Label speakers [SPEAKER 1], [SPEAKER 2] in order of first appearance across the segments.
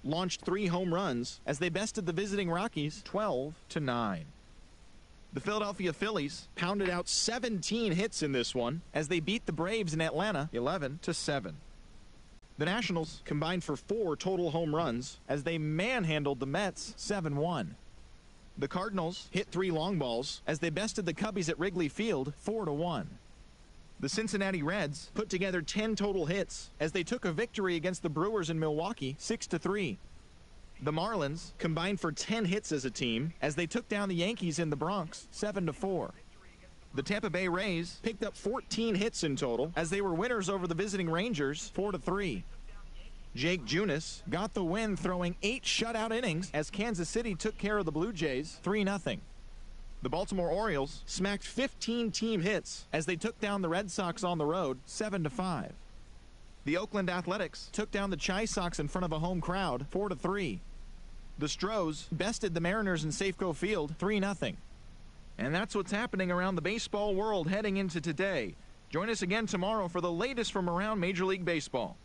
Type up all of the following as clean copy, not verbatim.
[SPEAKER 1] launched 3 home runs as they bested the visiting Rockies 12-9. The Philadelphia Phillies pounded out 17 hits in this one as they beat the Braves in Atlanta 11-7. The Nationals combined for 4 total home runs as they manhandled the Mets 7-1. The Cardinals hit 3 long balls as they bested the Cubbies at Wrigley Field 4-1. The Cincinnati Reds put together 10 total hits as they took a victory against the Brewers in Milwaukee 6-3. The Marlins combined for 10 hits as a team as they took down the Yankees in the Bronx 7-4. The Tampa Bay Rays picked up 14 hits in total as they were winners over the visiting Rangers 4-3. Jake Junis got the win throwing 8 shutout innings as Kansas City took care of the Blue Jays 3-0. The Baltimore Orioles smacked 15 team hits as they took down the Red Sox on the road 7-5. The Oakland Athletics took down the Chi Sox in front of a home crowd 4-3. The Stros bested the Mariners in Safeco Field 3-0. And that's what's happening around the baseball world heading into today. Join us again tomorrow for the latest from around Major League Baseball.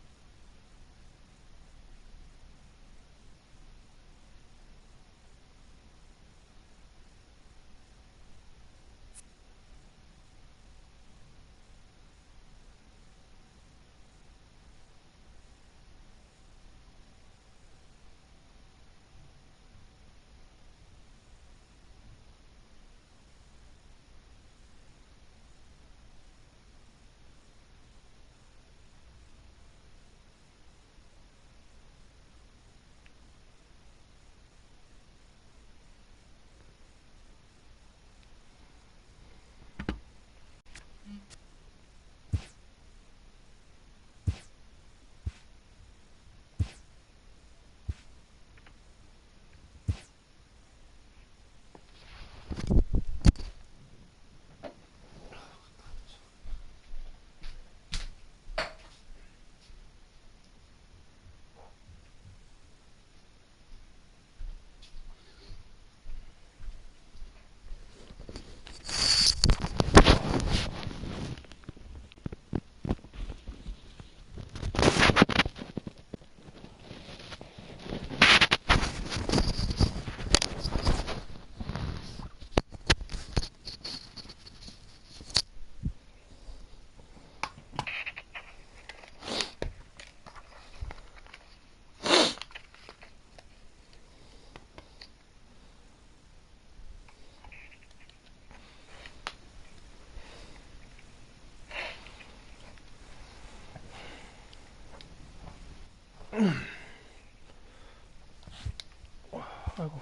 [SPEAKER 2] 아이고,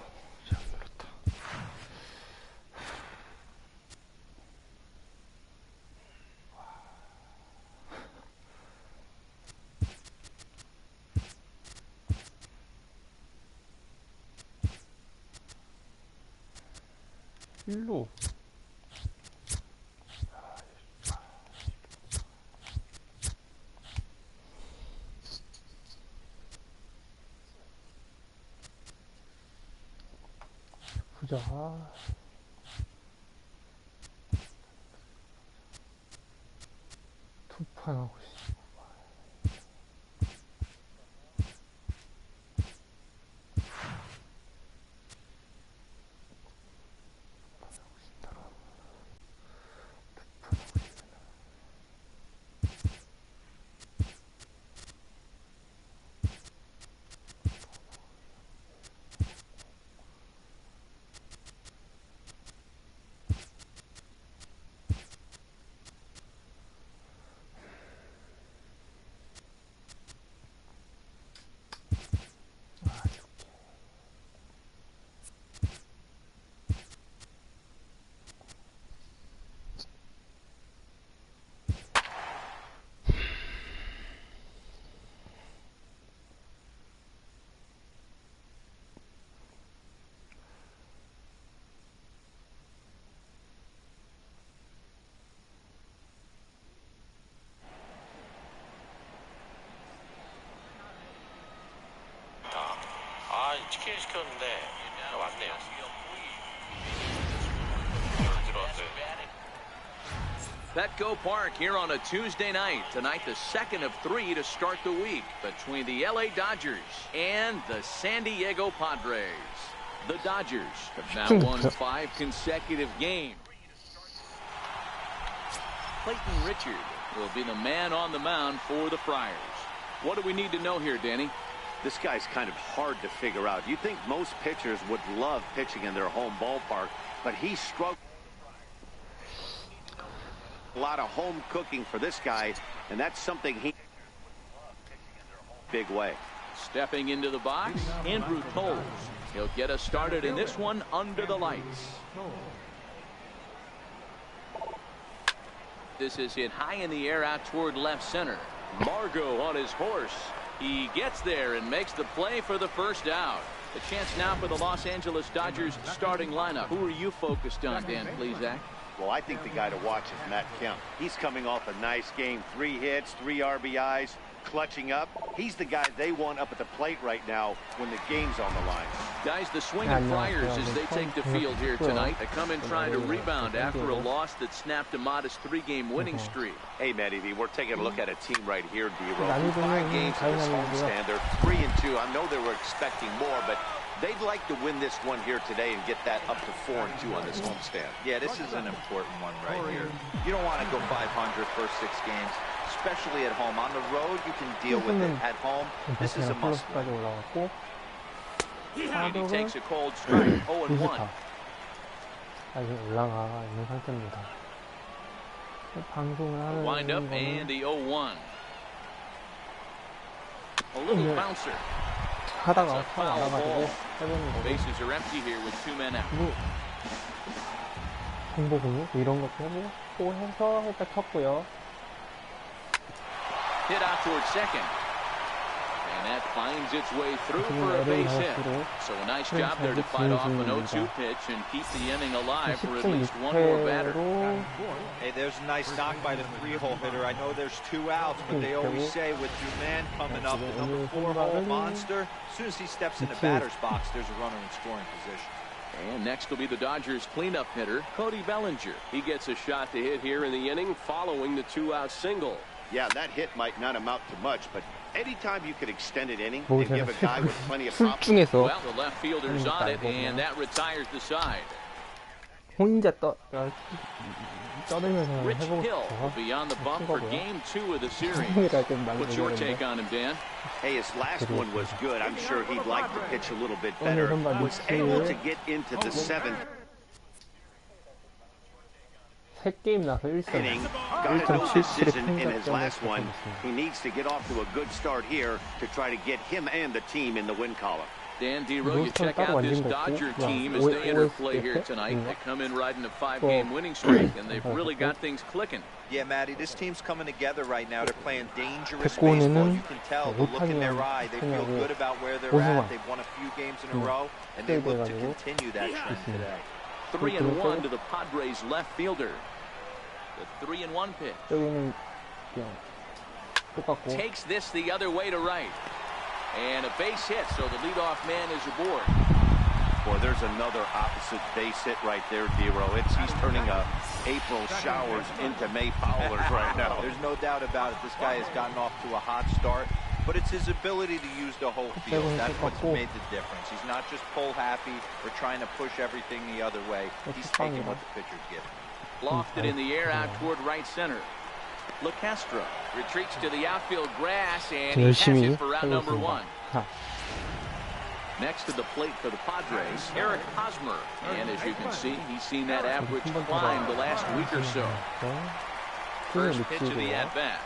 [SPEAKER 2] 잘 눌렀다. 일로. 보자. 투판 하고 있어.
[SPEAKER 3] 치킨 시켰는데 왔네요. 들어왔어요.
[SPEAKER 4] Petco Park here on a Tuesday night. Tonight, the second of 3 to start the week between the LA Dodgers and the San Diego Padres. The Dodgers have now won 5 consecutive games. Clayton Richard will be the man on the mound for the Friars. What do we need to know here, Danny?
[SPEAKER 5] This guy's kind of hard to figure out. You think most pitchers would love pitching in their home ballpark, but he struggled. A lot of home cooking for this guy, and that's something he big way.
[SPEAKER 4] Stepping into the box, Andrew Toles. He'll get us started in this one under the lights. This is hit high in the air out toward left center. Margot on his horse. He gets there and makes the play for the first out. The chance now for the Los Angeles Dodgers starting lineup. Who are you focused on, Dan Plesac?
[SPEAKER 5] Well, I think the guy to watch is Matt Kemp. He's coming off a nice game. 3 hits, 3 RBIs, clutching up. He's the guy they want up at the plate right now when the game's on the line.
[SPEAKER 4] Guys, the swinging Friars as they take the field here tonight. They come in trying to rebound after a loss that snapped a modest 3-game winning streak.
[SPEAKER 5] Hey, Matty, we're taking a look at a team right here, D-Row. 5 games in this homestand. They're 3-2. I know they were expecting more, but they'd like to win this one here today and get that up to 4-2 on this homestand.
[SPEAKER 6] Yeah, this is an important one right here. You don't want to go 500 first 6 games, especially at home. On the road, you can deal with it. At home, this is a must-win.
[SPEAKER 4] And he takes a cold strike, 0-1.
[SPEAKER 2] 아직 올라가 있는 상태입니다. 방송을 하는
[SPEAKER 4] Wind up and the 0-1. A little bouncer.
[SPEAKER 2] 하다가 차 나가가지고 해보는 거고.
[SPEAKER 4] Bases are empty here with 2 men out.
[SPEAKER 2] 정보 공유 이런 것도 해보고 해서 일단 쳤고요.
[SPEAKER 4] Hit out towards second. And that finds its way through for a base hit. So a nice job there to fight off an 0-2 pitch and keep the inning alive for at least one more batter.
[SPEAKER 6] Hey, there's a nice knock by the 3-hole hitter. I know there's 2 outs, but they always say with your man coming up, the number 4-hole monster, as soon as he steps in the batter's box, there's a runner in scoring position.
[SPEAKER 4] And next will be the Dodgers cleanup hitter, Cody Bellinger. He gets a shot to hit here in the inning following the 2-out single.
[SPEAKER 5] Yeah, that hit might not amount to much, but anytime you could extend an inning and give a guy with plenty of pop.
[SPEAKER 4] Well, the left fielder's on it, and that retires the side.
[SPEAKER 2] 혼자
[SPEAKER 4] Rich Hill will be on the bump for game 2 of the series. What's your take on him, Dan?
[SPEAKER 5] Hey, his last one was good. I'm sure he'd like to pitch a little bit better. Was able to get into the 7th.
[SPEAKER 2] 3게임 나서 1선
[SPEAKER 5] inning. Got a no decision in his last one. He needs to get off to a good start here to try to get him and the team in the win column.
[SPEAKER 4] Dan D-Row, you check out this Dodger team as they enter play here tonight. They come in riding a 5-game winning streak, and they've really got things clicking.
[SPEAKER 6] Yeah, Matty, this team's coming together right now. They're playing dangerous baseball. You can tell the look in their eye. They feel good about where they're at. They've won a few games in a row, and they look to continue that trend today.
[SPEAKER 4] 3-1 to the Padres left fielder. The 3-1 pitch. Takes this the other way to right. And a base hit, so the leadoff man is aboard.
[SPEAKER 5] Boy, there's another opposite base hit right there, D-Row. He's turning April showers into May fowlers right now.
[SPEAKER 6] There's no doubt about it. This guy has gotten off to a hot start, but it's his ability to use the whole field. That's what's made the difference. He's not just pull happy or trying to push everything the other way. He's taking what the pitcher's giving.
[SPEAKER 4] Lofted in the air out toward right center. LaCastro retreats to the outfield grass, and he has it for round number 1. Next to the plate for the Padres, Eric Hosmer. And as you can see, he's seen that average climb the last week or so. First pitch of the at-bat.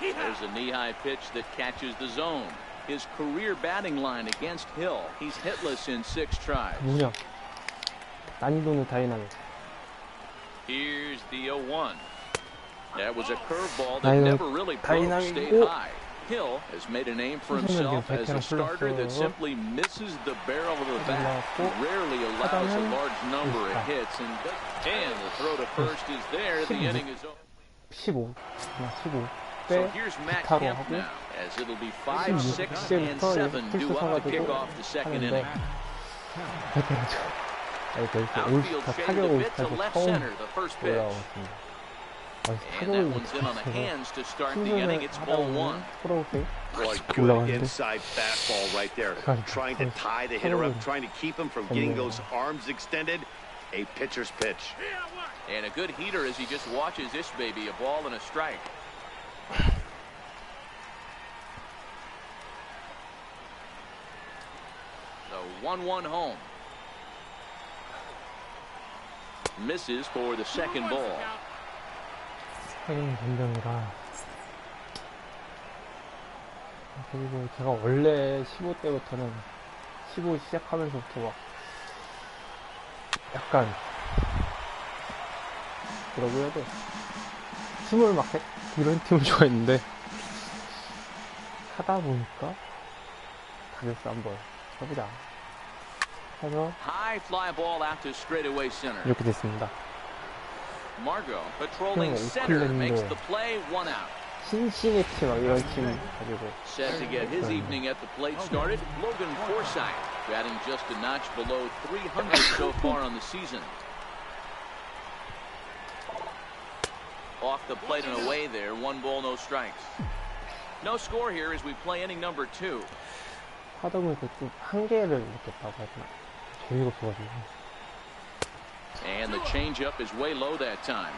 [SPEAKER 4] There's a knee-high pitch that catches the zone. His career batting line against Hill, he's hitless in 6 tries. Here's the 0-1. That was a curveball that never really broke, stayed high. Hill has made a name for himself as a starter that simply misses the barrel of the bat. Rarely allows a large number of hits, and the throw to first is there. The inning is over.
[SPEAKER 2] 15.
[SPEAKER 4] So here's Matt Kemp now, as it'll be 5, 6, and 7 due up to kick off the second inning. Outfield shaded a bit to left center, the first pitch. And that one's in on the hands to start the inning. It's ball one.
[SPEAKER 5] Boy, good inside fastball right there. Trying to tie the hitter up, trying to keep him from getting those arms extended. A pitcher's pitch.
[SPEAKER 4] And a good heater as he just watches this baby, a ball and a strike. The 1-1 home. Misses for the second ball.
[SPEAKER 2] 스타일 변경이라. 그리고 제가 원래 15때부터는 15 시작하면서부터 막 약간 뭐라고 해야 돼? 스몰 마켓 이런 팀을 좋아했는데 하다 보니까 다저스 한번 해보자 해서 이렇게 됐습니다. 신시내티 막 이런 팀 가지고
[SPEAKER 4] set to get his evening at the plate started. Logan Forsythe batting just a notch below 300 so far on the season. Off the plate and away there. 1 ball, no strikes. No score here as we play inning number 2.
[SPEAKER 2] 하다 보니까 좀 한계를 느꼈다고 하지 마. 재미가 없어가지고.
[SPEAKER 4] And the changeup is way low that time.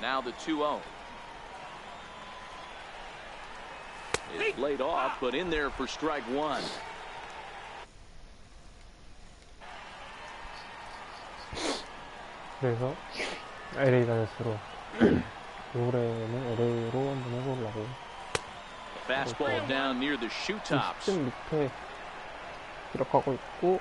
[SPEAKER 4] Now the 2-0. It's laid off, but in there for strike 1.
[SPEAKER 2] 그래서 LA다저스로 올해는 LA로 한번 해보려고.
[SPEAKER 4] Fastball down near the shoe tops.
[SPEAKER 2] 10 밑에 기록하고 있고.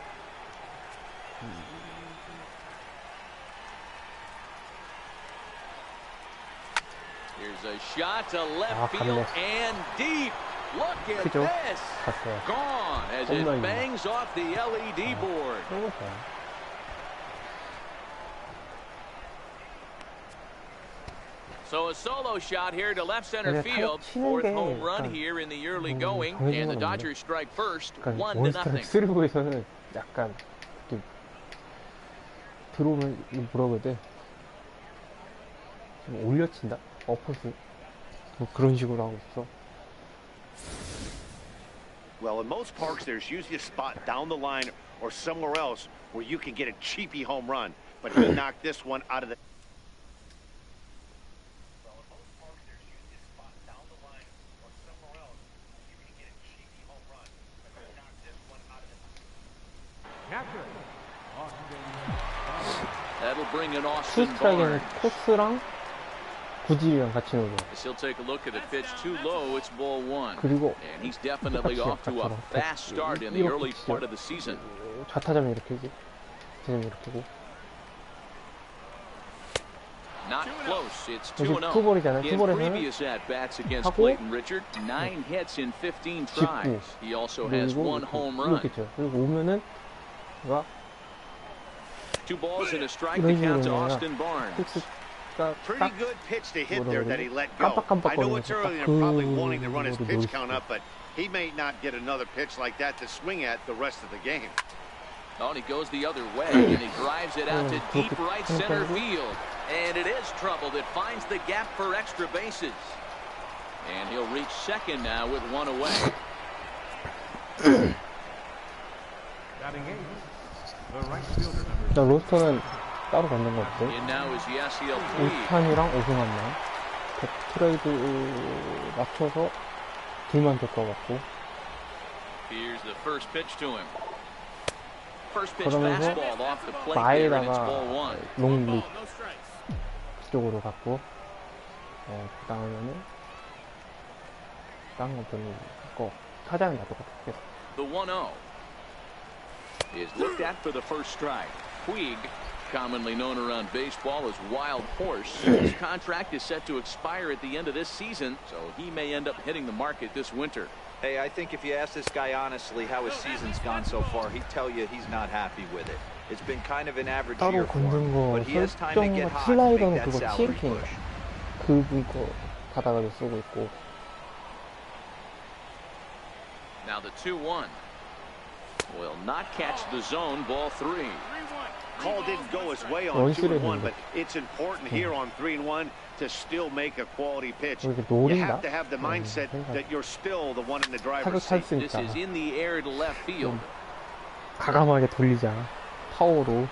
[SPEAKER 4] Here's a shot to left field and deep. Look at this. Gone as it bangs off the LED board. So a solo shot here to left center field. 4th home run here in the early going, and the Dodgers strike first, 1-0.
[SPEAKER 2] 쓰리고에서는 약간 들어오면 뭐라고 해야 돼? 좀 올려친다? 어퍼스 뭐 그런 식으로 하고 있어.
[SPEAKER 5] Well, in most parks, there's usually a spot down the line or somewhere else where you can get a cheapy home run, but he knocked this one out of the.
[SPEAKER 4] That'll bring in Austin
[SPEAKER 2] 스트라이크는
[SPEAKER 4] Barnes.
[SPEAKER 2] 코스랑 구질이랑 같이 넣어줘.
[SPEAKER 4] He'll take a look at a pitch too low. It's ball 1.
[SPEAKER 2] 그리고
[SPEAKER 4] and he's definitely off to a fast start in the early part of the season.
[SPEAKER 2] 좌타자면 이렇게 하지. 대자면 이렇게 하고.
[SPEAKER 4] Not close. It's 2-0.
[SPEAKER 2] 투볼이잖아요.
[SPEAKER 4] In
[SPEAKER 2] 투볼에서는
[SPEAKER 4] previous at-bats against Clayton Richard, 9 hits in 15 tries. He also has 1 home run.
[SPEAKER 2] 그리고 오면은 가
[SPEAKER 4] 2 balls and a strike to count to Austin Barnes.
[SPEAKER 5] Pretty good pitch to hit there that he let go. I know it's early and they're probably wanting to run his pitch count up, but he may not get another pitch like that to swing at the rest of the game.
[SPEAKER 4] Oh, and he goes the other way, and he drives it out to deep right center field. And it is troubled. It finds the gap for extra bases. And he'll reach second now with 1 away.
[SPEAKER 2] 나 로스터는 따로 받는 거 같아.
[SPEAKER 4] And now is Yasiel Puig.
[SPEAKER 2] 오탄이랑 오승환만 트레이드 맞춰서 둘만 될 것 같고.
[SPEAKER 4] Here's the first pitch to him. First pitch
[SPEAKER 2] 그러면서
[SPEAKER 4] fastball off the plate there, and it's ball 1.
[SPEAKER 2] 롱립 쪽으로 갔고, 그 다음에는 다른 건 별로 없고 타자는 다 똑같았어요.
[SPEAKER 4] The 1-0 is looked at for the first strike. Puig, commonly known around baseball as Wild Horse, his contract is set to expire at the end of this season, so he may end up hitting the market this winter.
[SPEAKER 6] Hey, I think if you ask this guy honestly how his season's gone so far, he'd tell you he's not happy with it. It's been kind of an average year for him, but he has time to get hot and make that salary push.
[SPEAKER 2] 그거 받아가지고 쓰고 있고.
[SPEAKER 4] Now the 2-1 will not catch the zone. Ball 3.
[SPEAKER 5] call didn't go his way on 2-1, but it's important here on 3-1 to still make a quality pitch. You have to have the mindset that you're still the one in the driver's seat.
[SPEAKER 4] This is in the air to left field.
[SPEAKER 2] 과감하게 돌리자. 파워로.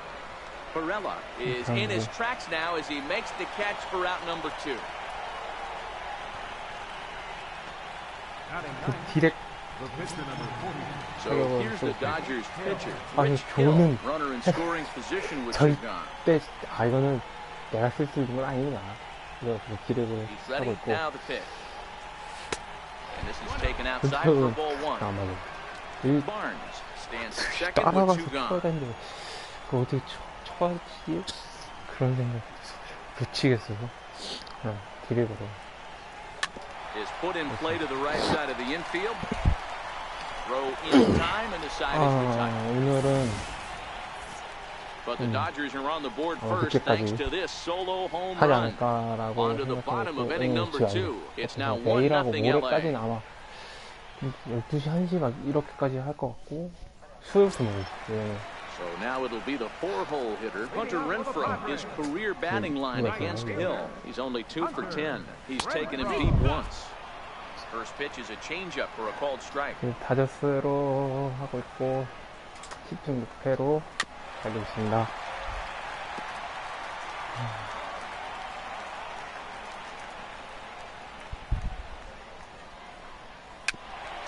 [SPEAKER 4] Barella is in his tracks now as he makes the catch for out number 2.
[SPEAKER 2] 디렉.
[SPEAKER 4] So here's the Dodgers pitcher.
[SPEAKER 2] 아니 조는
[SPEAKER 4] runner in scoring position with
[SPEAKER 2] 절대 이거는 내가 쓸 수 있는 건 아니구나. 이거 디렉을 하고 있고.
[SPEAKER 4] Now the pitch. And this is taken outside for ball 1. Barnes stands second with 2 gone.
[SPEAKER 2] 그 어떻게 쳐가지? 그런 생각 붙이겠어. 디렉으로.
[SPEAKER 4] Is put in play to the right side of the infield. Throw in time and the side is retired.
[SPEAKER 2] 오늘은
[SPEAKER 4] But the Dodgers are on the board first thanks to this solo home
[SPEAKER 2] 하지
[SPEAKER 4] run.
[SPEAKER 2] 않을까라고
[SPEAKER 4] On to the bottom of inning number 2. It's now 1-0
[SPEAKER 2] 내일하고
[SPEAKER 4] LA.
[SPEAKER 2] 모레까지는 아마 12시 1시 막 이렇게까지 할 것 같고 수요일부터 모르겠어요.
[SPEAKER 4] So now it'll be the 4-hole hitter, Hunter Renfroe, his career batting line against Hill. He's only 2 for 10. He's taken him deep once. First pitch is a changeup for a called strike.
[SPEAKER 2] 다저스로 하고 있고 10승 6패로 달리고 있습니다.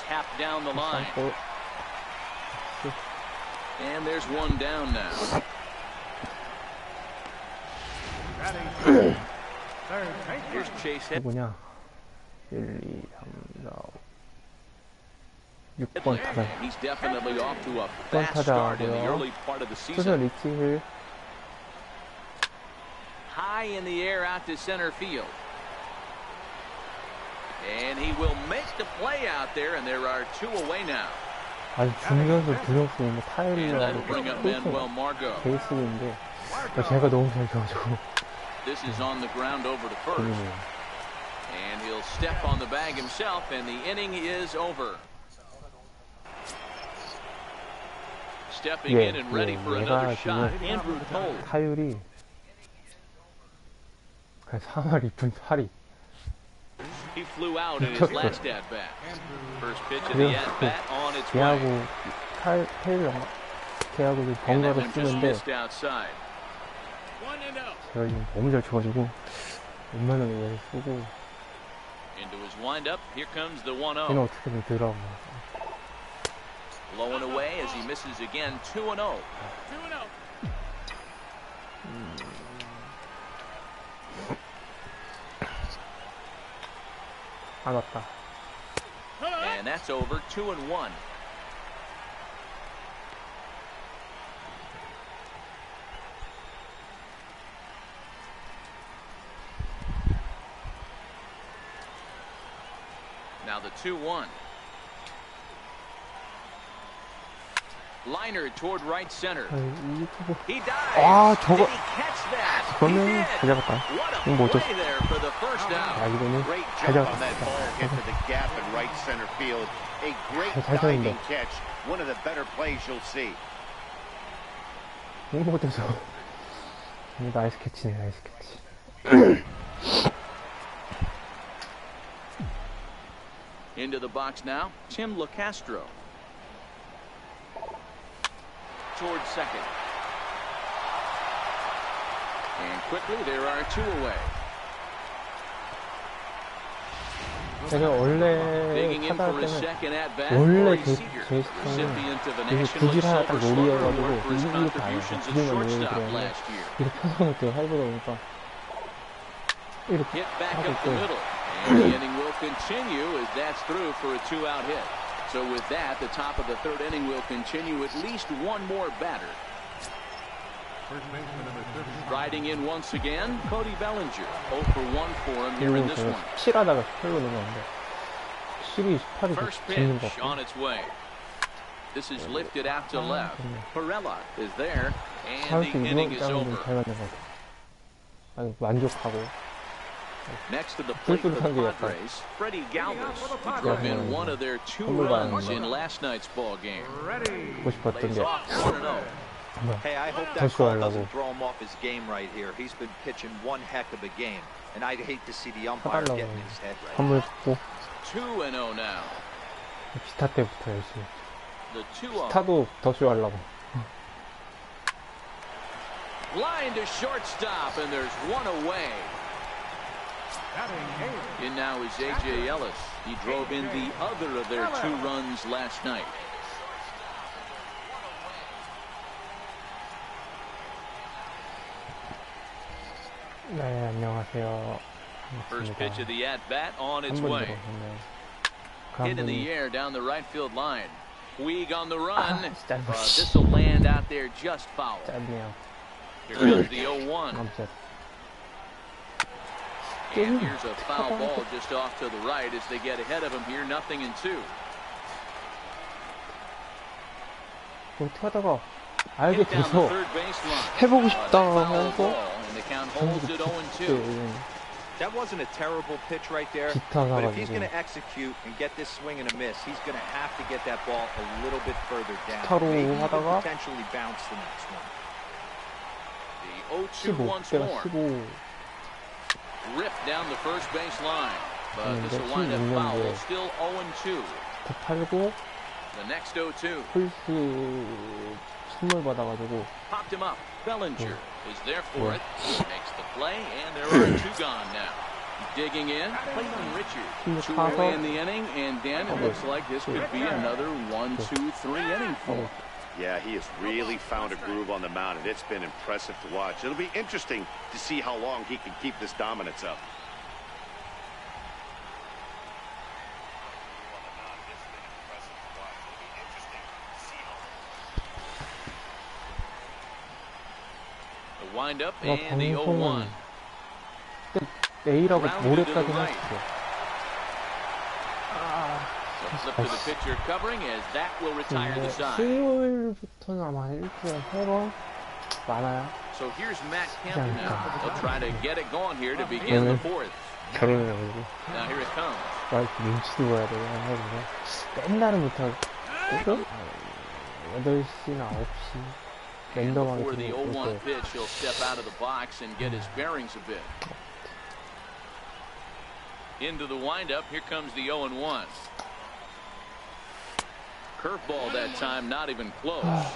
[SPEAKER 4] Tap down the line. And there's one down now. Here's Chase Head.
[SPEAKER 2] 누구냐? 1, 2, 3, 4, 6번 타자.
[SPEAKER 4] He's definitely off to a
[SPEAKER 2] 6번
[SPEAKER 4] fast start in the
[SPEAKER 2] 타자고요.
[SPEAKER 4] early part of the
[SPEAKER 2] 투수
[SPEAKER 4] season.
[SPEAKER 2] 리치힐.
[SPEAKER 4] High in the air out to center field. And he will make the play out there, and there are 2 away now.
[SPEAKER 2] 아주 중견수 2명 쓰는
[SPEAKER 4] And
[SPEAKER 2] 타일러라고
[SPEAKER 4] that'll bring up Manuel Margot.
[SPEAKER 2] 베이스인데 제가 너무 잘 쳐가지고
[SPEAKER 4] This is on the ground over to first.
[SPEAKER 2] 고민이에요.
[SPEAKER 4] And he'll step on the bag himself, and the inning is over. Stepping in and ready for another shot, Andrew Toll.
[SPEAKER 2] 타율이 그냥 3할 2푼 8이.
[SPEAKER 4] He flew out in his last at bat. First pitch of the at bat on its way.
[SPEAKER 2] 걔하고 걔하고 번갈아 쓰는데 제가 지금 너무 잘 쳐가지고 웬만하면 얘를 쓰고
[SPEAKER 4] Into his windup, here comes the 1-0.
[SPEAKER 2] 걔는 어떻게든 들어가고
[SPEAKER 4] Blowing away as he misses again, 2-0.
[SPEAKER 2] 안 왔다.
[SPEAKER 4] And that's over, 2-1. Now the 2-1. Liner toward right center. He dives.
[SPEAKER 2] 아 저거
[SPEAKER 4] Did he catch that?
[SPEAKER 2] 저는
[SPEAKER 4] He
[SPEAKER 2] 잘
[SPEAKER 4] did.
[SPEAKER 2] 잡았다.
[SPEAKER 4] What a
[SPEAKER 2] 이건 뭐 어쩔 수
[SPEAKER 4] play there for the first out.
[SPEAKER 2] 이거는
[SPEAKER 5] Great
[SPEAKER 2] 잘
[SPEAKER 5] jump on that
[SPEAKER 2] 잡았다.
[SPEAKER 5] ball into the gap in right center field. A great
[SPEAKER 2] 잘
[SPEAKER 5] diving
[SPEAKER 2] 쳤는데.
[SPEAKER 5] catch. One of the better plays you'll see.
[SPEAKER 2] 이거 어때서? 나이스 캐치네, 나이스 캐치.
[SPEAKER 4] Into the box now, Tim LaCastro. Towards second. And quickly, there are 2 away.
[SPEAKER 2] 제가 원래
[SPEAKER 4] Digging in
[SPEAKER 2] 타다
[SPEAKER 4] for his
[SPEAKER 2] 때는
[SPEAKER 4] second at bat.
[SPEAKER 2] 원래
[SPEAKER 4] Corey
[SPEAKER 2] 제
[SPEAKER 4] Seager,
[SPEAKER 2] 스타일은
[SPEAKER 4] recipient of an
[SPEAKER 2] 이게
[SPEAKER 4] National
[SPEAKER 2] 굳이 하나 딱
[SPEAKER 4] Silver Slugger
[SPEAKER 2] 놀이여가지고
[SPEAKER 4] Award for his
[SPEAKER 2] 이게 가요.
[SPEAKER 4] contributions at
[SPEAKER 2] 그중에 왜
[SPEAKER 4] shortstop
[SPEAKER 2] 그러냐면
[SPEAKER 4] last year.
[SPEAKER 2] 이렇게 편성을 또 해보다 보니까 이렇게
[SPEAKER 4] Hit back
[SPEAKER 2] 하고
[SPEAKER 4] up the
[SPEAKER 2] 있고
[SPEAKER 4] middle. And the inning will continue as that's through for a 2-out hit. So with that, the top of the 3rd inning will continue at least one more batter. Riding in once again, Cody Bellinger. 0 for 1 for him here in
[SPEAKER 2] 그리고
[SPEAKER 4] this
[SPEAKER 2] 제가
[SPEAKER 4] one.
[SPEAKER 2] 17하다가 18로 넘어갔는데 12, 18이
[SPEAKER 4] First
[SPEAKER 2] 짓는 것
[SPEAKER 4] pitch
[SPEAKER 2] 같고
[SPEAKER 4] on its way. This is lifted out to left. Perella is there, and
[SPEAKER 2] 사실
[SPEAKER 4] the inning
[SPEAKER 2] 이거
[SPEAKER 4] is
[SPEAKER 2] 짜는
[SPEAKER 4] over.
[SPEAKER 2] 잘 맞는 것 같아요. 아니, 만족하고
[SPEAKER 4] Next to the plate for the
[SPEAKER 2] 뚫뚫한 게 약간
[SPEAKER 4] Padres, Freddie Galvis, who drove in one of their 2 runs in last night's ball game.
[SPEAKER 2] 보고 싶었던
[SPEAKER 4] Lays
[SPEAKER 2] 게
[SPEAKER 4] off 1-0.
[SPEAKER 6] Hey, I hope that call doesn't throw him off his game right here. He's been pitching one heck of a game, and I'd hate to see the umpire get in his head right now.
[SPEAKER 4] 2-0 now.
[SPEAKER 2] 기타 때부터 열심히.
[SPEAKER 4] The 2-0.
[SPEAKER 2] 기타도 더 쇼하려고.
[SPEAKER 4] Line to shortstop, and there's one away. In now is A.J. Ellis. He drove in the other of their 2 runs last night.
[SPEAKER 2] 네, 안녕하세요.
[SPEAKER 4] First pitch of the at-bat on its way. Hit in the air down the right field line. Puig on the run. This will land out there just foul. Here comes the 0-1. And here's a foul ball just off to the right as they get ahead of him here. 0-2.
[SPEAKER 2] 어떻게 하다가 알게 돼서 해보고 싶다 하면서
[SPEAKER 6] That wasn't a terrible pitch right there, but if he's going to execute and get this swing and a miss, he's going to have to get that ball a little bit further down. Maybe even potentially bounce the next one.
[SPEAKER 4] The 0-2 once more. Ripped down the first base line, but this will wind up foul. Still 0-2. The next 0-2.
[SPEAKER 2] 선물 받아가지고.
[SPEAKER 4] Popped him up. Bellinger is there for it. Makes the play, and there are 2 gone now. Digging in, Clayton Richards. 2 away in the inning, and Dan, it looks like this could be another 1-2-3 inning for him.
[SPEAKER 5] Yeah, he has really found a groove on the mound, and it's been impressive to watch. It'll be interesting to see how long he can keep this dominance up.
[SPEAKER 4] The windup and the 0-1.
[SPEAKER 2] 내일하고 모레까지 할게요.
[SPEAKER 4] Flip to the pitcher covering as that will retire the side.
[SPEAKER 2] 수요일부터는 아마 일주일에 3번 많아요.
[SPEAKER 4] So here's Matt Kemp now. They'll try to get it going here to begin the 4th.
[SPEAKER 2] 결혼해가지고.
[SPEAKER 4] Now here it comes.
[SPEAKER 2] 와이프 눈치도 봐야 되고 맨날은 못하고 8시나 9시 랜덤하게
[SPEAKER 4] before the 0-1 pitch, he'll step out of the box and get his bearings a bit. Into the windup, here comes the 0-1. Curveball that time, not even close. Now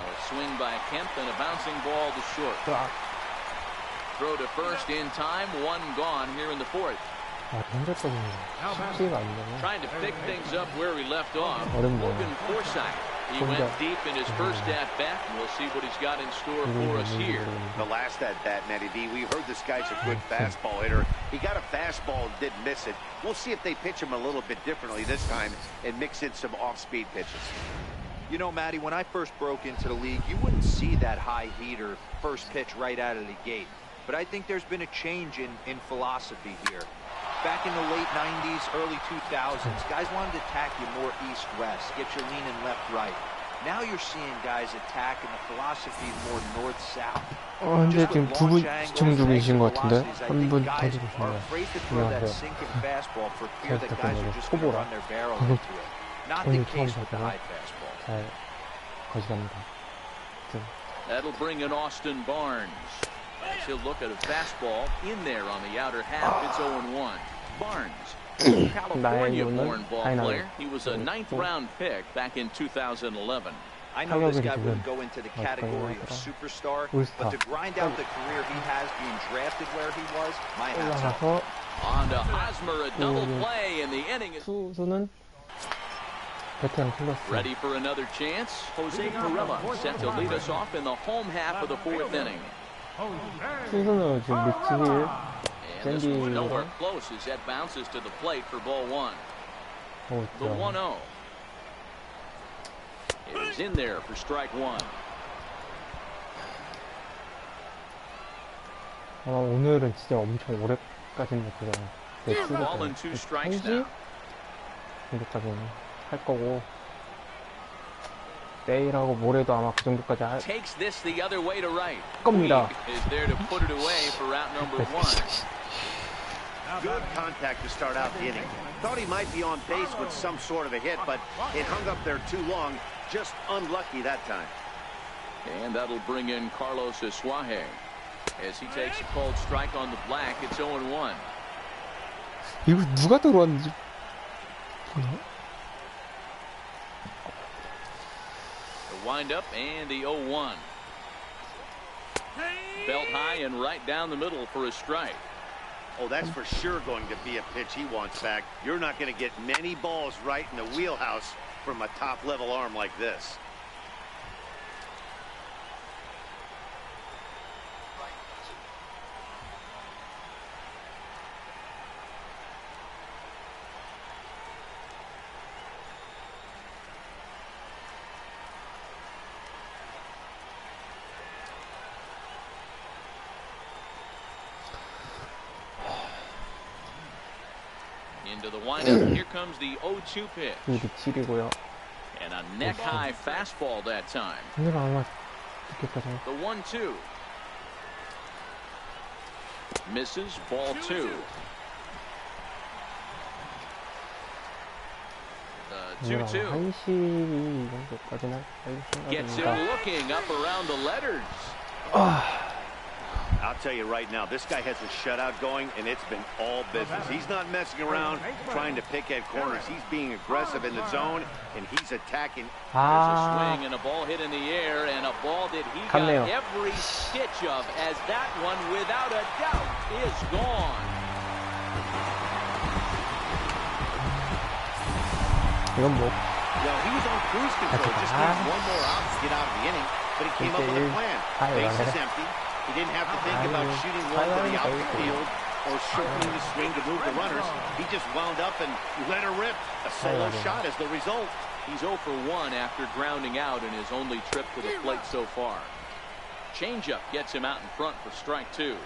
[SPEAKER 4] a swing by Kemp and a bouncing ball to short. Throw to first in time, 1 gone here in the 4th. Trying to pick things up where he left off. Logan Forsythe. He went deep in his first at-bat, and we'll see what he's got in store for us here.
[SPEAKER 5] The last at-bat, Matty D, we heard this guy's a good fastball hitter. He got a fastball and didn't miss it. We'll see if they pitch him a little bit differently this time and mix in some off-speed pitches.
[SPEAKER 6] You know, Matty, when I first broke into the league, you wouldn't see that high heater first pitch right out of the gate. But I think there's been a change in philosophy here. Back in the late 90s, early 2000s, guys wanted to attack you more east-west, get you leaning left-right. Now you're seeing guys attack, and the philosophy is more north-south.
[SPEAKER 2] 근데 지금 2분 시청 중이신 것 같은데? 한 분 더 주고 싶네요. 안녕하세요. 초보라. 오늘 처음 봤다가 잘 거짓합니다.
[SPEAKER 4] That'll bring in Austin Barnes. He'll look at a fastball in there on the outer half. It's 0-1. Barnes, California-born ball player. He was a 9th-round pick back in 2011.
[SPEAKER 6] I know this guy wouldn't go into the category of superstar, but to grind out the career he has being drafted where he was, my hat's off.
[SPEAKER 4] On to Hosmer, a double play, and the inning is ready for another chance. Jose Pirela set to lead us off in the home half of the 4th inning.
[SPEAKER 2] 순서는 지금 미치길
[SPEAKER 4] And this one nowhere close as that bounces to the plate for ball 1. The 1-0 is in there for strike 1.
[SPEAKER 2] 아마 오늘은 진짜 엄청 오래까지는 못 보잖아.
[SPEAKER 4] Ball and 2 strikes now.
[SPEAKER 2] 정도까지는 할 거고 내일하고 모레도 아마 그 정도까지 할
[SPEAKER 4] Takes this the other way to right.
[SPEAKER 2] 겁니다.
[SPEAKER 4] Is there to put it away for route number 1.
[SPEAKER 5] Good contact to start out the inning. Thought he might be on base with some sort of a hit, but it hung up there too long. Just unlucky that time.
[SPEAKER 4] And that'll bring in Carlos Isuaje. As he takes a cold strike on the black, it's 0-1.
[SPEAKER 2] 이거 누가 들어왔는지 보나?
[SPEAKER 4] The windup and the 0-1. Belt high and right down the middle for a strike.
[SPEAKER 5] Oh, that's for sure going to be a pitch he wants back. You're not going to get many balls right in the wheelhouse from a top-level arm like this.
[SPEAKER 4] Into the windup. Here comes the 0-2 pitch.
[SPEAKER 2] 2-7이고요.
[SPEAKER 4] And a neck-high fastball that time.
[SPEAKER 2] 상대가 아마 듣겠다 생각.
[SPEAKER 4] The 1-2. Misses. Ball 2. The 2-2.
[SPEAKER 2] 1시 정도까지는 할
[SPEAKER 4] Gets him
[SPEAKER 2] 생각입니다.
[SPEAKER 4] looking up around the letters.
[SPEAKER 5] I'll tell you right now, this guy has a shutout going, and it's been all business. He's not messing around trying to pick at corners. He's being aggressive in the zone, and he's attacking.
[SPEAKER 4] There's a swing and a ball hit in the air, and a ball that he got every stitch of, as that one, without a doubt, is gone.
[SPEAKER 2] 이건 뭐?
[SPEAKER 5] Well, he was on cruise control. Just needs one more out to get out of the inning, but he came up with a plan. Base is empty. He didn't have to think about shooting one to the outfield or shortening the swing to move the runners. He just wound up and let her rip. A solo shot as the result.
[SPEAKER 4] He's 0 for 1 after grounding out in his only trip to the plate so far. Changeup gets him out in front for strike 2.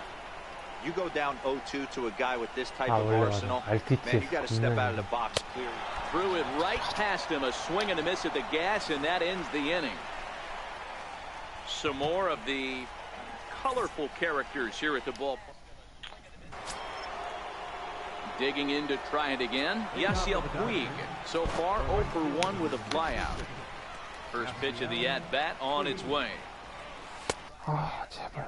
[SPEAKER 6] You go down 0-2 to a guy with this type of arsenal, man, you got to step out of the box clearly.
[SPEAKER 4] Threw it right past him, a swing and a miss at the gas, and that ends the inning. Some more of the colorful characters here at the ballpark. Digging in to try it again. Yasiel Puig. So far 0 for 1 with a flyout. First pitch of the at-bat on its way.
[SPEAKER 2] 아, 제발.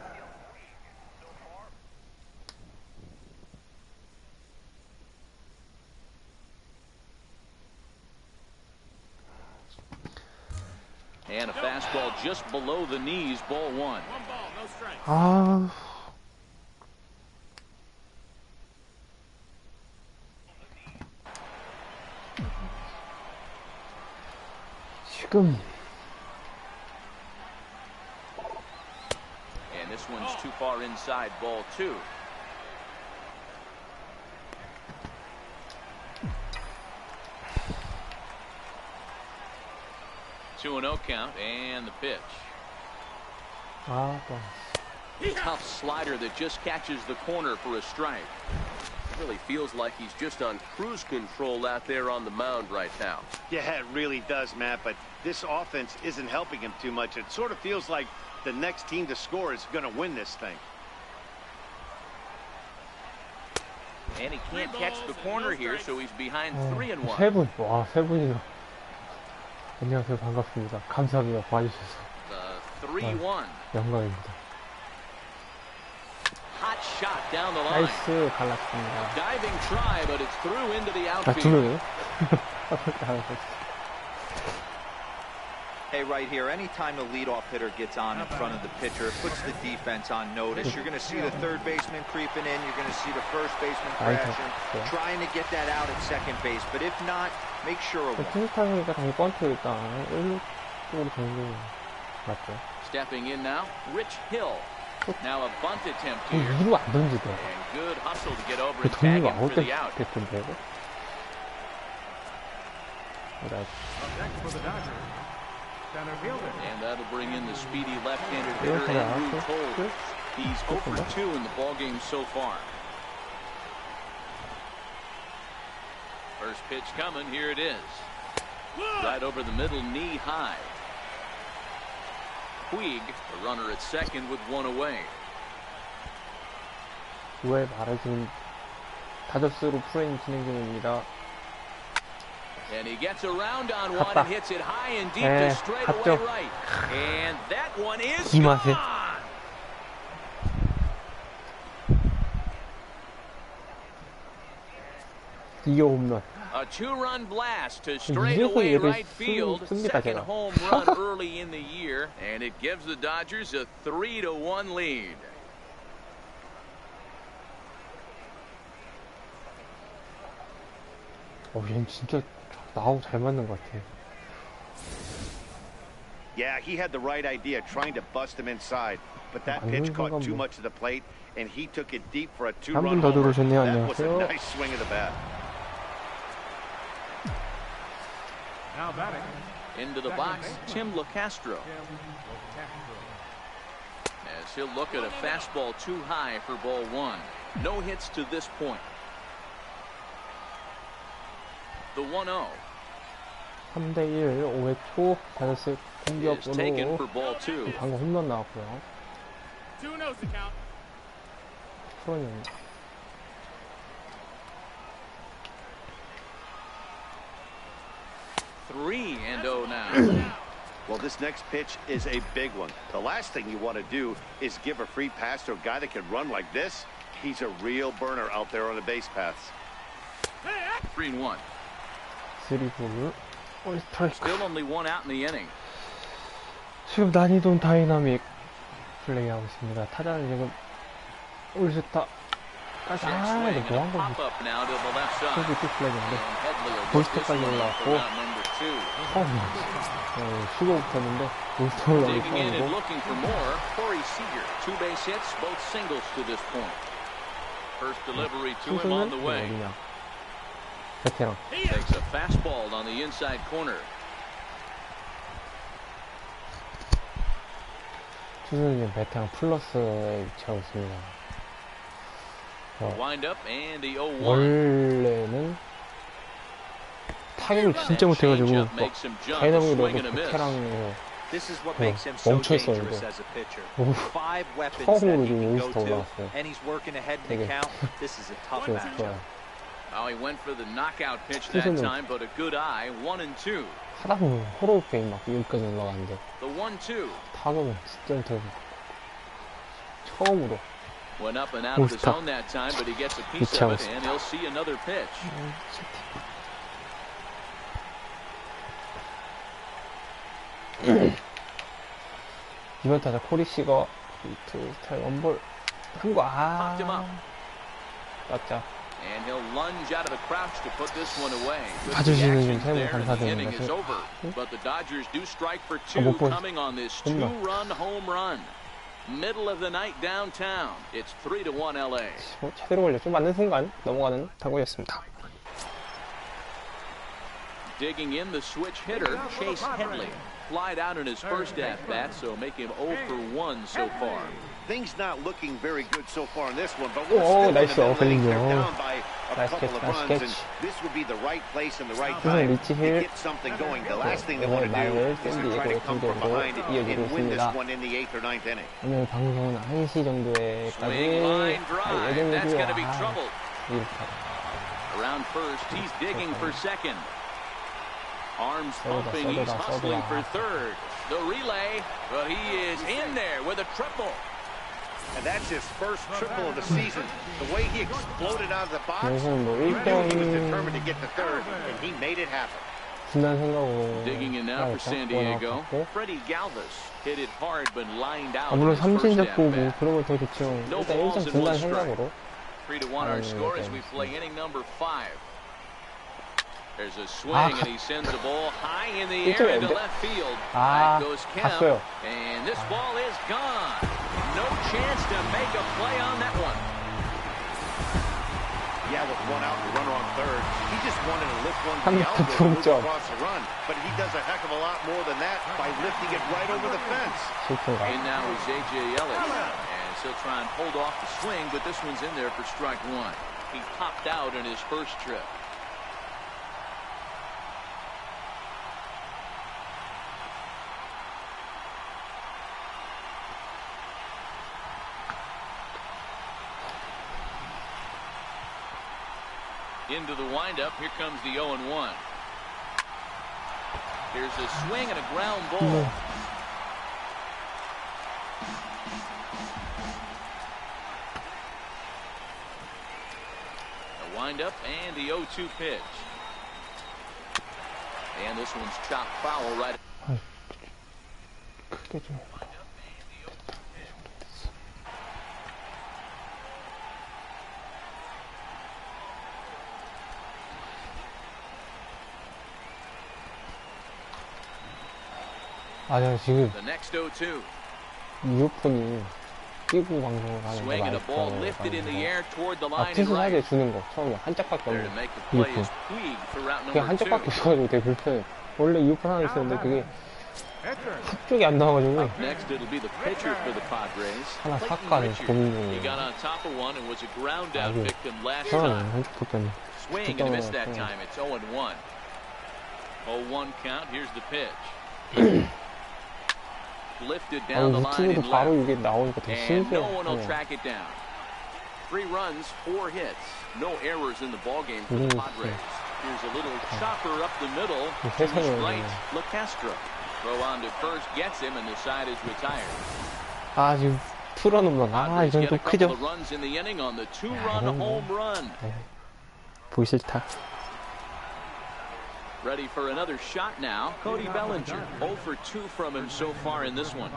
[SPEAKER 4] And a fastball just below the knees, ball 1.
[SPEAKER 2] 아. 지금
[SPEAKER 4] And this one's too far inside, ball 2. Two and 0 count, and the pitch.
[SPEAKER 2] 아, 또.
[SPEAKER 4] Tough slider that just catches the corner for a strike.
[SPEAKER 7] It really feels like he's just on cruise control out there on the mound right now.
[SPEAKER 5] Yeah, it really does, Matt, but this offense isn't helping him too much. It sort of feels like the next team to score is going to win this thing.
[SPEAKER 4] And he can't catch the corner here, so he's behind 3-1.
[SPEAKER 2] 세 분, 와, 세 분이나. 안녕하세요, 반갑습니다. 감사합니다, 봐주셔서.
[SPEAKER 4] 3-1.
[SPEAKER 2] 영광입니다.
[SPEAKER 4] Hot shot down the line.
[SPEAKER 2] 나이스, 갈랐습니다.
[SPEAKER 4] Diving try, but it's through into the
[SPEAKER 2] 아,
[SPEAKER 4] outfield.
[SPEAKER 2] 두 명이요?
[SPEAKER 6] Hey, right here, anytime the leadoff hitter gets on in front of the pitcher, it puts the defense on notice. You're going to see the third baseman creeping in. You're going to see the first baseman crashing, trying to get that out at second base. But if not, make sure of one.
[SPEAKER 2] 팀스타니까 당연히 번트 일단 1루 쪽으로 가는 게 맞죠.
[SPEAKER 4] Stepping in now, Rich Hill. Now a bunt attempt here.
[SPEAKER 2] 2루 안 던지대.
[SPEAKER 4] And good hustle to get over
[SPEAKER 2] 그
[SPEAKER 4] and tag
[SPEAKER 2] 동료가
[SPEAKER 4] him for
[SPEAKER 2] 아웃
[SPEAKER 4] the out.
[SPEAKER 2] 됐던데.
[SPEAKER 4] And that'll bring in the speedy left-handed hitter Andrew Toles. He's 0 for 2 in the ballgame so far. First pitch coming, here it is. Right over the middle, knee high. Puig, the runner at second with one away.
[SPEAKER 2] 왜 말해준 다저스로 프레임 진행 중입니다.
[SPEAKER 4] And he gets around on one and hits it high and deep to straightaway right. And that one is gone.
[SPEAKER 2] 이겨 홈런.
[SPEAKER 4] A two-run blast to straightaway right field. Second home run early in the year, and it gives the Dodgers a 3-1 lead.
[SPEAKER 2] 얘는 진짜 나하고 잘 맞는 것 같아.
[SPEAKER 5] Yeah, he had the right idea, trying to bust him inside, but that pitch caught too much of the plate, and he took it deep for a two-run homer. That was a nice swing of the bat.
[SPEAKER 3] Now batting.
[SPEAKER 4] Into the box, Tim LaCastro. As he'll look at a fastball too high for ball one. No hits to this point. The 1-0.
[SPEAKER 2] 3대1 5회 초 다저스 공격으로 방금 홈런 나왔고요. 프로님.
[SPEAKER 4] 3-0 now.
[SPEAKER 5] Well, this next pitch is a big one. The last thing you want to do is give a free pass to a guy that can run like this. He's a real burner out there on the base paths.
[SPEAKER 4] 3-1.
[SPEAKER 2] 3볼.
[SPEAKER 4] Still only one out in the inning.
[SPEAKER 2] 지금 난이도 다이나믹 플레이하고 있습니다. 타자는 지금 올스타 까지 뭐한 거지? 저기 또 플레이인데 볼스타까지 올라왔고 처음이야. 쉬고 붙었는데 볼스타 올라오기 처음이고. 투수는 어디냐? 베테랑.
[SPEAKER 4] Takes a fastball on the inside corner.
[SPEAKER 2] 투수는 지금 베테랑 플러스에 위치하고 있습니다.
[SPEAKER 4] Wind up and the 0-1.
[SPEAKER 2] 원래는 타격을 진짜 못해가지고 다이나믹으로 베테랑으로 멈춰있었는데 처음으로 지금 올스타 올라왔어요. 되게 좋아요.
[SPEAKER 4] Oh, he went for the knockout pitch that time, but a good eye. 1-2.
[SPEAKER 2] 하다 보면 호러 게임 막 여기까지 올라가는데
[SPEAKER 4] The 1-2.
[SPEAKER 2] 타격은 진짜 못해서 처음으로
[SPEAKER 4] Went up and out of the zone that time, but he gets a piece of it, and he'll see another pitch.
[SPEAKER 2] 이번 타자 코리 씨가 스타일 원볼 한 거 맞자.
[SPEAKER 4] And he'll lunge out of the crouch to put this one away.
[SPEAKER 2] 봐주시는 분 감사드립니다.
[SPEAKER 4] But the Dodgers do strike for two coming on this two-run home run. Middle of the night downtown. It's 3-1 LA.
[SPEAKER 2] 제대로 걸렸죠. 맞는 순간 넘어가는 타구였습니다.
[SPEAKER 4] Digging in the switch hitter, Chase Headley. Flied out in his first at-bat, so make him 0 for 1 so far.
[SPEAKER 5] Things not looking very good so far in this one, but we're still in the middle innings. They're down by a couple of runs, and this would be the right place and the right time to get something going. The last thing they want to do is to try to come from behind and win this one in the 8th or 9th inning.
[SPEAKER 2] 오늘 방송은 1시 정도에까지
[SPEAKER 4] That's going to be trouble. Around first, he's digging for second. Arms pumping, he's hustling for third. The relay, but he is in there with a triple.
[SPEAKER 5] And that's his first triple of the season. The way he exploded out of the box,
[SPEAKER 2] you knew
[SPEAKER 5] he was determined to get to third, and he made it happen.
[SPEAKER 4] Digging in now for San Diego. Freddie Galvis hit it hard but lined out.
[SPEAKER 2] 물론 삼진 잡고 뭐 그런 거 더 좋죠.
[SPEAKER 4] No
[SPEAKER 2] 일단
[SPEAKER 4] balls
[SPEAKER 2] 1점
[SPEAKER 4] and one
[SPEAKER 2] 준다는
[SPEAKER 4] strike.
[SPEAKER 2] 생각으로.
[SPEAKER 4] 3-1 our score as we play inning number 5. There's a swing and he sends the ball high in the air into left field. Back goes Kemp, and this ball is gone. No chance to make a play on that one.
[SPEAKER 5] Yeah, with one out and runner on third, he just wanted to lift one to the outfield and move across the run, but he does a heck of a lot more than that by lifting it right over the fence.
[SPEAKER 4] And now is A.J. Ellis, and he'll try and hold off the swing, but this one's in there for strike one. He popped out in his first trip. Into the windup. Here comes the 0-1. Here's a swing and a ground ball. A windup and the 0-2 pitch. And this one's chopped foul right.
[SPEAKER 2] 크게 좀. 아니야 지금 이어폰이 끼고 방송을 하는 거 앞뒤순하게 주는 거 처음에 한 짝밖에 없는 이어폰 그냥 한 짝밖에 없어가지고 되게 불편해. 원래 이어폰 하나 있었는데 그게 한쪽이 안 나와가지고 하나 살까 고민 중이에요. 저는 한쪽밖에 안 나.
[SPEAKER 4] Lifted down the line and left. And no one will track it down. 3 runs, 4 hits. No errors in the ballgame for the Padres. Here's a little chopper up the middle. To his right, LaCastro. Throw on to first, gets him, and the side is retired.
[SPEAKER 2] 아 지금 풀어놓으면 아 이건 좀 크죠.
[SPEAKER 4] runs in the inning on the 2-run home run.
[SPEAKER 2] 보기 싫다.
[SPEAKER 4] Ready for another shot now. Cody Bellinger. 0 for 2 from him so far in this one.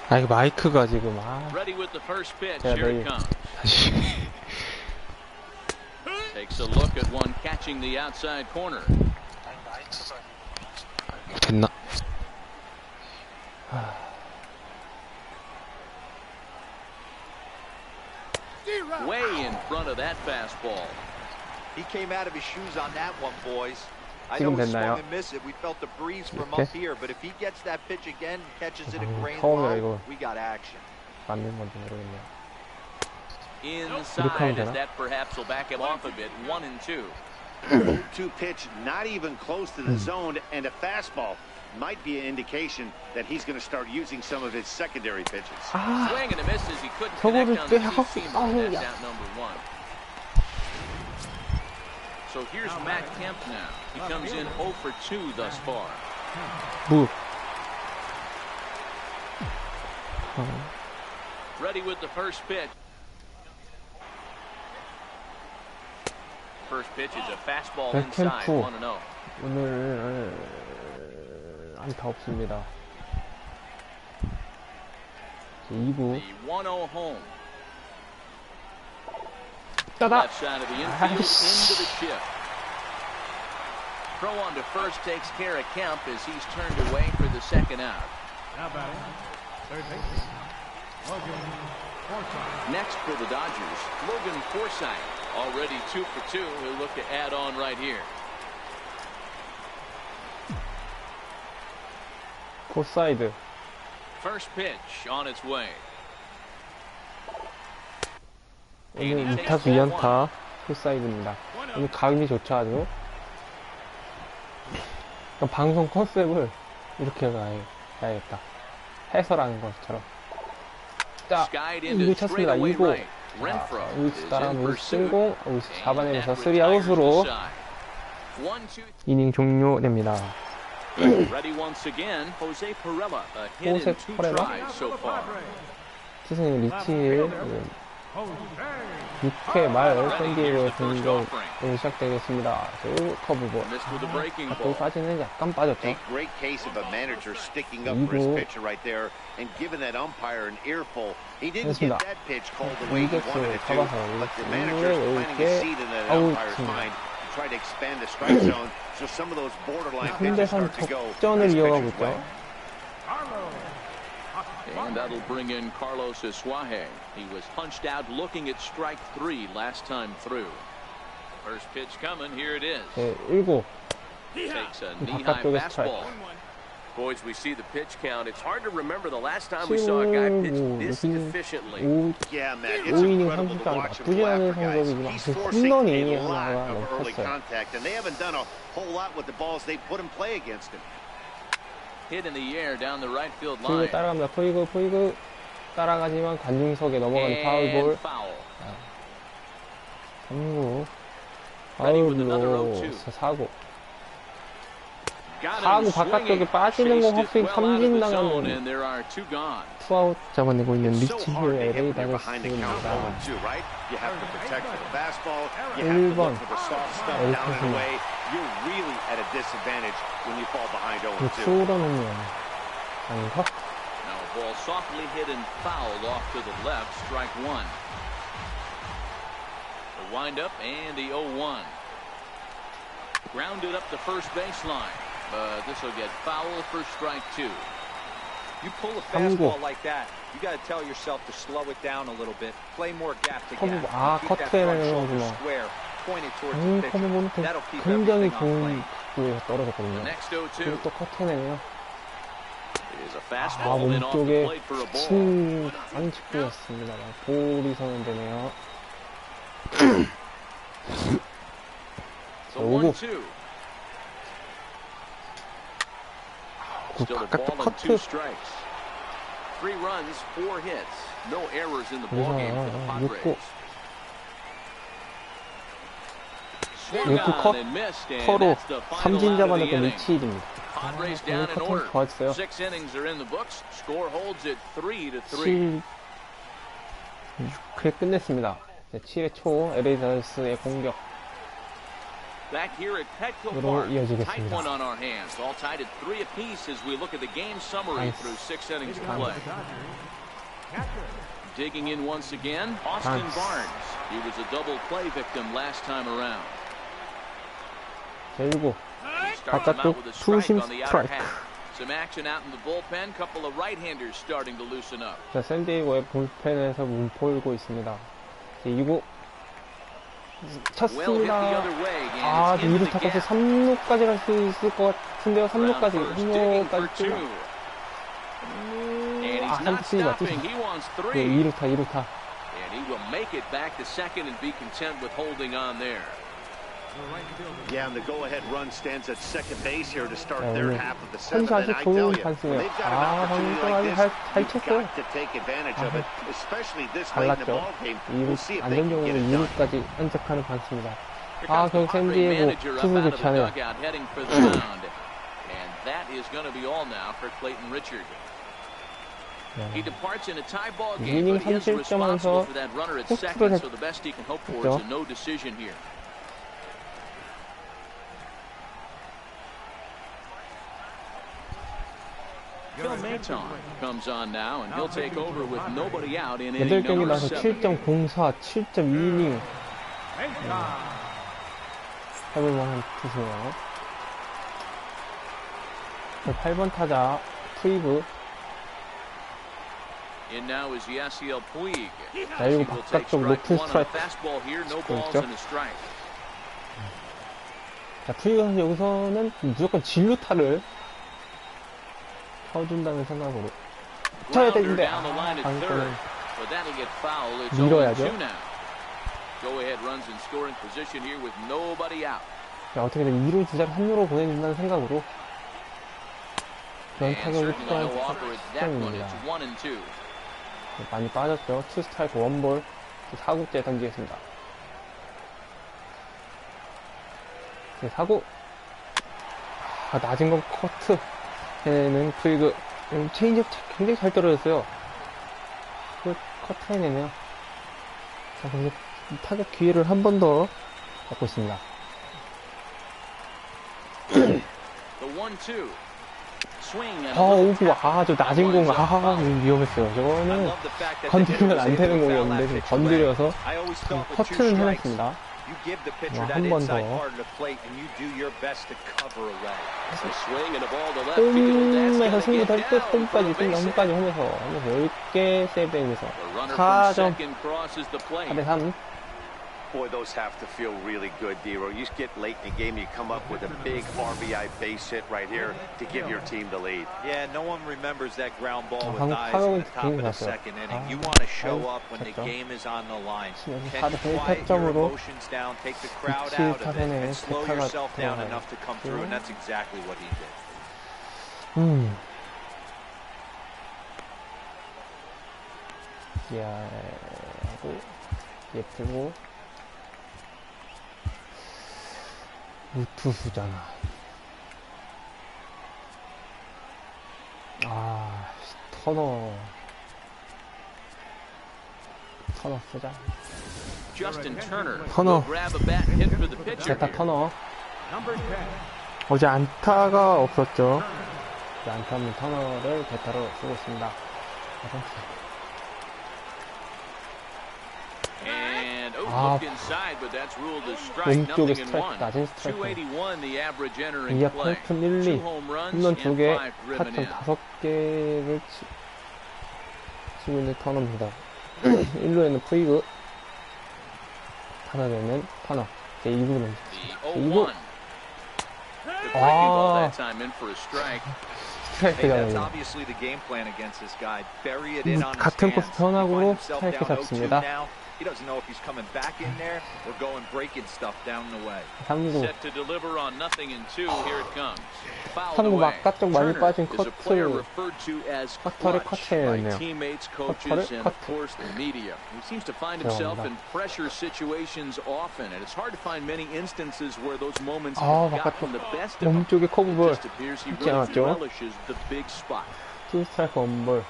[SPEAKER 2] 아 이거 마이크가 지금
[SPEAKER 4] Ready with the first pitch. Here it comes. Takes a look at one catching the outside corner.
[SPEAKER 2] 됐나?
[SPEAKER 4] Way in front of that fastball.
[SPEAKER 6] He came out of his shoes on that one, boys. I know he swung and missed it. We felt the breeze from up here, but if he gets that pitch again and catches it a grain low, we got action.
[SPEAKER 4] Inside, as that perhaps will back him off a bit. 1-2.
[SPEAKER 5] 2 pitch, not even close to the zone, and a fastball might be an indication that he's going to start using some of his secondary pitches.
[SPEAKER 4] Swing and a miss as he couldn't connect on the two-seamer. That's out number 1. So here's Matt Kemp now. He comes in 0 for 2 thus far. Ready with the first pitch. First pitch is a fastball inside. 1-0.
[SPEAKER 2] 오늘 안타 없습니다. 2구.
[SPEAKER 4] The 1-0 home.
[SPEAKER 2] 따다.
[SPEAKER 4] Left side of the infield into the shift. Throw on to first takes care of Kemp as he's turned away for the second out.
[SPEAKER 3] Now batting, third base, Logan Forsythe.
[SPEAKER 4] Next for the Dodgers, Logan Forsythe. Already 2 for 2. He'll look to add on right here.
[SPEAKER 2] 코사이드.
[SPEAKER 4] First pitch on its way.
[SPEAKER 2] 오늘 2타수 2안타 코사이드입니다. 오늘 감이 좋죠 아주. 그러니까 방송 컨셉을 이렇게 가야겠다. 해설하는 것처럼. 자, 2구 쳤습니다. 2구. 우이치 따라 우이치 신공, 우이치 잡아내면서 3아웃으로 이닝 종료됩니다.
[SPEAKER 4] Ready once again, Jose Perella. A hit in 2 tries so far.
[SPEAKER 2] 시즌 리치일 6회 말 샌디에고 공격이 시작되겠습니다. 1구 커브볼. 갑자기 빠지는 약간 빠졌죠. 2구 됐습니다. 이격수를 잡아서 2구에 이렇게 아웃입니다. 3대3 접전을 이어가고 있죠.
[SPEAKER 4] And that'll bring in Carlos Eswaje. He was punched out looking at strike 3 last time through. First pitch coming, here it is.
[SPEAKER 2] 네, 1구.
[SPEAKER 4] Takes a knee-high fastball.
[SPEAKER 7] Boys, we see the pitch count. It's hard to remember the last time we saw a guy pitch this efficiently.
[SPEAKER 2] 5이닝 30장 나쁘지 않은 성적이지만 그 홈런이 하나가 너무 컸어요.
[SPEAKER 4] Hit in the air down the right field
[SPEAKER 2] 포이그
[SPEAKER 4] line.
[SPEAKER 2] 따라갑니다. 포이그. 따라가지만 관중석에 넘어간 파울볼. 3구 파울로 4구 바깥쪽에 빠지는 거 헛스윙 삼진 당하는 투아웃 잡아내고 있는 리치힐 LA다저스입니다. 1번 투런 홈런 아닌가?
[SPEAKER 4] Ball softly hit and fouled off to the left, strike one. The windup and the 0-1. Grounded up the first baseline, but this will get foul for strike two.
[SPEAKER 6] You pull a fastball like that, you got to tell yourself to slow it down a little bit, play more gap to gap. Keep that front shoulder square, point it towards the pitcher. That'll keep everything on plane.
[SPEAKER 2] 떨어졌거든요.
[SPEAKER 4] Next 0-2.
[SPEAKER 2] 또 커트네요.
[SPEAKER 4] 몸쪽에
[SPEAKER 2] 친 안축구였습니다. 볼이 선언되네요. 5구 바깥쪽 커트. 6구 커터로 삼진 잡아냈던 리치힐입니다. 커팅 좋았어요. 6회 끝냈습니다. 7회 초 LA다저스의 공격 으로 이어지겠습니다.
[SPEAKER 4] Digging in once again, Austin Barnes. He was a double play victim last time around.
[SPEAKER 2] 7구 바깥쪽 투심 스트라이크.
[SPEAKER 4] Some action out in the bullpen. Couple of right-handers starting to loosen up.
[SPEAKER 2] 자, 샌디에고의 불펜에서 물 pol고 있습니다. 2구 쳤습니다. 아, 2루 타고서 3루까지 갈 수 있을 것 같은데요. 3루까지 아, 3루까지 맞죠? 네, 2루타.
[SPEAKER 4] And he will make it back to second and be content with holding on there.
[SPEAKER 5] Yeah, and the go-ahead run stands at second base here to start their half of the seventh.
[SPEAKER 2] 컨디션이
[SPEAKER 5] And I tell
[SPEAKER 2] 좋은
[SPEAKER 5] you,
[SPEAKER 2] 판수네요.
[SPEAKER 5] they've got an opportunity like this.
[SPEAKER 2] 잘
[SPEAKER 5] You've
[SPEAKER 2] 쳤어요.
[SPEAKER 5] got to take advantage of it, especially this late in the ball game. We'll see if they can
[SPEAKER 2] 안정적으로
[SPEAKER 5] get it done.
[SPEAKER 2] 2루까지 안착하는 판수입니다. 아, 결국 샌디에고 투수 교체하네요.
[SPEAKER 4] And that is going to be all now for Clayton Richard. He departs in a tie ball game, but he is responsible for that runner at second, so the best he can hope for is a no decision here. Phil Maton comes on now, and he'll take over with nobody out in inning
[SPEAKER 2] 8경기
[SPEAKER 4] number
[SPEAKER 2] 나서
[SPEAKER 4] 7.
[SPEAKER 2] 7.04, 7.2이닝 해볼만한 투수네요. 8번 타자 푸이그.
[SPEAKER 4] In now is Yasiel Puig.
[SPEAKER 2] 자, 이거 바깥쪽 높은 스트라이크. 자, 푸이그 선수 여기서는 무조건 진루타를 쳐준다는 생각으로 쳐야 되는데 방금은 밀어야죠. 자, 어떻게든 2루 주자를 3루로 보내준다는 생각으로 그런 타격을 필요한 시점입니다. 많이 빠졌죠. 2스트라이크 1볼 4구째 던지겠습니다. 4구 낮은 건 커트 해내는 푸이그. 체인지업 굉장히 잘 떨어졌어요. 그 커트 해내네요. 자, 그래서 타격 기회를 한 번 더 갖고 있습니다. 오구, 저 낮은 공, 위험했어요. 저거는 건드리면 안 되는 공이었는데, 지금 건드려서 커트는 해냈습니다. 한 번 더. 홈에서 승부 될 때 홈까지 홈에서 10개 세이브에서 4점 4대3.
[SPEAKER 5] Boy, those have to feel really good, Dero. You get late in the game, you come up with a big RBI base hit right here to give your team the lead.
[SPEAKER 6] Yeah, no one remembers that ground ball with eyes in the top of the second inning. You want to show up when the game is on the line. Can you quiet your emotions down, take the crowd out of it, and slow yourself down enough to come through, and that's exactly what he did.
[SPEAKER 2] 기아하고 예쁘고 우투수잖아. 아, 터너 쓰자. 터너 제타 터너. 어제 안타가 없었죠. 안타 없는 터너를 대타로 쓰고 있습니다. 아, 왼쪽에 스트라이크, 낮은 스트라이크. 2야 8푼 1, 2 홈런 2개, 타점 5개를 치고 있는 터너입니다. 1루에는 푸이그, 타자되는 터너. 제 2구는 2구. 아, 스트라이크잖아요. 같은 코스 변화구로 스트라이크 잡습니다. 3구. 3구 바깥쪽 많이 빠진 커트를 커터를 커트해야겠네요. 커터를 커트. 아, 바깥쪽 몸쪽에 커브볼 쉽지 않았죠. 2 스트라이크 원볼.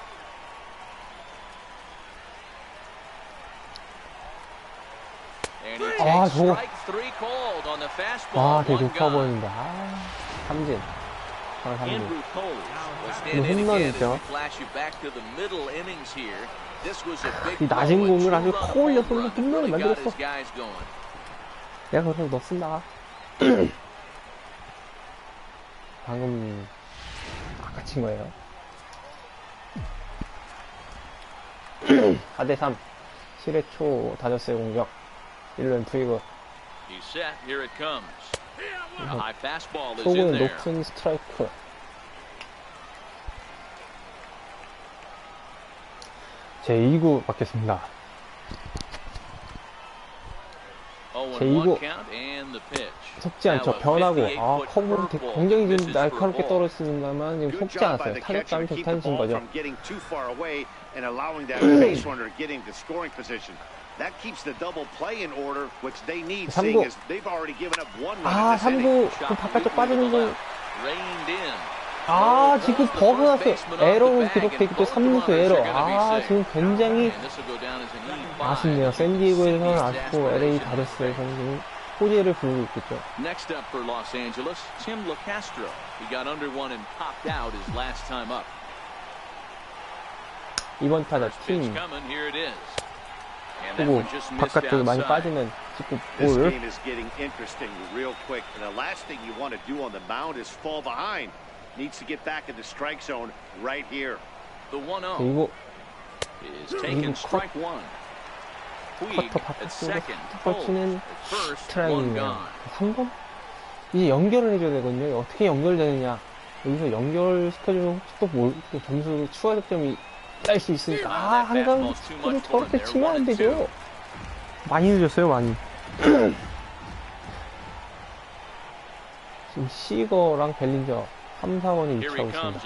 [SPEAKER 2] 아, 저거. 아, 되게 높아 보인다. 아, 삼진. 삼진. 이거 홈런이죠. 이 낮은 공을 아주 코 올려서 홈런을 만들었어. 내가 그래서 넣습니다. 방금 아까 친 거예요. 4대3 7회 초 다저스의 공격. 1루엔 푸이그. 초구는 높은 스트라이크. 제 2구 맞겠습니다. 제 2구 속지 않죠. 변하고, 아, 커브는 굉장히 좀 날카롭게 떨어지는다만 지금 속지 않았어요. 타격감이 좋다는 거죠.
[SPEAKER 5] That keeps the double play in order, which they need.
[SPEAKER 2] 3구.
[SPEAKER 5] As they've already given up one run.
[SPEAKER 2] 아, 3구 그 바깥쪽 빠지는 거. 아, 지금 버그 났어요. 에러는 기록돼 있죠. 3루수 에러. 아, 지금 굉장히 아쉽네요. 샌디에고에서는 아쉽고 LA 다저스에서는 지금 호재를 부르고 있겠죠.
[SPEAKER 4] Next up for Los Angeles, Tim LaCastro. He got under one and popped out his last time up.
[SPEAKER 2] 이번 타자 팀. 그리고 바깥쪽에 많이 빠지는 직구
[SPEAKER 5] This
[SPEAKER 2] 볼.
[SPEAKER 5] game is getting interesting real quick. And the last thing you want to do on the mound is fall behind. Needs to get back in the strike zone right here.
[SPEAKER 4] The 1-0
[SPEAKER 2] 그리고
[SPEAKER 4] is taken strike one.
[SPEAKER 2] 커터 바깥쪽에 툭 치는 스트라이크네요. 3번? 이제 연결을 해줘야 되거든요. 어떻게 연결되느냐. 여기서 연결시켜주면 혹시 또 점수 추가 득점이 딸 수 있으니까. 아, 한강 스코를 저렇게 치면 안 되죠. 많이 늦었어요, 많이. 지금 시거랑 벨린저 3, 4번이 위치하고 있습니다.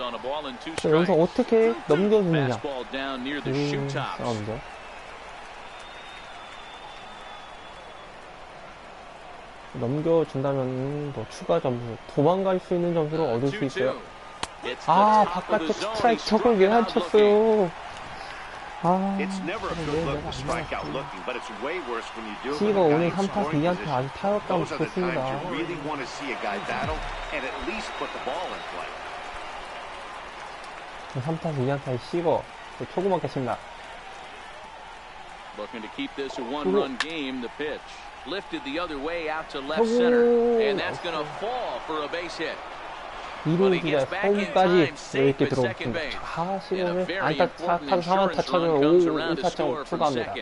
[SPEAKER 2] 여기서 어떻게 넘겨주느냐. 싸움이죠. 넘겨준다면 뭐 추가 점수, 도망갈 수 있는 점수를 얻을 수 있어요. 아, 바깥쪽 스트라이크 저걸 왜 안 쳤어요? 아, 시가 오늘 3타수 2안타 아주 타격감 좋습니다. 3타수 2안타의 시거 초구 맞겠습니다. 이루 주자 홈까지 이렇게 들어옵니다. 아, 시간을 안타 타수 3안타 쳐서 1타점 추가합니다.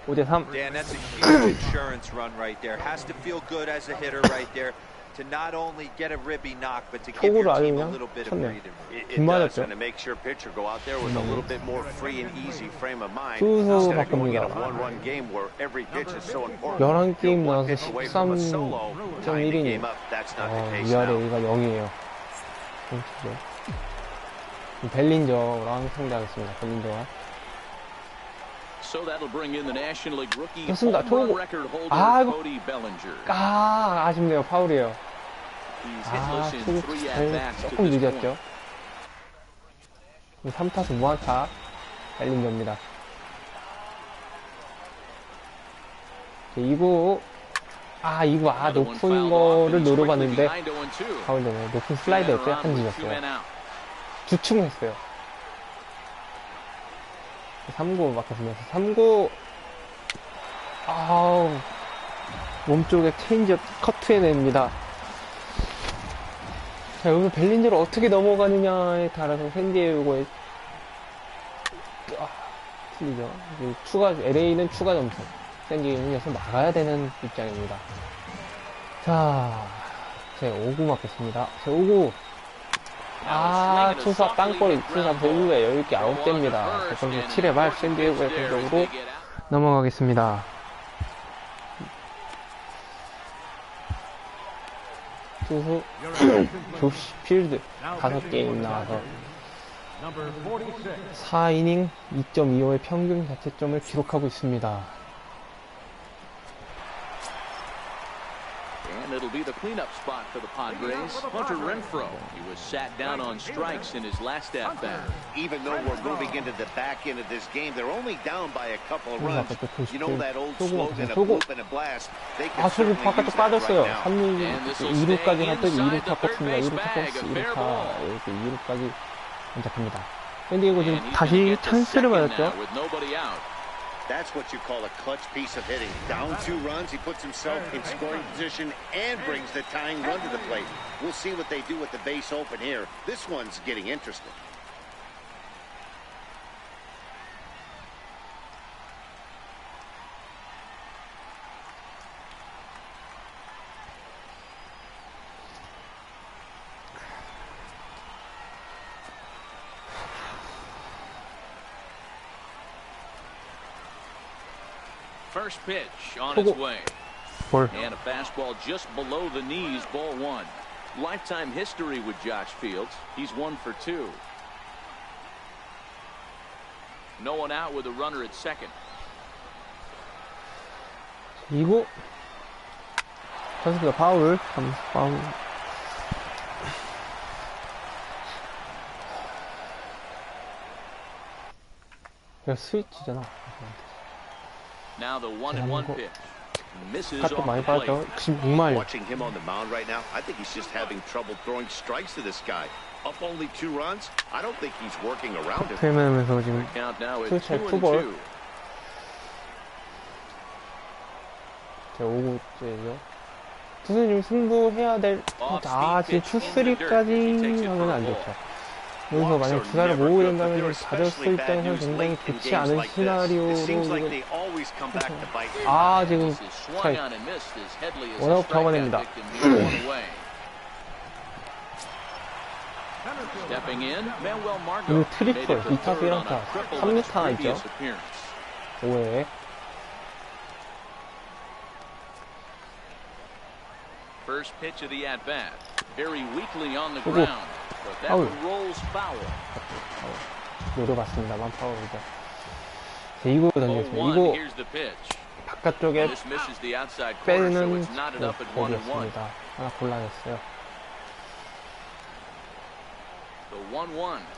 [SPEAKER 2] 5대3.
[SPEAKER 6] Dan, that's a huge insurance run right there. Has to feel good as a hitter right there to not only get a ribby knock, but to give your team a little bit of breathing room.
[SPEAKER 5] It does, and it makes your pitcher go out there with a little bit more free and easy frame of mind. Instead of going in a one-run game where every pitch is so important.
[SPEAKER 2] 11게임 나와서 13.1이네요. 위아래가 0이에요. 벨린저랑 상대하겠습니다. 벨린저와
[SPEAKER 4] So that'll bring in the National League rookie
[SPEAKER 2] 좋습니다.
[SPEAKER 4] home run
[SPEAKER 2] 초고.
[SPEAKER 4] record holder
[SPEAKER 2] 아, 이거.
[SPEAKER 4] Cody Bellinger.
[SPEAKER 2] 아쉽네요. 파울이에요.
[SPEAKER 4] He's hitless in
[SPEAKER 2] 초고
[SPEAKER 4] 3
[SPEAKER 2] 잘
[SPEAKER 4] at-bats to
[SPEAKER 2] 조금
[SPEAKER 4] this
[SPEAKER 2] 늦었죠.
[SPEAKER 4] point.
[SPEAKER 2] 3타수 무안타 벨링저입니다. 2구 이거 높은 거를 노려봤는데 파울되네. 높은 슬라이더였죠. 약간 늦었어요. 주춤했어요. 3구 막혔으면서 3구 몸쪽에 체인지업 커트해냅니다. 자, 여기서 벨린저를 어떻게 넘어가느냐에 따라서 샌디에이고의 틀리죠. LA는 추가 점수, 샌디에이고는 여기서 막아야 되는 입장입니다. 자, 제 5구 맞겠습니다. 제 5구 투수 앞 땅볼이 투수하면서 1루에 여유있게 아웃됩니다. 그래서 7회 말 샌디에이고의 공격으로 넘어가겠습니다. 투수 조시 필드 5게임 나와서 4이닝 2.25의 평균 자책점을 기록하고 있습니다.
[SPEAKER 4] And it'll be the cleanup spot for the Padres. Hunter Renfroe. He was sat down on strikes in his last at-bat.
[SPEAKER 5] Even though we're moving into the back end of this game, they're only down by a couple of runs. You know that old slogan, a bloop and a blast. They can
[SPEAKER 2] 초구
[SPEAKER 5] certainly
[SPEAKER 2] 바깥쪽
[SPEAKER 5] use that
[SPEAKER 2] 빠졌어요.
[SPEAKER 5] right now.
[SPEAKER 2] 3루 2루까지 갔더니 2루 탔었습니다. 2루 탔었습니다. 2루타 이렇게 2루까지 안착합니다. 샌디에이고 지금 다시 찬스를 받았죠.
[SPEAKER 5] That's what you call a clutch piece of hitting. Down 2 runs, he puts himself in scoring position and brings the tying run to the plate. We'll see what they do with the base open here. This one's getting interesting.
[SPEAKER 4] First pitch on its way.
[SPEAKER 2] 볼.
[SPEAKER 4] And a fastball just below the knees, ball 1. Lifetime history with Josh Fields. He's 1 for 2. No one out with a runner at second.
[SPEAKER 2] 2구 선수가 파울. 파울. 스위치잖아.
[SPEAKER 4] Now the 1-1 pitch. Misses off
[SPEAKER 2] 많이
[SPEAKER 4] the plate.
[SPEAKER 2] 빠져. 96마일.
[SPEAKER 5] Watching him on the mound right now, I think he's just having trouble throwing strikes to this guy. Up only 2 runs? I don't think he's working around him.
[SPEAKER 2] 프레면에서 지금
[SPEAKER 4] Count now is
[SPEAKER 2] 스위치
[SPEAKER 4] 2-2.
[SPEAKER 2] 투볼. 제 5구째죠. 투수님 승부해야 될. 지금 투3까지 하면 안 좋죠. 여기서 만약 주자를 모으게 된다면 다저스 입장에서 굉장히 좋지 않은 시나리오로 지금 차이 원아웃 잡아냅니다. 이거 트리플 2타수 1안타 3루타 하나 있죠. 5회
[SPEAKER 4] First pitch of the at-bat. Very weakly on the ground. But that one rolls foul.
[SPEAKER 2] 노려봤습니다만 파울이죠. 2구 던졌습니다. 2구 바깥쪽에 빼는 볼이었습니다. 하나 골라냈어요.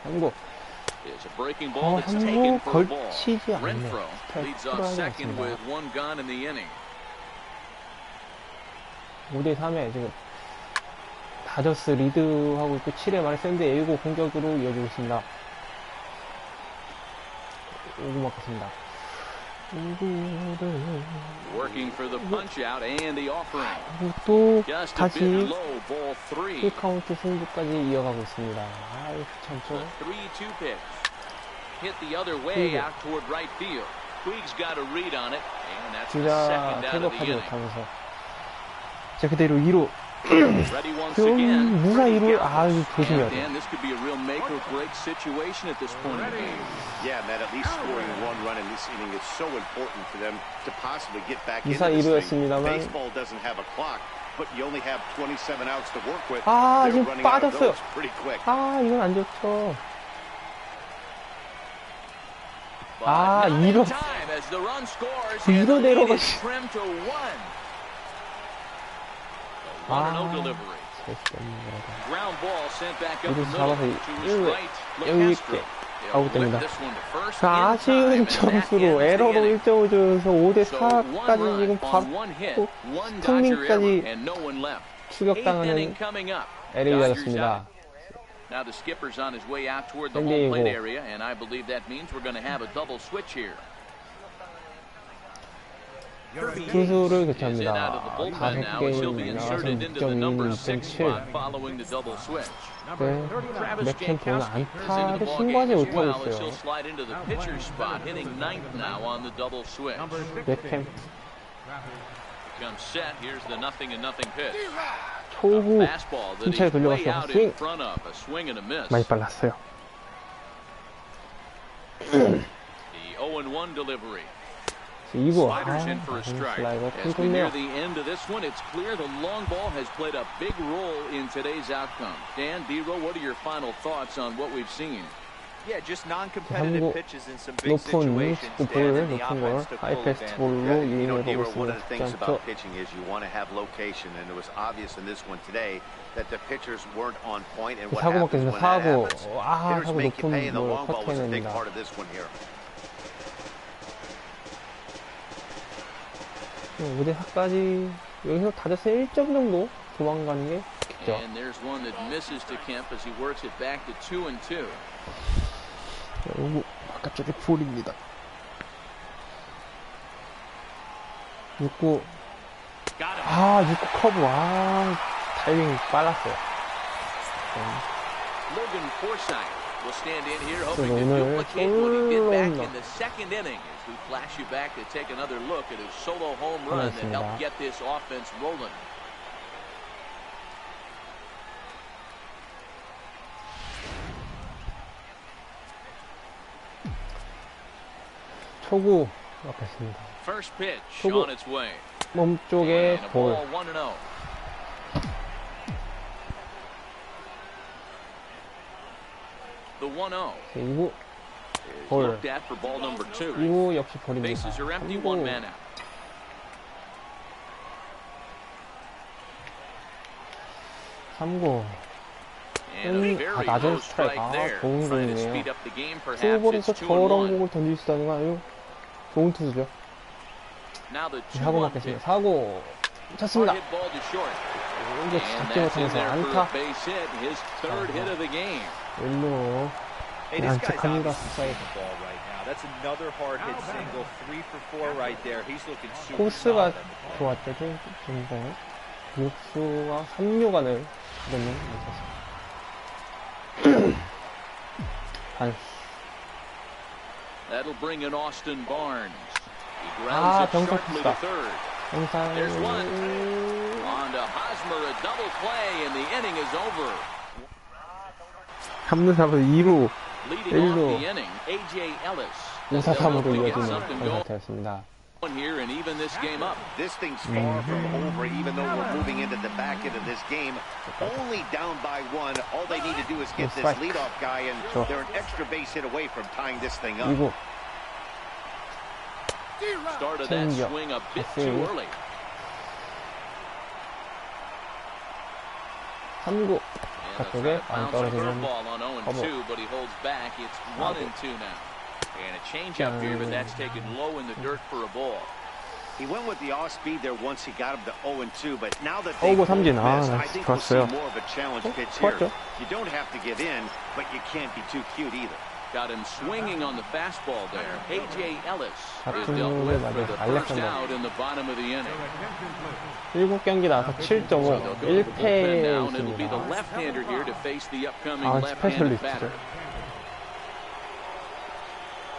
[SPEAKER 2] 3구 3구 걸치지 않네. 스타일 5대3에 지금 다저스 리드하고 있고 7회 말에 샌디에이고 공격으로 이어지고 있습니다. 5구 맞겠습니다. 5구를 또 다시 풀카운트 승부까지 이어가고 있습니다. 아유 귀찮죠. 주자 태도하지 못하면서 자 그대로 2루 무사 2루 조심해야 돼. 무사 2루였습니다만 지금 빠졌어요. 이건 안 좋죠. 2루
[SPEAKER 4] as the run scores
[SPEAKER 2] 이거
[SPEAKER 4] and the lead
[SPEAKER 2] 내려가.
[SPEAKER 4] is trimmed to 1. 1-0 delivery. Ground ball sent back up the middle to his right. LaCastro.
[SPEAKER 2] 아웃됩니다.
[SPEAKER 4] This one to first
[SPEAKER 2] 자,
[SPEAKER 4] in time,
[SPEAKER 2] 아쉬운
[SPEAKER 4] and that
[SPEAKER 2] 점수로
[SPEAKER 4] ends the
[SPEAKER 2] 에러로
[SPEAKER 4] inning.
[SPEAKER 2] 1점을 줘서 5대
[SPEAKER 4] So one
[SPEAKER 2] 4까지
[SPEAKER 4] run
[SPEAKER 2] 지금
[SPEAKER 4] on one hit,
[SPEAKER 2] 바로
[SPEAKER 4] one Dodger error,
[SPEAKER 2] 승리까지
[SPEAKER 4] and no one left. Eighth
[SPEAKER 2] 추격당하는
[SPEAKER 4] inning coming up.
[SPEAKER 2] LA다저스입니다.
[SPEAKER 4] Now the skipper's on his way out toward the home plate area, and I believe that means we're going to have a double switch here.
[SPEAKER 2] 투수를 교체합니다.
[SPEAKER 4] bullpen now, as he'll be
[SPEAKER 2] 5게임
[SPEAKER 4] inserted into the number 6 spot following the double switch.
[SPEAKER 2] 네,
[SPEAKER 4] Travis
[SPEAKER 2] 맥캠프는
[SPEAKER 4] Jankowski is into the
[SPEAKER 2] 안타를
[SPEAKER 4] ballgame
[SPEAKER 2] 신고하지
[SPEAKER 4] as
[SPEAKER 2] 못하고
[SPEAKER 4] well as
[SPEAKER 2] 있어요.
[SPEAKER 4] he'll slide into the pitcher's spot, hitting 9th now on the double switch.
[SPEAKER 2] 맥캠프
[SPEAKER 4] Comes set. Here's the 0-0 pitch.
[SPEAKER 2] 초구
[SPEAKER 4] Fastball that
[SPEAKER 2] 힘차게
[SPEAKER 4] he's way
[SPEAKER 2] 돌려갔어요.
[SPEAKER 4] out
[SPEAKER 2] 스윙
[SPEAKER 4] in front of. A swing and a miss.
[SPEAKER 2] 많이 빨랐어요.
[SPEAKER 4] The 0-1 delivery.
[SPEAKER 2] 2구
[SPEAKER 4] Sliders in for a strike.
[SPEAKER 2] 슬라이더
[SPEAKER 4] As we near
[SPEAKER 2] 큰
[SPEAKER 4] the end of this one, it's clear the long ball has played a big role in today's outcome. Dan, D-Roll, what are your final thoughts on what we've seen?
[SPEAKER 6] Yeah, just non-competitive pitches in some big
[SPEAKER 2] 높은
[SPEAKER 6] situations.
[SPEAKER 2] 볼, 높은 걸 하이패스트 볼로 유인해보고
[SPEAKER 5] One of the
[SPEAKER 2] 있습니다.
[SPEAKER 5] things
[SPEAKER 2] 쉽지
[SPEAKER 5] about
[SPEAKER 2] 않죠?
[SPEAKER 5] pitching is you want to have location, and it was obvious in this one today that the pitchers weren't on point. And what
[SPEAKER 2] 사고
[SPEAKER 5] happens
[SPEAKER 2] 먹겠습니다.
[SPEAKER 5] when that
[SPEAKER 2] 사고.
[SPEAKER 5] happens,
[SPEAKER 2] 아,
[SPEAKER 5] hitters
[SPEAKER 2] 사고
[SPEAKER 5] make you
[SPEAKER 2] 높은
[SPEAKER 5] pay, and the
[SPEAKER 2] 볼
[SPEAKER 5] long ball was a big
[SPEAKER 2] 커트해냅니다.
[SPEAKER 5] part of this one here.
[SPEAKER 2] 5대 4까지 여기서 다저스 1점 정도 도망가는 게 좋겠죠.
[SPEAKER 4] And there's one that misses to Kemp as he works it back to 2-2.
[SPEAKER 2] 요거 바깥쪽에 볼입니다. 6구 아 6구 커브 타이밍 빨랐어요.
[SPEAKER 4] Logan Forsythe will stand in here hoping
[SPEAKER 2] 오늘
[SPEAKER 4] to duplicate what he did back
[SPEAKER 2] 솔로
[SPEAKER 4] in the second inning as we flash you back to take another look at his solo home run that helped get this offense rolling.
[SPEAKER 2] 초구 앞했습니다.
[SPEAKER 4] First pitch
[SPEAKER 2] 초구.
[SPEAKER 4] on its way.
[SPEAKER 2] 몸쪽에
[SPEAKER 4] And a
[SPEAKER 2] 볼.
[SPEAKER 4] ball 1-0. The 1-0
[SPEAKER 2] 2구
[SPEAKER 4] is
[SPEAKER 2] 볼.
[SPEAKER 4] looked at for ball number 2.
[SPEAKER 2] 2구 역시 볼입니다.
[SPEAKER 4] Bases are empty, one
[SPEAKER 2] 3구
[SPEAKER 4] man out.
[SPEAKER 2] 3구
[SPEAKER 4] And a very
[SPEAKER 2] 낮은
[SPEAKER 4] low
[SPEAKER 2] 스트라이크.
[SPEAKER 4] strike there.
[SPEAKER 2] 좋은
[SPEAKER 4] Trying to
[SPEAKER 2] 공이네요.
[SPEAKER 4] speed up the game, perhaps
[SPEAKER 2] 스윙볼에서
[SPEAKER 4] it's
[SPEAKER 2] 저런
[SPEAKER 4] 2-1.
[SPEAKER 2] 공을 던질 수 있다는 건 아주 좋은 투수죠.
[SPEAKER 4] Now the
[SPEAKER 2] 사고
[SPEAKER 4] 2-1
[SPEAKER 2] 맞겠습니다.
[SPEAKER 4] pitch.
[SPEAKER 2] 사고 쳤습니다.
[SPEAKER 4] Hard hit ball to short.
[SPEAKER 2] 이게
[SPEAKER 4] And
[SPEAKER 2] 잡지
[SPEAKER 4] that's in
[SPEAKER 2] 못하면서
[SPEAKER 4] there for
[SPEAKER 2] 안타.
[SPEAKER 4] a base hit, his third hit of the game.
[SPEAKER 2] 일로
[SPEAKER 6] Hey, this guy's
[SPEAKER 2] 안착합니다.
[SPEAKER 6] obviously seeing the ball right now. That's another hard hit single, 3 for 4 right there. He's looking super
[SPEAKER 2] 코스가
[SPEAKER 6] solid.
[SPEAKER 2] 좋았죠. 지금 육수와 3루간을 넣는 못했습니다.
[SPEAKER 4] That'll bring in Austin Barnes. He grounds it
[SPEAKER 2] 병사
[SPEAKER 4] sharply to
[SPEAKER 2] 쳤다.
[SPEAKER 4] third.
[SPEAKER 2] 항상
[SPEAKER 4] There's one. On to Hosmer, a double play, and the inning is over.
[SPEAKER 2] 3루 4루 2루
[SPEAKER 4] Leading off
[SPEAKER 2] 1루
[SPEAKER 4] the inning, A.J. Ellis.
[SPEAKER 2] 5사 3으로
[SPEAKER 4] They'll get
[SPEAKER 2] 이어지는
[SPEAKER 4] something going
[SPEAKER 2] 상태였습니다.
[SPEAKER 4] here and even this game up.
[SPEAKER 5] This thing's far from over, even though we're moving into the back end of this game. Only down by 1. All they need to do is get this leadoff guy, and they're an extra base hit away from tying this thing up.
[SPEAKER 2] 2구
[SPEAKER 4] Started that swing a bit too early.
[SPEAKER 2] 3구
[SPEAKER 4] And
[SPEAKER 2] 바깥쪽에
[SPEAKER 4] a
[SPEAKER 2] 안
[SPEAKER 4] bounce
[SPEAKER 2] 떨어지는
[SPEAKER 4] curveball on 0-2, but he holds back. It's 1-2 now. And a changeup here, but that's taken low in the dirt for a ball.
[SPEAKER 5] He went with the off speed there once he got him to 0-2, but now that they
[SPEAKER 2] 어우고
[SPEAKER 5] both
[SPEAKER 2] 삼진.
[SPEAKER 5] missed, I think we'll see
[SPEAKER 2] 좋았어요.
[SPEAKER 5] more of a challenge pitch here.
[SPEAKER 2] 좋았죠.
[SPEAKER 5] You don't have to give in, but you can't be too cute either.
[SPEAKER 4] Got him swinging on the fastball there. A.J. Ellis is
[SPEAKER 2] 같은
[SPEAKER 4] dealt
[SPEAKER 2] 룰에
[SPEAKER 4] with for
[SPEAKER 2] 맞아서
[SPEAKER 4] the first
[SPEAKER 2] 알렉산더.
[SPEAKER 4] out in the bottom of the inning.
[SPEAKER 2] 7경기 나와서 7.5
[SPEAKER 4] So they'll go to the bullpen now, and it'll be the
[SPEAKER 2] 있습니다.
[SPEAKER 4] left-hander here to face the upcoming
[SPEAKER 2] 아,
[SPEAKER 4] left-handed
[SPEAKER 2] 스페셜리스트죠.
[SPEAKER 4] batter.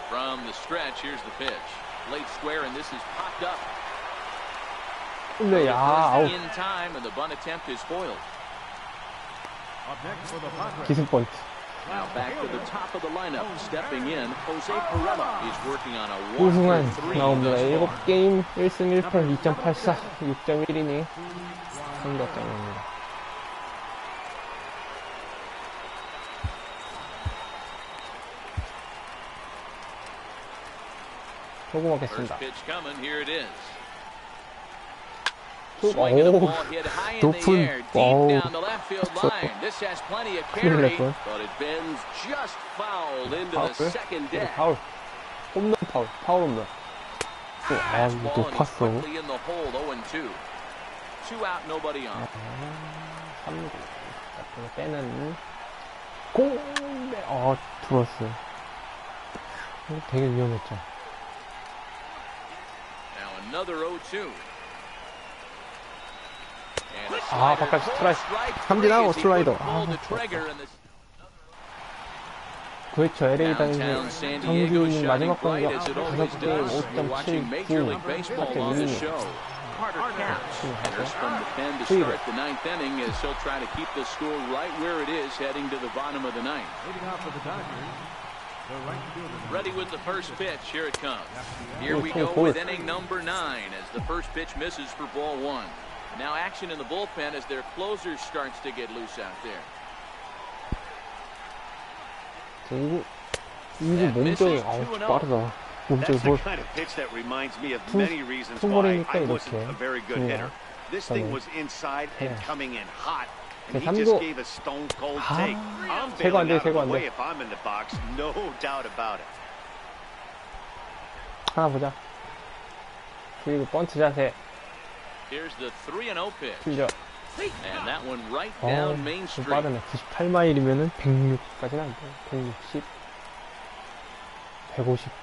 [SPEAKER 4] From the stretch, here's the pitch. Late square, and this is popped up.
[SPEAKER 2] 근데 야 아웃
[SPEAKER 4] In time, and the bunt attempt is foiled.
[SPEAKER 3] Up next for the Padres.
[SPEAKER 2] 기승 번트.
[SPEAKER 4] Now back to the top of the lineup. Stepping in, Jose Perella is working on a
[SPEAKER 2] 우승한
[SPEAKER 4] 1-3
[SPEAKER 2] 나옵니다.
[SPEAKER 4] thus far.
[SPEAKER 2] 7게임 1승 1패 2.84 6.1이니 상대점입니다. 조금 먹겠습니다.
[SPEAKER 4] Swinging the
[SPEAKER 2] 오,
[SPEAKER 4] ball hit high in the
[SPEAKER 2] 높은,
[SPEAKER 4] air, deep
[SPEAKER 2] 어우,
[SPEAKER 4] down the left field line. This has plenty of carry, but it bends just foul into the second deck.
[SPEAKER 2] 파울. 홈런 파울. 파울 홈런. 아, 이거
[SPEAKER 4] Fastball and he's
[SPEAKER 2] 높았어.
[SPEAKER 4] quickly in the hole, 0-2. 2 out, nobody on.
[SPEAKER 2] 3구. 자, 빼는 공대. 들었어요. 되게 위험했죠.
[SPEAKER 4] Now another 0-2.
[SPEAKER 2] 바깥 스트라이크. 삼진하고 슬라이더. 그렇죠. LA다저스 정규인 마지막 공격 5개 5.79 4대 2.
[SPEAKER 4] Carter counts. Enters from the pen to start the ninth inning as he'll try to keep the score right where it is heading to the bottom of the ninth. Ready with the first pitch. Here it comes. Here we go with inning number 9 as the first pitch misses for ball 1. Now action in the bullpen as their closer starts to get loose out there.
[SPEAKER 2] 이거 몸쪽이 빠르다.
[SPEAKER 5] That's the kind of pitch that reminds me of many reasons why I wasn't a very good hitter. This thing was inside and coming in hot, and he just gave a stone cold take. I'm bailing out of the way if I'm in the box, no doubt about it.
[SPEAKER 2] 하나 보자. 그리고 번트 자세.
[SPEAKER 4] Here's the 3-0 pitch.
[SPEAKER 2] 틀려.
[SPEAKER 4] And that one right down Main
[SPEAKER 2] 좀
[SPEAKER 4] Street.
[SPEAKER 2] 빠르네. 98마일이면은 106까지는 안 돼. 160, 157.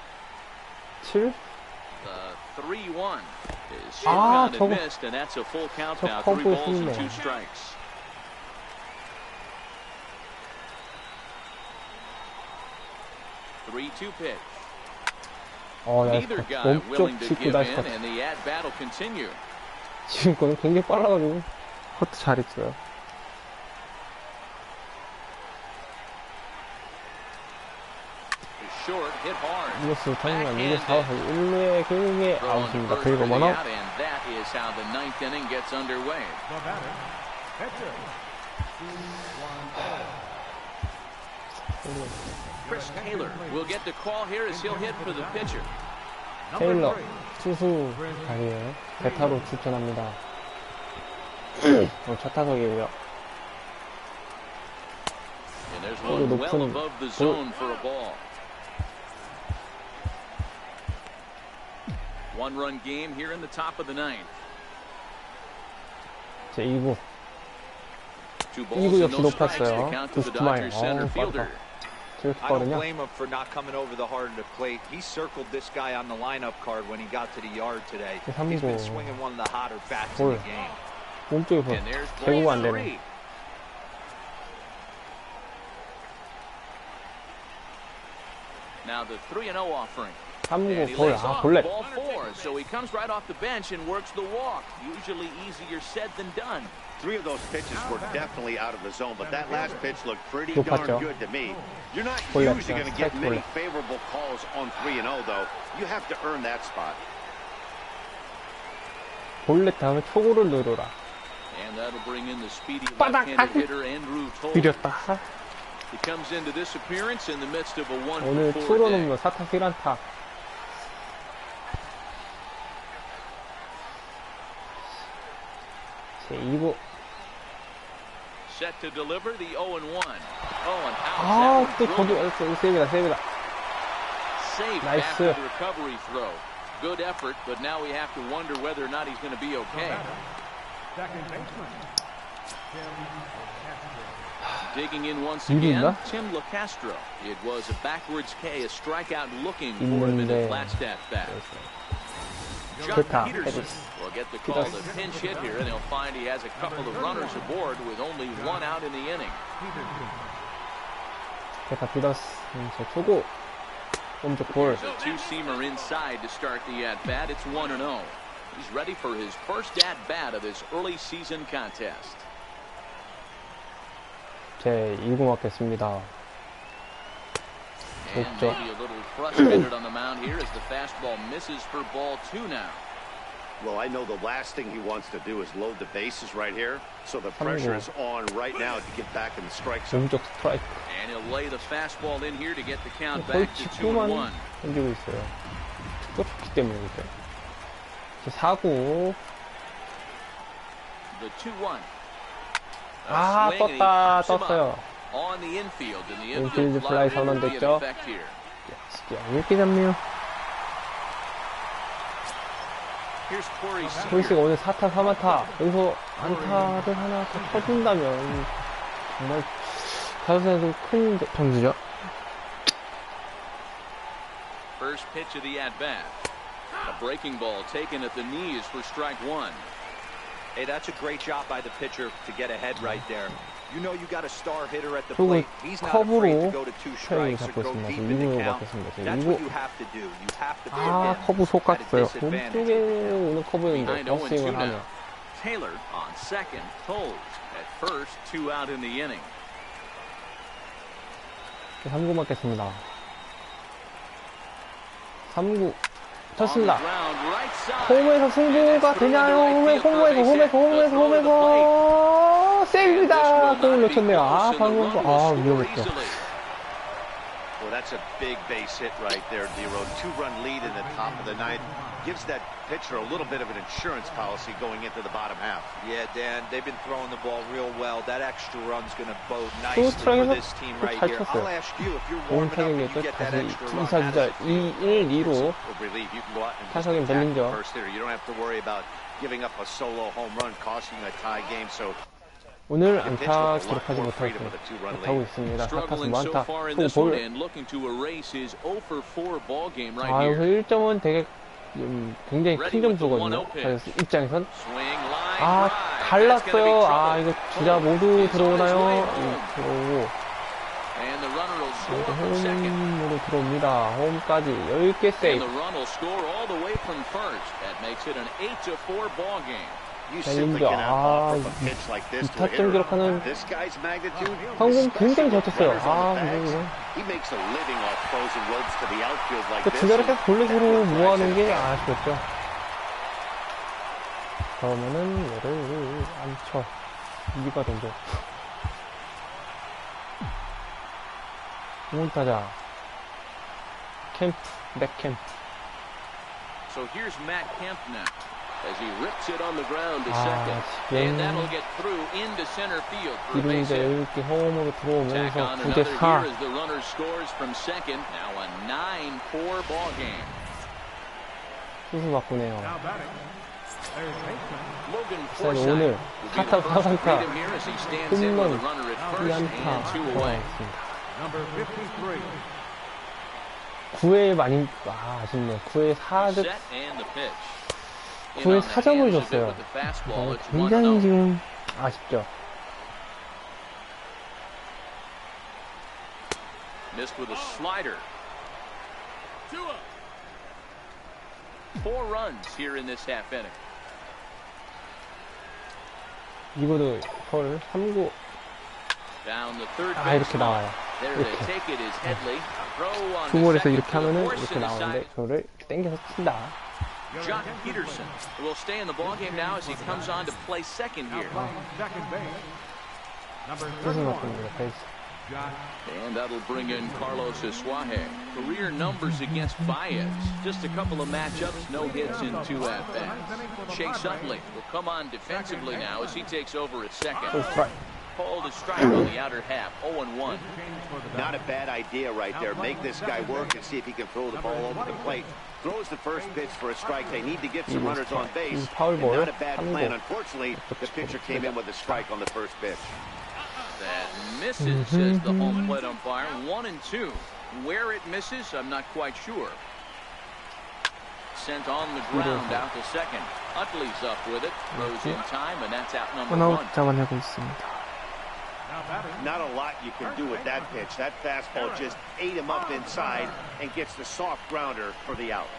[SPEAKER 4] The 3-1 is swung and missed, and that's a full count now. 3 balls and 2 strikes. The 3-2 pitch. Neither guy willing to give in, and the at-bat will continue.
[SPEAKER 2] 지금 거는 굉장히 빨라가지고 그것도 잘했어요.
[SPEAKER 4] Short, hit hard.
[SPEAKER 2] 이것을 당연히 이거 잡아서 1루에 결국에 아웃입니다. 그리고 원아웃.
[SPEAKER 4] And that is how the ninth inning gets underway. Chris Taylor will get the call here as he'll hit for the pitcher.
[SPEAKER 2] 테일러 투수 아니에요. 대타로 출전합니다. 첫 타석이에요.
[SPEAKER 4] And there's one well above the zone for a ball. 1-run game here in the top of the ninth.
[SPEAKER 2] 제 2구.
[SPEAKER 4] 2구
[SPEAKER 2] 역시 높았어요. 90마일. 빠르다.
[SPEAKER 6] I don't blame him for not coming over the heart of the plate. He circled this guy on the lineup card when he got to the yard today. He's been swinging one of the hotter bats in the game.
[SPEAKER 2] 몸쪽에서 대구가 안 되네.
[SPEAKER 4] Now the 3-0 offering.
[SPEAKER 2] 3구 볼넷.
[SPEAKER 4] Ball 4, so he comes right off the bench and works the walk. Usually easier said than done.
[SPEAKER 5] 3 of those pitches were definitely out of the zone, but that last pitch looked pretty darn good to me. You're not usually going to get many favorable calls on 3-0, though. You have to earn that spot.
[SPEAKER 2] 볼넷 다음에 초구를 누르라.
[SPEAKER 4] And that'll bring in the speedy left-handed hitter Andrew Toll.
[SPEAKER 2] 비렸다.
[SPEAKER 4] He comes into this appearance in the midst of a 1-4
[SPEAKER 2] 오늘
[SPEAKER 4] day.
[SPEAKER 2] 투런홈런 4타 1안타. 제 2구.
[SPEAKER 4] Set to deliver the 0-1. Oh, and out.
[SPEAKER 2] 또 거기 세이브다.
[SPEAKER 4] Safe after the recovery throw. Good effort, but now we have to wonder whether or not he's going to be okay. Digging in once again, Tim LaCastro. It was a backwards K, a strikeout looking for him in the flat stat bat. John Peterson will get the call to pinch hit here, and he'll find he has a couple of runners aboard with only 1 out in the inning.
[SPEAKER 2] 피더스 초구 오른쪽 볼.
[SPEAKER 4] There's a two-seamer inside to start the at-bat. It's 1-0. He's ready for his first at-bat of this early season contest.
[SPEAKER 2] 제 2구 맞겠습니다.
[SPEAKER 4] And maybe a little frustrated on the mound here as the fastball misses for ball 2 now.
[SPEAKER 5] Well, I know the last thing he wants to do is load the bases right here, so the pressure is on right now to get back in the strike zone.
[SPEAKER 2] 오른쪽 스트라이크.
[SPEAKER 4] And he'll lay the fastball in here to get the count back to 2-1.
[SPEAKER 2] 던지고 있어요. 또 좋기 때문에 이제 4구. 아, 떴어요. 인필드 플라이 선언됐죠. 재밌게 잡네요. 보이스가 오늘 4타 4마타 여기서 안타를 하나 더 쳐준다면 정말 타선에서 큰 점수죠.
[SPEAKER 4] First pitch of the at bat. A breaking ball taken at the knees for strike one.
[SPEAKER 6] Hey, that's a great job by the pitcher to get ahead right there. You know you got a star hitter at the plate. He's not afraid to go to 2 strikes or go deep in the count. That's what you have to do. You have to
[SPEAKER 2] 커브 속았어요. 몸쪽에 오는 커브인데 버스윙을 하면.
[SPEAKER 4] Taylor on second, Toles at first, 2 out in the inning.
[SPEAKER 2] 3구 맞겠습니다. 3구 쳤습니다. 홈에서 승부가 되나요? 홈에서 세이브다. 공을 놓쳤네요. 아, 방금 위험했죠.
[SPEAKER 5] Well, that's a big base hit right there, Dero. 2-run lead in the top of the ninth gives that pitcher a little bit of an insurance policy going into the bottom half.
[SPEAKER 6] Yeah, Dan, they've been throwing the ball real well. That extra run's going to bode nicely for this team right here. I'll ask you if you're warming up and you get that extra run.
[SPEAKER 2] 진짜 2-1-2로 타석엔 별린죠.
[SPEAKER 5] You don't have to worry about giving up a solo home run costing a tie game. So
[SPEAKER 2] 오늘 안타 기록하지 못하고 있습니다. 4타수 무안타 볼. 여기서 1점은 되게 굉장히 큰 점수거든요. 다저스 입장에선. 갈랐어요. 이거 주자 모두 들어오나요? 들어오고 홈으로 들어옵니다. 홈까지 10개 세이브. 인정. 2타점 기록하는 방금 굉장히 잘 쳤어요. 주자를 계속 볼넷으로 모아놓은 게 아쉬웠죠. 그러면은 얘를 안 쳐. 이기가 던져. 공타자 캠프, 맥캠프.
[SPEAKER 4] So here's Matt Kemp now. As he rips it on the ground to second, and that'll get through into center field for a base hit. Tack on another here as the runner scores from second. Now a 9-4 ball game.
[SPEAKER 2] 수수 바꾸네요.
[SPEAKER 4] Logan
[SPEAKER 2] 오늘 4타 4안타
[SPEAKER 4] here as he stands in with the
[SPEAKER 2] 홈런
[SPEAKER 4] runner at first and 2 away.
[SPEAKER 3] Number 53.
[SPEAKER 2] 9회 많이 아쉽네. 9회 4득
[SPEAKER 4] Set and the pitch.
[SPEAKER 2] 9회 4점을 줬어요. 굉장히 지금 아쉽죠.
[SPEAKER 4] Missed with a slider. 4 runs here in this half inning.
[SPEAKER 2] 이거도 헐 3구.
[SPEAKER 4] Down the third
[SPEAKER 2] 이렇게 나와요. 이렇게. 주볼에서 이렇게 하면은 이렇게 나오는데 저를 땡겨서 친다.
[SPEAKER 4] Jock Peterson will stay in the ballgame now as he comes on to play second here.
[SPEAKER 3] Second base. Number
[SPEAKER 2] 수수
[SPEAKER 3] 31.
[SPEAKER 2] 바꿉니다. 베이스.
[SPEAKER 4] And that'll bring in Carlos Asuaje. Career numbers against Baez. Just a couple of matchups, no hits in 2 at-bats. Chase Utley will come on defensively now as he takes over at second. Called a strike on the outer half, 0-1.
[SPEAKER 5] Not a bad idea right there. Make this guy work and see if he can throw the ball over the plate. Throws the first pitch for a strike. They need to get some runners on base. And not a bad plan. Unfortunately, the pitcher came in with a strike on the first pitch.
[SPEAKER 4] That misses, says the home plate umpire. 1-2. Where it misses, I'm not quite sure. Sent on the ground out to second. Utley's up with it. Throws in time, and that's out number 1.
[SPEAKER 2] 잡아내고 있습니다.
[SPEAKER 5] Not a lot you can do with that pitch. That fastball just ate him up inside and gets the soft grounder for the out.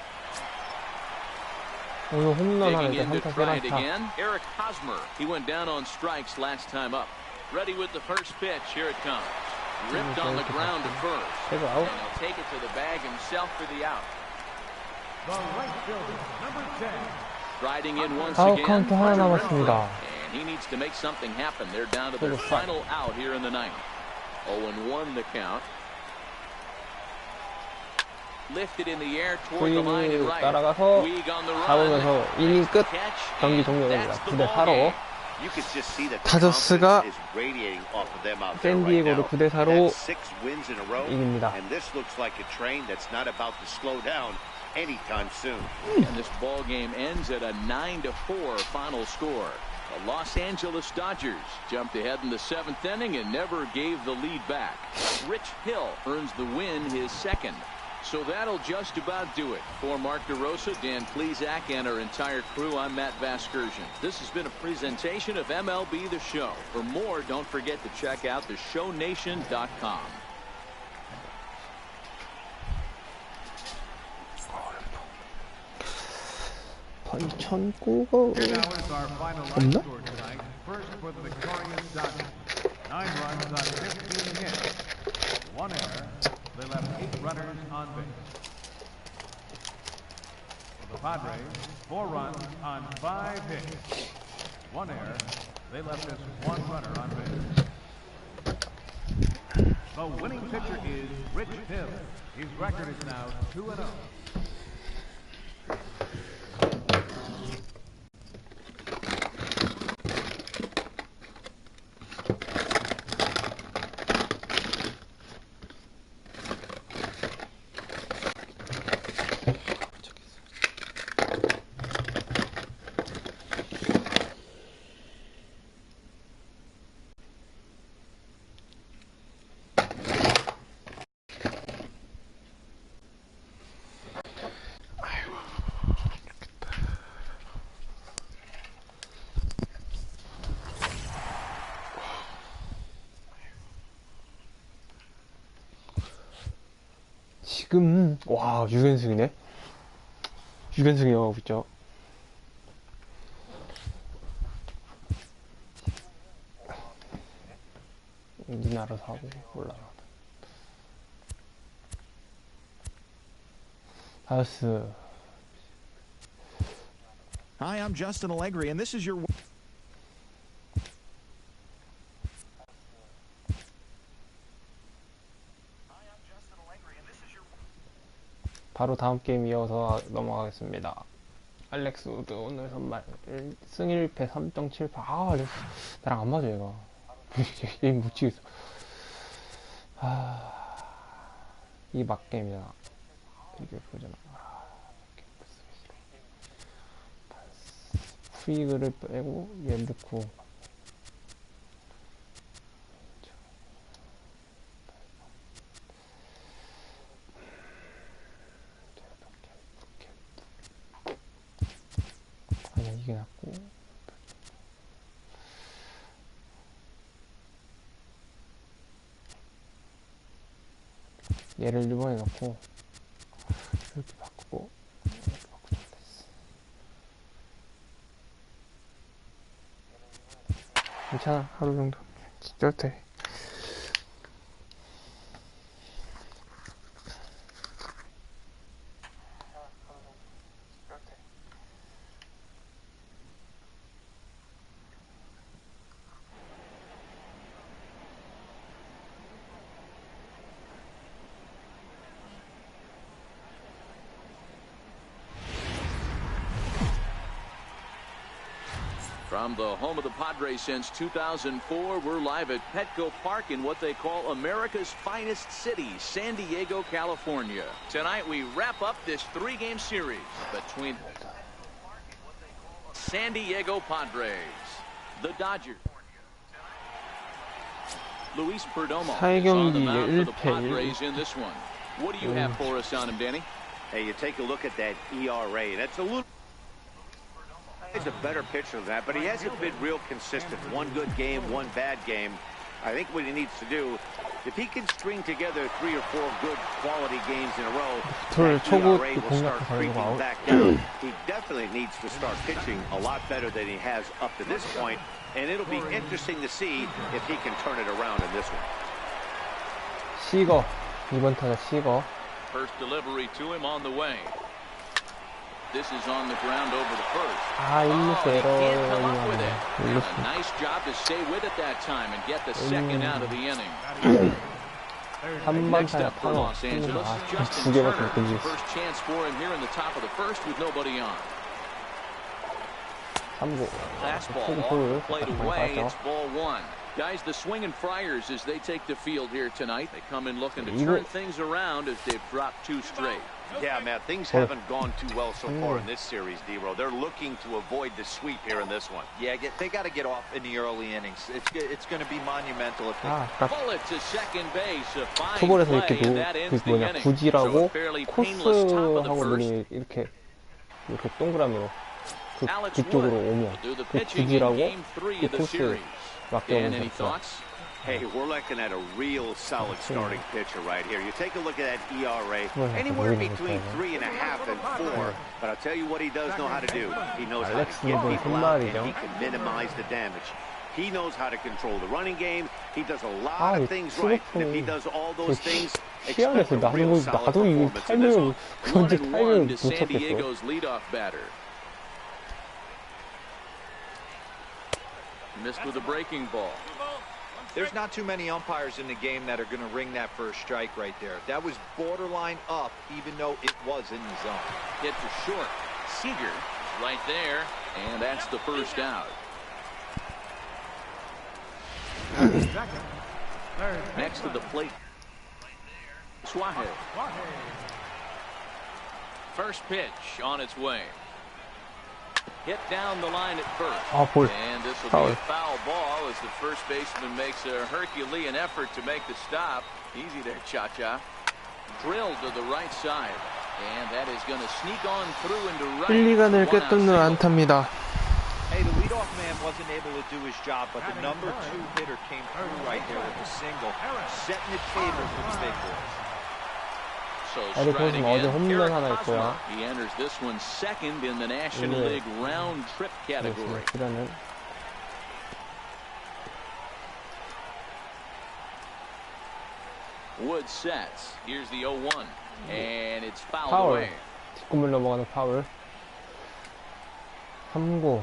[SPEAKER 2] 오늘 홈런 하나
[SPEAKER 4] Digging in to
[SPEAKER 2] 한타
[SPEAKER 4] try it
[SPEAKER 2] 3안타.
[SPEAKER 4] again. Eric Hosmer. He went down on strikes last time up. Ready with the first pitch. Here it comes. Ripped on the ground to first. And he'll take it to the bag himself for the out.
[SPEAKER 3] The right fielder, number 10.
[SPEAKER 4] Riding in once
[SPEAKER 2] 아웃
[SPEAKER 4] again.
[SPEAKER 2] 카운트 하나 남았습니다.
[SPEAKER 4] And he needs to make something happen. They're down to their final out here in the ninth. 0-1 the count. Lifted in the air toward the line and
[SPEAKER 2] 스윙을
[SPEAKER 4] right.
[SPEAKER 2] 따라가서
[SPEAKER 4] Puig on the run.
[SPEAKER 2] 잡으면서 이닝 끝.
[SPEAKER 4] Catch,
[SPEAKER 2] 경기
[SPEAKER 4] and
[SPEAKER 2] 종료됩니다.
[SPEAKER 4] that's the
[SPEAKER 2] 9대
[SPEAKER 4] ball
[SPEAKER 2] 4로
[SPEAKER 4] game.
[SPEAKER 5] You could just see that the
[SPEAKER 2] 다저스가
[SPEAKER 5] confidence is radiating off of them out there right
[SPEAKER 2] 샌디에고를
[SPEAKER 5] now.
[SPEAKER 2] 9대 4로
[SPEAKER 5] That's 6 wins in a row,
[SPEAKER 2] 이깁니다.
[SPEAKER 5] and this looks like a train that's not about to slow down anytime soon.
[SPEAKER 4] And this ball game ends at a 9-4 final score. The Los Angeles Dodgers jumped ahead in the 7th inning and never gave the lead back. Rich Hill earns the win, his second. So that'll just about do it. For Mark DeRosa, Dan Plesac, and our entire crew, I'm Matt Vasgersian. This has been a presentation of MLB The Show. For more, don't forget to check out theshownation.com.
[SPEAKER 2] 번천구가
[SPEAKER 3] Here now is our final line score tonight. First for the victorious Dodgers. 9 runs on 15 hits. 1 error. They left 8 runners on base. For the Padres, 4 runs on 5 hits. 1 error. They left us 1 runner on base. The winning pitcher is Rich Hill. His record is now 2-0.
[SPEAKER 2] 지금 와 6연승이네. 6연승이 나오고 있죠. 니나로 사고 올라가. 다저스.
[SPEAKER 1] Hi, I'm Justin Allegri, and this is your...
[SPEAKER 2] 바로 다음 게임 이어서 넘어가겠습니다. 알렉스 우드 오늘 선발 1승 1패 3.78. 아, 알렉스 나랑 안 맞아 얘가. 얘 못 치겠어. 이 막게임이잖아. 이게 보잖아. 푸이그를 빼고 얘 넣고 아니야 이게 낫고 얘를 1번에 넣고 이렇게 바꾸고 이렇게 바꾸면 됐어. 괜찮아 하루 정도 진짜 돼.
[SPEAKER 4] From the home of the Padres since 2004, we're live at Petco Park in what they call America's finest city, San Diego, California. Tonight, we wrap up this 3-game series between San Diego Padres, the Dodgers. Luis Perdomo is on the mound for the Padres in this one. What do you have for us on him, Danny?
[SPEAKER 5] Hey, you take a look at that ERA. That's a little... He's a better pitcher than that, but he hasn't been real consistent. One good game, one bad game. I think what he needs to do, if he can string together 3 or 4 good quality games in a row, that ERA will start creeping back down. He definitely needs to start pitching a lot better than he has up to this point, and it'll be interesting to see if he can turn it around in this one.
[SPEAKER 2] 시거 2번 타자 시거.
[SPEAKER 4] First delivery to him on the way. This is on the ground over the first.
[SPEAKER 2] 일루스
[SPEAKER 4] He can't come up with it.
[SPEAKER 2] 일루스.
[SPEAKER 4] A nice job to stay with it that time and get the second out of the inning.
[SPEAKER 7] Next
[SPEAKER 2] 한반타야
[SPEAKER 7] up for
[SPEAKER 2] 파워.
[SPEAKER 7] Los Angeles,
[SPEAKER 2] 아,
[SPEAKER 7] Justin
[SPEAKER 2] 두 개밖에
[SPEAKER 7] Turner.
[SPEAKER 2] 못 던지겠어.
[SPEAKER 7] First chance for him here in the top of the first with nobody on.
[SPEAKER 2] 3구.
[SPEAKER 7] Fastball off the plate away. It's ball one. Guys, the swinging Friars as they take the field here tonight. They come in looking to turn things around as they've dropped 2 straight.
[SPEAKER 5] Yeah, Matt, things haven't gone too well so far in this series, D-Row. They're looking to avoid the sweep here in this one.
[SPEAKER 6] Yeah, they got to get off in the early innings. It's going to be monumental if they
[SPEAKER 7] Bullet to second base. A fine
[SPEAKER 2] 초벌에서
[SPEAKER 7] play,
[SPEAKER 2] 이렇게
[SPEAKER 7] and that ends the inning.
[SPEAKER 2] 구지라고
[SPEAKER 7] So a fairly painless top of the
[SPEAKER 2] 코스하고
[SPEAKER 7] first.
[SPEAKER 2] 눈이 이렇게 동그라미로 그쪽으로 오면 그 구지라고 그 코스 맞게
[SPEAKER 7] And
[SPEAKER 2] 오면
[SPEAKER 7] any
[SPEAKER 2] 됐어.
[SPEAKER 7] thoughts?
[SPEAKER 5] Hey, we're looking at a real solid starting pitcher right here. You take a look at that ERA, anywhere between 3.5 and 4. But I'll tell you what he does know how to do. He knows how to get people out, and he can minimize the damage. He knows how to control the running game. He does a lot of things right. And if he does all those things, expect a real solid performance in this one.
[SPEAKER 7] 1-1 to San Diego's leadoff batter. Missed with a breaking ball.
[SPEAKER 6] There's not too many umpires in the game that are going to ring that first strike right there. That was borderline up, even though it was in the zone.
[SPEAKER 7] Hit to short. Seager right there, and that's the first out.
[SPEAKER 3] Second, third,
[SPEAKER 7] Next to the plate, Suarez. First pitch on its way. Hit down the line at first.
[SPEAKER 2] 볼.
[SPEAKER 7] And this will be a foul ball as the first baseman makes a Herculean effort to make the stop. Easy there, Cha-Cha. Drilled to the right side. And that is going to sneak on through into right.
[SPEAKER 1] 1-2간을 꿰뚫는 안타입니다.
[SPEAKER 6] Hey, the leadoff man wasn't able to do his job, but the number 2 hitter came through right there with a single, setting the table for the big boys.
[SPEAKER 7] So
[SPEAKER 2] 에릭
[SPEAKER 7] striding
[SPEAKER 2] 호스는 어제
[SPEAKER 7] in,
[SPEAKER 2] 홈런
[SPEAKER 7] Eric
[SPEAKER 2] 하나
[SPEAKER 7] Hosmer.
[SPEAKER 2] 있고요.
[SPEAKER 7] He enters this one second in the National League round trip category.
[SPEAKER 2] 그러는
[SPEAKER 7] Wood sets. Here's the 0-1. And it's fouled
[SPEAKER 2] 파울.
[SPEAKER 7] away.
[SPEAKER 2] 뒷구물 넘어가는 파울. 3구.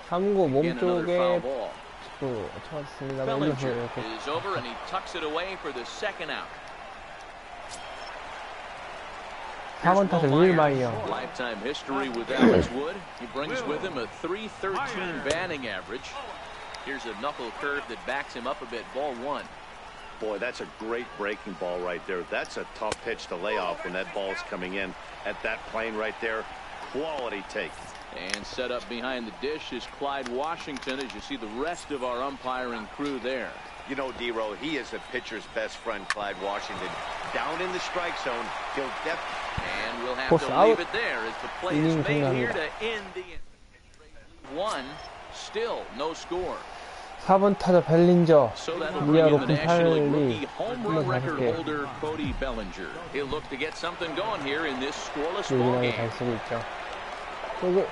[SPEAKER 2] 3구
[SPEAKER 7] Again, another foul
[SPEAKER 2] 몸쪽에
[SPEAKER 7] ball.
[SPEAKER 2] 축구 쳐왔습니다.
[SPEAKER 7] Bellinger is over and he tucks it away for the second out.
[SPEAKER 2] 4번 타자 윌마이어.
[SPEAKER 7] Lifetime history with Alex Wood. He brings with him a .313 batting average. Here's a knuckle curve that backs him up a bit. Ball one.
[SPEAKER 5] Boy, that's a great breaking ball right there. That's a tough pitch to lay off when that ball's coming in at that plane right there. Quality take.
[SPEAKER 7] And set up behind the dish is Clyde Washington, as you see the rest of our umpiring crew there.
[SPEAKER 5] You know, D-Row, he is a pitcher's best friend, Clyde Washington. Down in the strike zone, he'll definitely...
[SPEAKER 7] And we'll have to leave it there as the play is made here to end the one. Still no score.
[SPEAKER 2] 4번 타자 벨린저.
[SPEAKER 7] So that'll bring in the National League rookie
[SPEAKER 2] 8리
[SPEAKER 7] home run record holder Cody Bellinger. He'll look to get something going here in this scoreless ball
[SPEAKER 2] 요긴하게
[SPEAKER 7] game.
[SPEAKER 2] 잘 쓰고 있죠. 그리고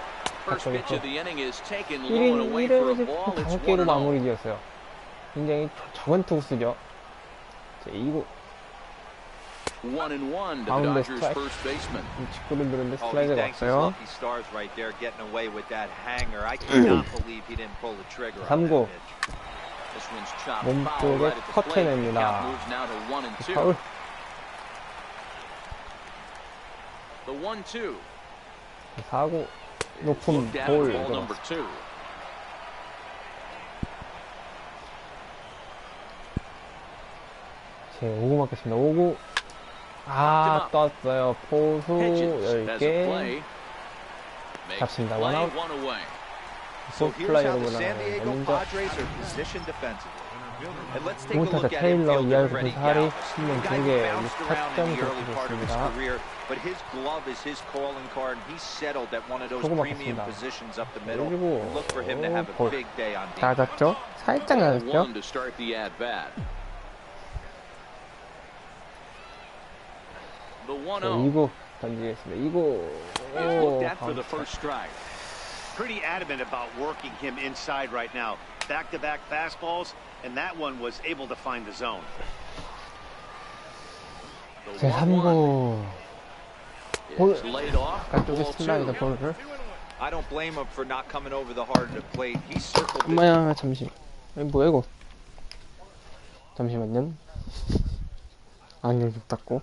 [SPEAKER 7] First pitch of the inning is taken low and away for a ball. It's
[SPEAKER 2] 5개로
[SPEAKER 7] 1-0.
[SPEAKER 2] 마무리 지었어요. 굉장히 적은 투수죠. 2구
[SPEAKER 7] 1-1 to the
[SPEAKER 2] 가운데
[SPEAKER 7] Dodgers
[SPEAKER 2] 스트라이크.
[SPEAKER 7] first baseman.
[SPEAKER 2] 직구를 누르는데
[SPEAKER 6] Oh, he
[SPEAKER 2] 슬라이드가
[SPEAKER 6] thanks his
[SPEAKER 2] 왔어요.
[SPEAKER 6] lucky stars right there, getting away with that hanger. I cannot believe he didn't pull the trigger on
[SPEAKER 2] 3구.
[SPEAKER 6] that pitch.
[SPEAKER 7] This one's chopped
[SPEAKER 2] 몸쪽에
[SPEAKER 7] foul right at the plate. The
[SPEAKER 2] 커트냅니다.
[SPEAKER 7] count moves now to 1-2.
[SPEAKER 2] 파울.
[SPEAKER 7] The 1-2.
[SPEAKER 2] 4구 높은
[SPEAKER 7] Looked at
[SPEAKER 2] 볼
[SPEAKER 7] ball number
[SPEAKER 2] 들어갔어요.
[SPEAKER 7] 2.
[SPEAKER 2] 제 5구 맞겠습니다. 5구 떴어요. 포수
[SPEAKER 7] Pitches as a
[SPEAKER 2] 10개
[SPEAKER 7] play. Makes
[SPEAKER 2] 잡습니다.
[SPEAKER 7] play,
[SPEAKER 2] 원아웃.
[SPEAKER 7] one away.
[SPEAKER 6] So here's how
[SPEAKER 2] 플라이로
[SPEAKER 6] the San
[SPEAKER 2] 올라가는
[SPEAKER 6] Diego
[SPEAKER 2] 벨린저.
[SPEAKER 6] Padres are positioned defensively. And let's take a
[SPEAKER 2] 공타자
[SPEAKER 6] look at
[SPEAKER 2] 테일러
[SPEAKER 6] infielder
[SPEAKER 2] 2할
[SPEAKER 6] Freddie
[SPEAKER 2] 9살이
[SPEAKER 6] Galvis.
[SPEAKER 2] 신문
[SPEAKER 6] The guy
[SPEAKER 2] 2개
[SPEAKER 6] who bounced around in
[SPEAKER 2] 4점
[SPEAKER 6] the early part of his
[SPEAKER 2] 줬습니다.
[SPEAKER 6] career, but his glove is his calling card, and he settled at one of those
[SPEAKER 2] 조금
[SPEAKER 6] premium
[SPEAKER 2] 아깝습니다.
[SPEAKER 6] positions up the middle.
[SPEAKER 2] 그리고
[SPEAKER 6] And look for him to have a
[SPEAKER 2] 볼.
[SPEAKER 6] big day on defense.
[SPEAKER 2] 낮았죠? 살짝 낮았죠?
[SPEAKER 7] 1 to start the at-bat. The 1-0.
[SPEAKER 2] 2구 던지겠습니다. 2구
[SPEAKER 5] Looked at for the first strike. Pretty adamant about working him inside right now. Back-to-back fastballs, and that one was able to find the zone.
[SPEAKER 2] 제 3구
[SPEAKER 7] It's laid off.
[SPEAKER 2] 깜짝이
[SPEAKER 7] Ball
[SPEAKER 2] 슬라이더
[SPEAKER 7] 2.
[SPEAKER 2] 볼을
[SPEAKER 6] I don't blame him for not coming over the heart of the plate. He circled it.
[SPEAKER 2] 엄마야 잠시 뭐야 이거? 잠시만요. 안경 좀 닦고.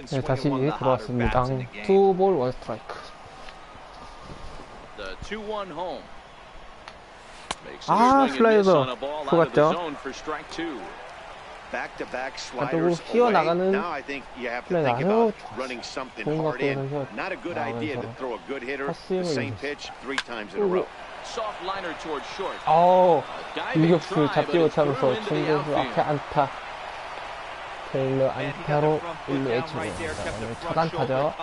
[SPEAKER 2] 네, 다시 들어왔습니다. 2볼 1 스트라이크. 아, 슬라이더 속았죠? 안쪽으로 휘어나가는 슬라이더 아주 좋은 것 같아요. 유격수 잡지 못하면서 중견수 앞에 안타. 테일러 안타로 1루에 주고입니다. 오늘 첫 안타죠.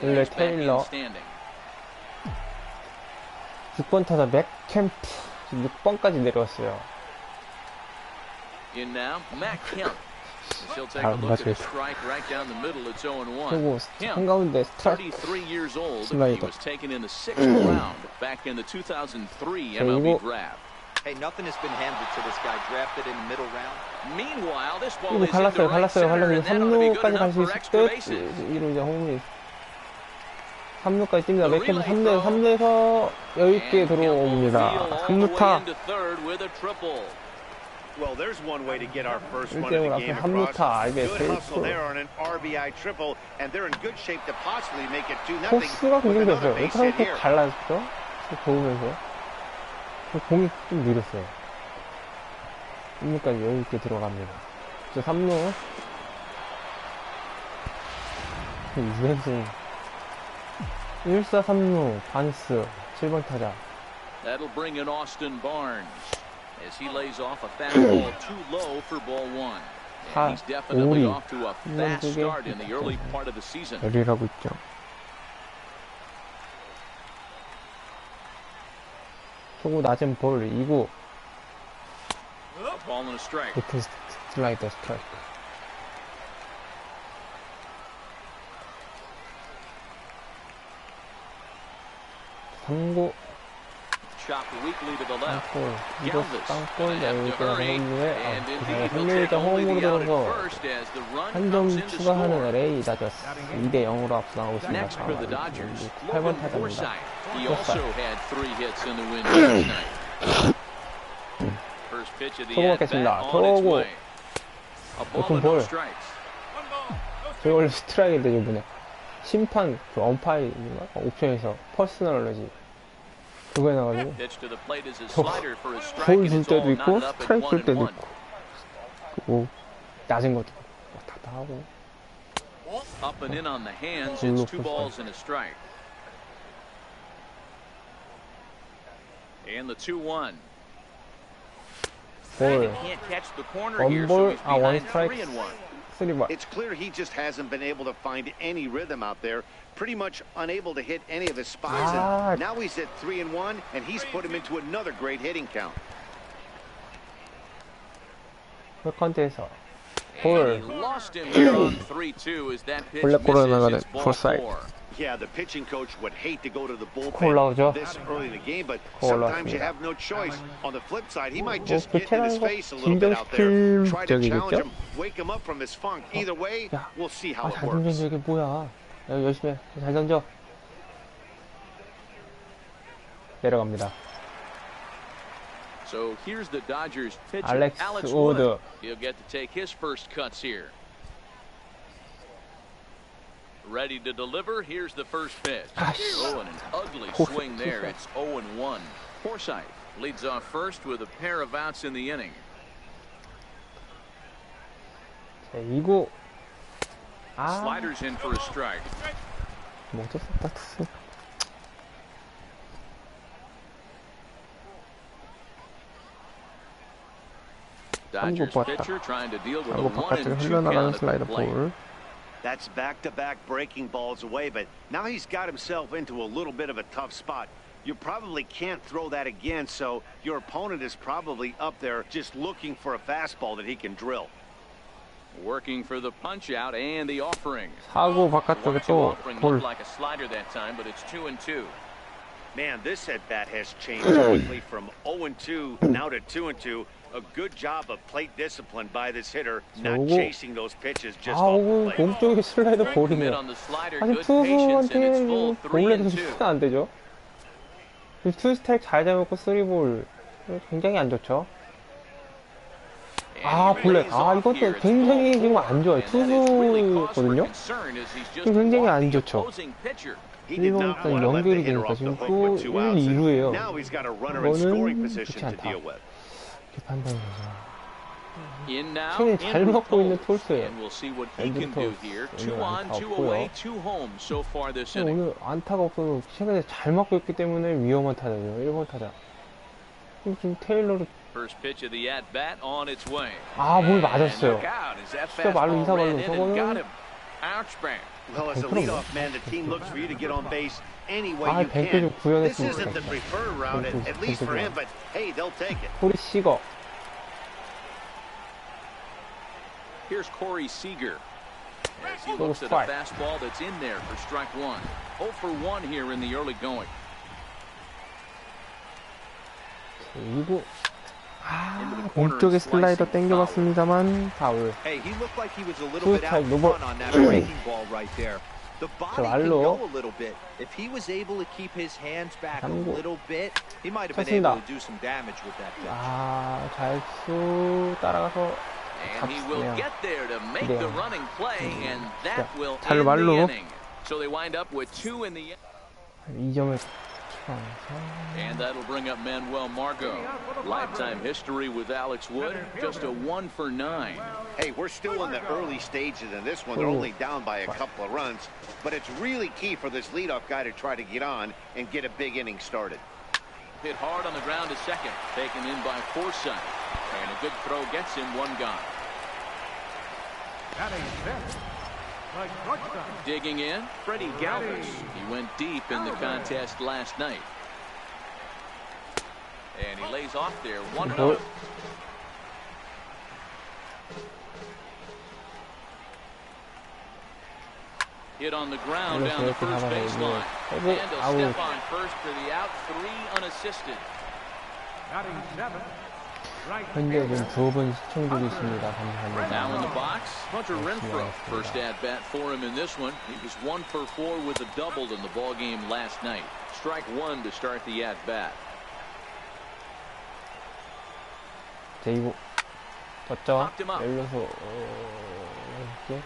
[SPEAKER 2] 원래 테일러 6번 타자 맥캠프 6번까지 내려왔어요. 그리고 한가운데 스트라이크 슬라이더. 이거 갈랐어요. 3루까지 갈 수 있을 듯. 이로 이제 홈이 3루까지 뜁니다. 맥캠프 3루에서 여유있게 들어옵니다. 3루타. 1대0 앞에 3루타. IBS 코스가 굉장히 됐어요. 일단 또 갈랐죠? 도우면서. 공이 좀 느렸어요. 3루까지 여유있게 들어갑니다. 3루. 유현승 1사 3루 반스 7번 타자. That'll bring in Austin Barnes as he lays off a fastball too low for ball one. And he's definitely off to a fast start in the early part of the season. 열일하고 있죠. 초구 낮은 볼 2구. Ball and a strike. 높은 슬라이더 스트라이크. 3구 이거 땅볼 여유있게 홈루에 3루일단 홈으로 들어서 한 점 추가하는 LA다저스 2대0으로 앞서나가고 있습니다. 8번 타자입니다. 초구 맞겠습니다. 초구 높은 볼. 저희 원래 스트라이크인데 이번에 심판 그 엄파이인가? 옵션에서 퍼스널러지 그거에 나가지고 볼 줄 때도 있고 스트라이크 줄 때도 있고 그리고 낮은 것도 왔다 갔다 하고 볼로 볼 원볼 원 스트라이크
[SPEAKER 5] It's clear he just hasn't been able to find any rhythm out there. Pretty much unable to hit any of his spots. And now he's at 3-1, and he's put him into another great hitting count.
[SPEAKER 2] 컨트에서 볼 블랙볼로 나가는 폴사이드.
[SPEAKER 5] Yeah, the pitching coach would hate to go to the bullpen this early in the game, but sometimes you have no choice. On the flip side, he might just get in his face a little bit out there. Try to challenge him, wake him up from his funk. Either way, we'll see how it works.
[SPEAKER 2] 이게 뭐야? 열심히 해. 잘 던져. 내려갑니다.
[SPEAKER 4] So here's the Dodgers pitcher,
[SPEAKER 2] Alex Wood.
[SPEAKER 4] He'll get to take his first cuts here. Ready to deliver. Here's the first pitch. Oh, and an ugly swing there. It's 0-1. Forsythe leads off first with a pair of outs in the inning.
[SPEAKER 2] 이거
[SPEAKER 4] Sliders in for a strike.
[SPEAKER 7] Dodgers pitcher trying to deal with a 1-2
[SPEAKER 2] 흘러나가는
[SPEAKER 7] count
[SPEAKER 2] 슬라이더
[SPEAKER 7] at the plate.
[SPEAKER 2] 볼.
[SPEAKER 5] That's back-to-back breaking balls away, but now he's got himself into a little bit of a tough spot. You probably can't throw that again, so your opponent is probably up there just looking for a fastball that he can drill.
[SPEAKER 7] Working for the punch out and the offering.
[SPEAKER 2] 사구 바깥쪽에 또 볼.
[SPEAKER 7] Like a slider that time, but it's 2-2.
[SPEAKER 5] Man, this at-bat has changed quickly from 0-2 now to 2-2. A good job of plate discipline by this hitter, not chasing those pitches just off the plate.
[SPEAKER 2] 몸쪽에 슬라이더 볼이네요. 사실 투수한테는 볼에도 쉽지는 안 되죠. 투 스택 잘 잡았고 3볼 굉장히 안 좋죠. 볼넷. 이것도 굉장히 지금 안 좋아요. 투수거든요. 굉장히 안 좋죠. 1번부터 연결이 되니까 지금 또 1, 2루예요. 이거는 좋지 않다. 이렇게 판단이 되죠. 최근에 잘 먹고 있는 톨스예요. 엔드부터 오늘 안타가 없어도 최근에 잘 먹고 있기 때문에 위험한 타자죠. 1번 타자. 지금 테일러를 볼 맞았어요. 진짜 말로 인사말로 저거는
[SPEAKER 5] Well, as a leadoff man, the team looks for you to get on base any way you can. This isn't the preferred route, at least for him, but hey, they'll take it.
[SPEAKER 2] 코리 시거.
[SPEAKER 7] Here's Corey Seager. As he looks at a fastball that's in there for strike one. 0 for 1 here in the early going.
[SPEAKER 2] 그리고 몸쪽에 슬라이더 땡겨봤습니다만 파울. 투 스트라이크 노볼. 저 말로 3구 쳤습니다. 잘수 따라가서 잡습니다. 잘 말로 2점을
[SPEAKER 7] And that'll bring up Manuel Margot. Lifetime history with Alex Wood, just a 1 for 9.
[SPEAKER 5] Hey, we're still in the early stages in this one. They're only down by a couple of runs, but it's really key for this leadoff guy to try to get on and get a big inning started.
[SPEAKER 7] Hit hard on the ground to second, taken in by Forsythe, and a good throw gets him one gone. Digging in, Freddie Galvis. He went deep in the contest last night. And he lays off there, 1-0. Hit on the ground down the first baseline. And he'll step on first for the out, 3 unassisted.
[SPEAKER 2] 현재 지금 2번 시청 중에 있습니다. 감사합니다.
[SPEAKER 7] Now in the box, Hunter Renfroe. First at bat for him in this one. He was 1 for 4 with a double in the ball game last night. Strike 1 to start the at bat.
[SPEAKER 2] 이거 졌죠? 열려서 이렇게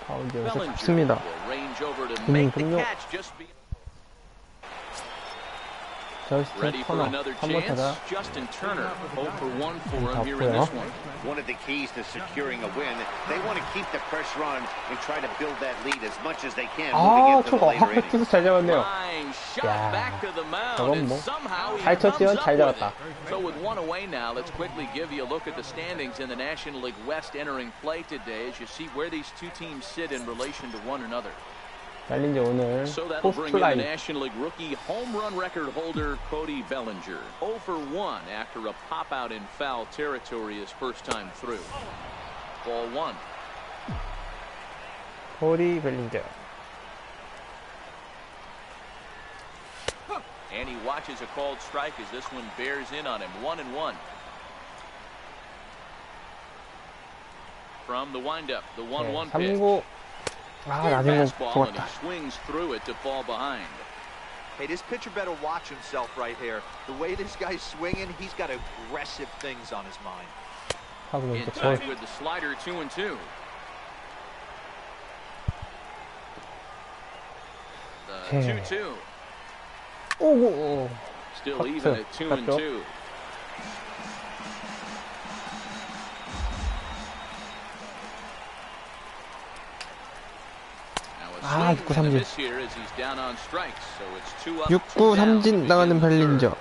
[SPEAKER 2] 파운드 여기서 잡습니다.
[SPEAKER 7] Ready for another chance. Justin Turner, 0 for 1 for him here in this one.
[SPEAKER 5] One of the keys to securing a win, they want to keep the pressure on and try to build that lead as much as they can moving into the later innings.
[SPEAKER 2] 잘 잡았네요. 저건 뭐 잘 쳤지만 잘 잡았다.
[SPEAKER 7] So with one away now, let's quickly give you a look at the standings in the National League West entering play today as you see where these two teams sit in relation to one another.
[SPEAKER 2] 달린지 오늘 포스트라이.
[SPEAKER 7] National League rookie home run record holder Cody Bellinger 0 for 1 after a pop out in foul territory his first time through. Ball 1.
[SPEAKER 2] 코디 벨링저.
[SPEAKER 7] And he watches a called strike as this one bears in on him. 1-1. From the windup, the 1-1 pitch.
[SPEAKER 2] 나중에 좋았다.
[SPEAKER 7] Swings through it to fall behind.
[SPEAKER 6] Hey, this pitcher better watch himself right here. The way this guy's swinging, he's got aggressive things on his mind.
[SPEAKER 7] In touch with the slider, 2-2. The 2-2.
[SPEAKER 2] 오고.
[SPEAKER 7] Still even at 2-2.
[SPEAKER 2] 아, 6구 삼진. 6구 삼진 나가는 벨린저.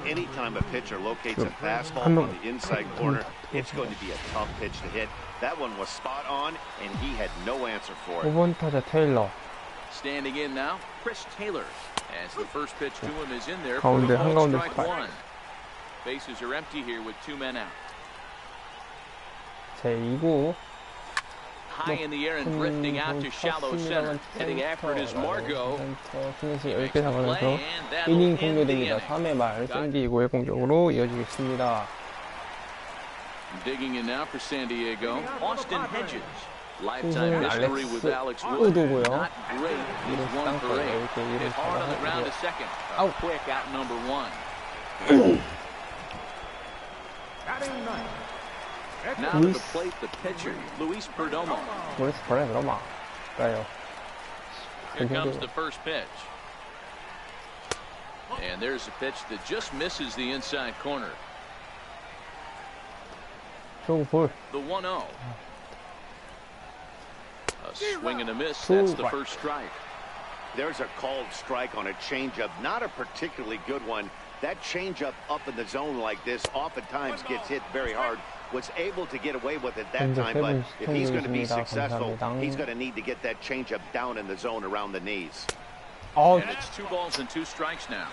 [SPEAKER 5] Anytime a pitcher locates a fastball on the inside corner, it's going to be a tough pitch to hit. That one was spot on, and he had no answer for it.
[SPEAKER 2] 5번 타자 테일러.
[SPEAKER 4] Standing in now, Chris Taylor. As the first pitch to him is in there for
[SPEAKER 2] 가운데,
[SPEAKER 4] a ball,
[SPEAKER 2] 한가운데
[SPEAKER 4] strike
[SPEAKER 2] 스파이크.
[SPEAKER 4] one. Bases are empty here with 2 men out.
[SPEAKER 2] 제 2구.
[SPEAKER 4] High in the air and drifting out to shallow center. Heading after it is Margot.
[SPEAKER 2] 피니시 10개 잡아내서 이닝 종료됩니다. 3회 말 샌디에고의 공격으로 이어지겠습니다.
[SPEAKER 4] Digging in now for San Diego, Austin Hedges. Lifetime history with Alex Wood.
[SPEAKER 2] 우두고요.
[SPEAKER 4] Not great. He's 1 for 8. Hit hard on the ground to second.
[SPEAKER 2] Out.
[SPEAKER 4] Quick out number 1.
[SPEAKER 3] Batting ninth.
[SPEAKER 4] Now to the plate, the pitcher, Luis Perdomo.
[SPEAKER 2] Luis Perdomo. 가요.
[SPEAKER 4] Here comes the first pitch. And there's a pitch that just misses the inside corner.
[SPEAKER 2] 초구 볼.
[SPEAKER 4] The 1-0. A swing and a miss. That's the first strike.
[SPEAKER 5] There's a called strike on a changeup, not a particularly good one. That changeup up in the zone like this oftentimes gets hit very hard. Was able to get away with it that time, but if he's going to be successful, he's going to need to get that changeup down in the zone around the knees.
[SPEAKER 4] And it's 2 balls and 2 strikes now.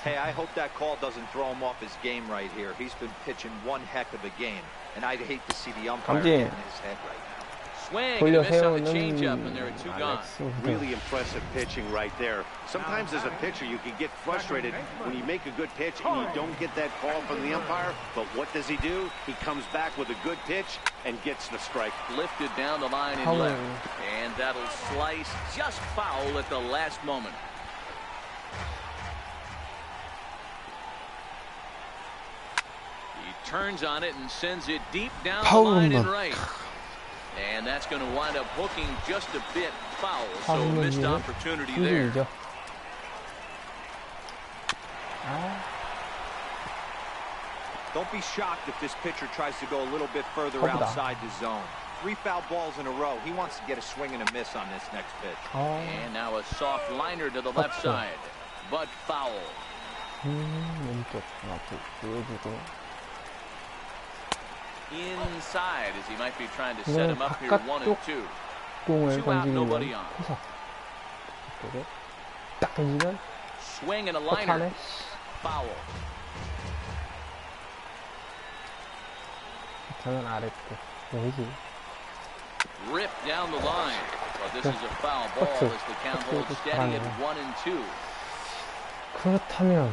[SPEAKER 6] Hey, I hope that call doesn't throw him off his game right here. He's been pitching one heck of a game, and I'd hate to see the umpire get in his head right now.
[SPEAKER 4] Swing and a miss on the changeup, and there are 2 gone.
[SPEAKER 5] Really impressive pitching right there. Sometimes as a pitcher, you can get frustrated when you make a good pitch and you don't get that call from the umpire. But what does he do? He comes back with a good pitch and gets the strike.
[SPEAKER 4] Lifted down the line and left. And that'll slice just foul at the last moment. He turns on it and sends it deep down the line and right. And that's going to wind up hooking just a bit foul. So missed opportunity there.
[SPEAKER 6] Don't be shocked if this pitcher tries to go a little bit further outside the zone. 3 foul balls in a row. He wants to get a swing and a miss on this next pitch.
[SPEAKER 4] And now a soft liner to the left side. But foul. Inside as he might be trying to set him up here 1 and 2.
[SPEAKER 2] 공을
[SPEAKER 4] 2 out,
[SPEAKER 2] 던지는
[SPEAKER 4] nobody
[SPEAKER 2] 건
[SPEAKER 4] on.
[SPEAKER 2] 포석. 딱 던지면
[SPEAKER 4] Swing and a liner.
[SPEAKER 2] 포타네.
[SPEAKER 4] Foul.
[SPEAKER 2] 저는 아랫고 뭐지?
[SPEAKER 4] Ripped down the line. But this is a foul ball as the count holds steady at 1 and 2.
[SPEAKER 2] 그렇다면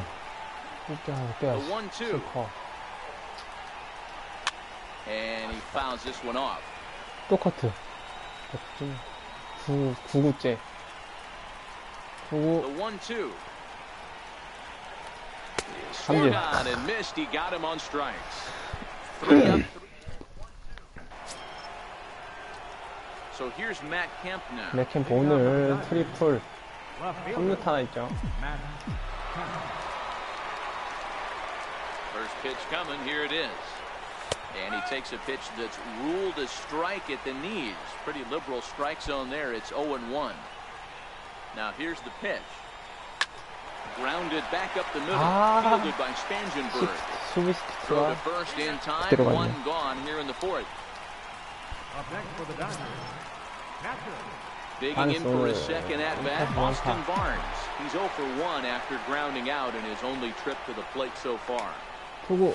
[SPEAKER 4] The 1-2. And he fouls this one off.
[SPEAKER 2] 똑같아. 9구째.
[SPEAKER 4] The 1-2. Swung on and missed. He got him on strikes. 3 up. So here's Matt Kemp now.
[SPEAKER 2] 맥 캠프 오늘 트리플 3루타 하나 있죠.
[SPEAKER 4] First pitch coming. Here it is. And he takes a pitch that's ruled a strike at the knees. Pretty liberal strike zone there. It's 0-1. Now here's the pitch. Grounded back up the middle. Fielded by Spangenberg. Throw to first in time. 1 gone here in the 4th.
[SPEAKER 3] Up next for the Dodgers,
[SPEAKER 4] Digging in for his second at-bat, Austin Barnes. He's 0 for 1 after grounding out in his only trip to the plate so far.
[SPEAKER 2] 투구.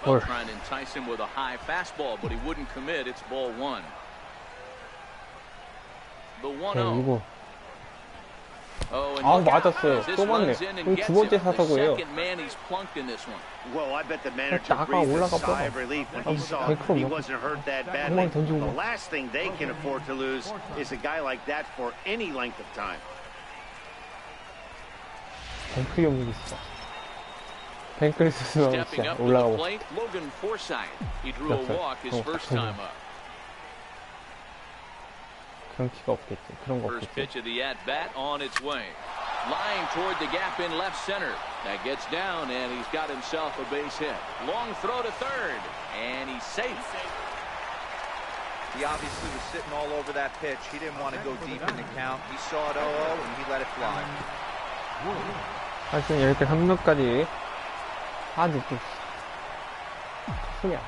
[SPEAKER 4] Well, trying to entice him with a high fastball, but he wouldn't commit. It's ball 1. The 1-0.
[SPEAKER 2] 아, 맞았어요. 또 맞네. 이거 2번째 사서고요.
[SPEAKER 5] Well, I bet the manager breathed a sigh of relief when he saw he wasn't hurt that badly. The last thing they can afford to lose is a guy like that for any length of time.
[SPEAKER 2] 뱅크 영역이 있어. 뱅크를 스스로 진짜 올라가고.
[SPEAKER 4] Logan Forsythe. He drew a walk his first time up.
[SPEAKER 2] 그런 키가 없겠지. 그런 거
[SPEAKER 4] First
[SPEAKER 2] 없겠지.
[SPEAKER 4] pitch of the at-bat on its way. Line toward the gap in left center. That gets down, and he's got himself a base hit. Long throw to third, and he's safe.
[SPEAKER 6] He obviously was sitting all over that pitch. He didn't want to go deep in the count. He saw it 0-0, and he let it fly.
[SPEAKER 2] 하여튼 이렇게 3루까지 아주 또 그냥.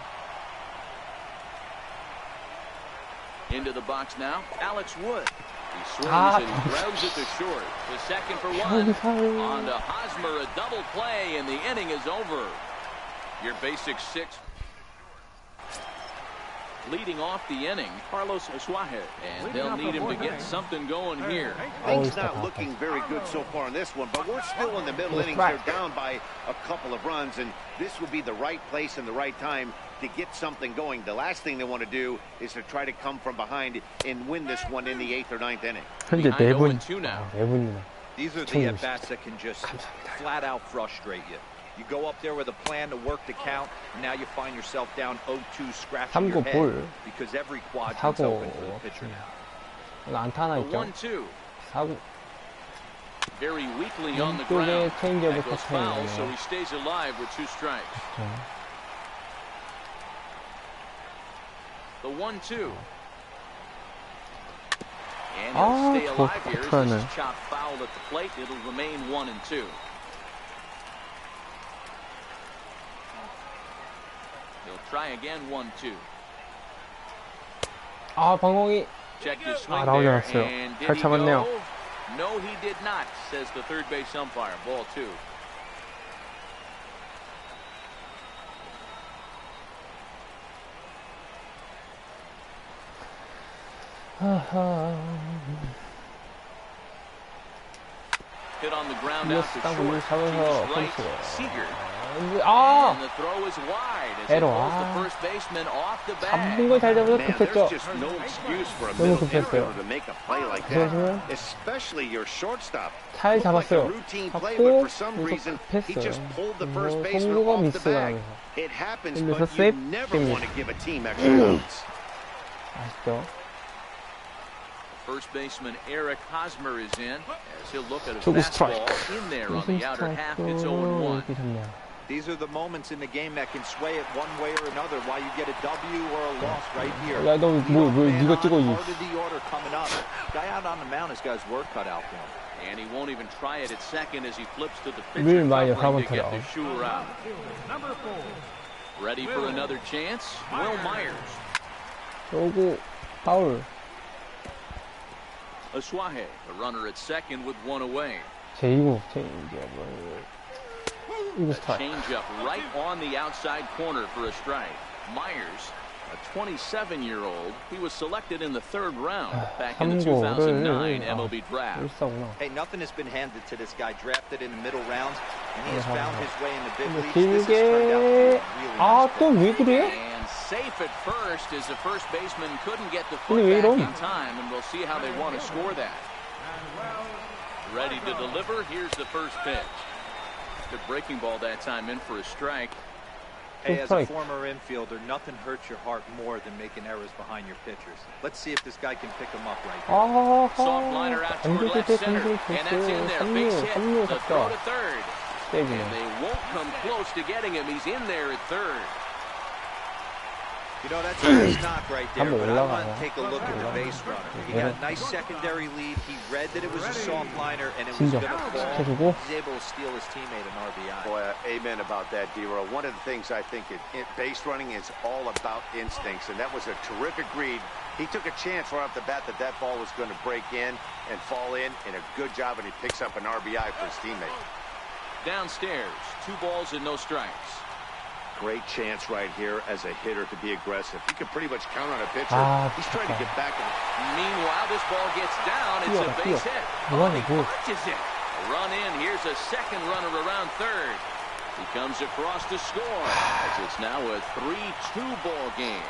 [SPEAKER 7] Into the box now, Alex Wood. He swings and he grabs it to short. The second for one. On to Hosmer, a double play, and the inning is over. Your basic six. Leading off the inning, Carlos Asuaje, and they'll need him to get something going here.
[SPEAKER 5] Things not looking very good so far in this one, but we're still in the middle innings. They're down by a couple of runs, and this would be the right place and the right time to get something going. The last thing they want to do is to try to come from behind and win this one in the 8th or 9th inning.
[SPEAKER 2] 현재 4분.
[SPEAKER 6] These are the at-bats that can just flat out frustrate you. You go up there with a plan to work the count, and now you find yourself down 0-2 scratching your head because every quadrant's open for the pitcher now.
[SPEAKER 2] 안타 하나 있죠.
[SPEAKER 7] 1-2.
[SPEAKER 2] 4구.
[SPEAKER 7] Very weakly on the ground. That goes foul, so he stays alive with 2 strikes. The 1-2. And he'll stay alive here as this is chopped foul at the plate. It'll remain 1-2. He'll try again 1-2.
[SPEAKER 2] 방공이
[SPEAKER 7] Checked his swing
[SPEAKER 2] 나오지
[SPEAKER 7] there.
[SPEAKER 2] 않았어요.
[SPEAKER 7] And did
[SPEAKER 2] 잘
[SPEAKER 7] he
[SPEAKER 2] 참았네요.
[SPEAKER 7] go? No, he did not, says the third base umpire. Ball 2. Hit on the ground out to short. Right, Seager. And the throw is wide as it pulls the first baseman off the bag.
[SPEAKER 2] 걸 잘 잡아서
[SPEAKER 5] Man,
[SPEAKER 2] 급했죠.
[SPEAKER 5] there's just no excuse for a middle infielder to make a play like that, especially your shortstop.
[SPEAKER 2] 잘
[SPEAKER 5] Looked like a
[SPEAKER 2] 잡았어요.
[SPEAKER 5] routine play, but
[SPEAKER 2] 잡고
[SPEAKER 5] for some reason he
[SPEAKER 2] 급했어요.
[SPEAKER 5] just pulled the first baseman
[SPEAKER 2] 송구가
[SPEAKER 5] off the
[SPEAKER 2] 미스가
[SPEAKER 5] bag.
[SPEAKER 2] 나면서.
[SPEAKER 5] It happens,
[SPEAKER 2] 그래서
[SPEAKER 5] but you never
[SPEAKER 2] 세이프입니다.
[SPEAKER 5] want to give a team extra points.
[SPEAKER 2] 아시죠?
[SPEAKER 7] First baseman Eric Hosmer is in as he'll look at a
[SPEAKER 2] 투구
[SPEAKER 7] fastball
[SPEAKER 2] 스트라이크.
[SPEAKER 7] in there on the outer half. It's 0-1.
[SPEAKER 2] 이렇게 좋네요.
[SPEAKER 6] These are the moments in the game that can sway it one way or another. Why you get a W or a loss right here.
[SPEAKER 2] 야, 너 네가 찍어 이.
[SPEAKER 6] Part of the order coming up. Guy out on the mound has got his work cut out for him.
[SPEAKER 7] And he won't even try it at second as he flips to the pitcher
[SPEAKER 2] 늘 많이
[SPEAKER 7] covering to
[SPEAKER 2] 하면
[SPEAKER 7] get the shooter out.
[SPEAKER 3] Number 4.
[SPEAKER 7] Ready for another chance? Will Myers.
[SPEAKER 2] 오구 파울.
[SPEAKER 7] Asuaje, the runner at second with 1 away.
[SPEAKER 2] 제2구 체인지업을. 이거 스타일.
[SPEAKER 7] Changeup right on the outside corner for a strike. Myers, a 27-year-old, he was selected in the 3rd round back in the 2009 MLB draft.
[SPEAKER 6] Hey, nothing has been handed to this guy. Drafted in the middle rounds, and he has found his way in the big leagues. This has turned out to be a really
[SPEAKER 2] 또 왜 그래?
[SPEAKER 7] And safe at first as the first baseman couldn't get the foot back in time, and we'll see how they want to score that. Ready to deliver. Here's the first pitch. Good breaking ball that time in for a strike.
[SPEAKER 6] Hey, as a former infielder, nothing hurts your heart more than making errors behind your pitchers. Let's see if this guy can pick them up right now.
[SPEAKER 7] Soft liner out toward left center, and that's in there. Base hit. The throw to third. And they won't come close to getting him. He's in there at third.
[SPEAKER 6] You know, that's a nice knock right there, but I want to take a look at the base runner. He got a nice secondary lead. He read that it was a soft liner, and it was going to fall. He's able to steal his teammate an RBI.
[SPEAKER 5] Boy, amen about that, D-Row. One of the things I think base running is all about instincts, and that was a terrific read. He took a chance right off the bat that ball was going to break in and fall in, and a good job, and he picks up an RBI for his teammate.
[SPEAKER 7] Downstairs, 2 balls and no strikes.
[SPEAKER 5] Great chance right here as a hitter to be aggressive. You can pretty much count on a pitcher. He's trying to get back.
[SPEAKER 7] Meanwhile, this ball gets down. It's a base hit. He punches it. A run in. Here's a second runner around third. He comes across to score as it's now a 3-2 ball game.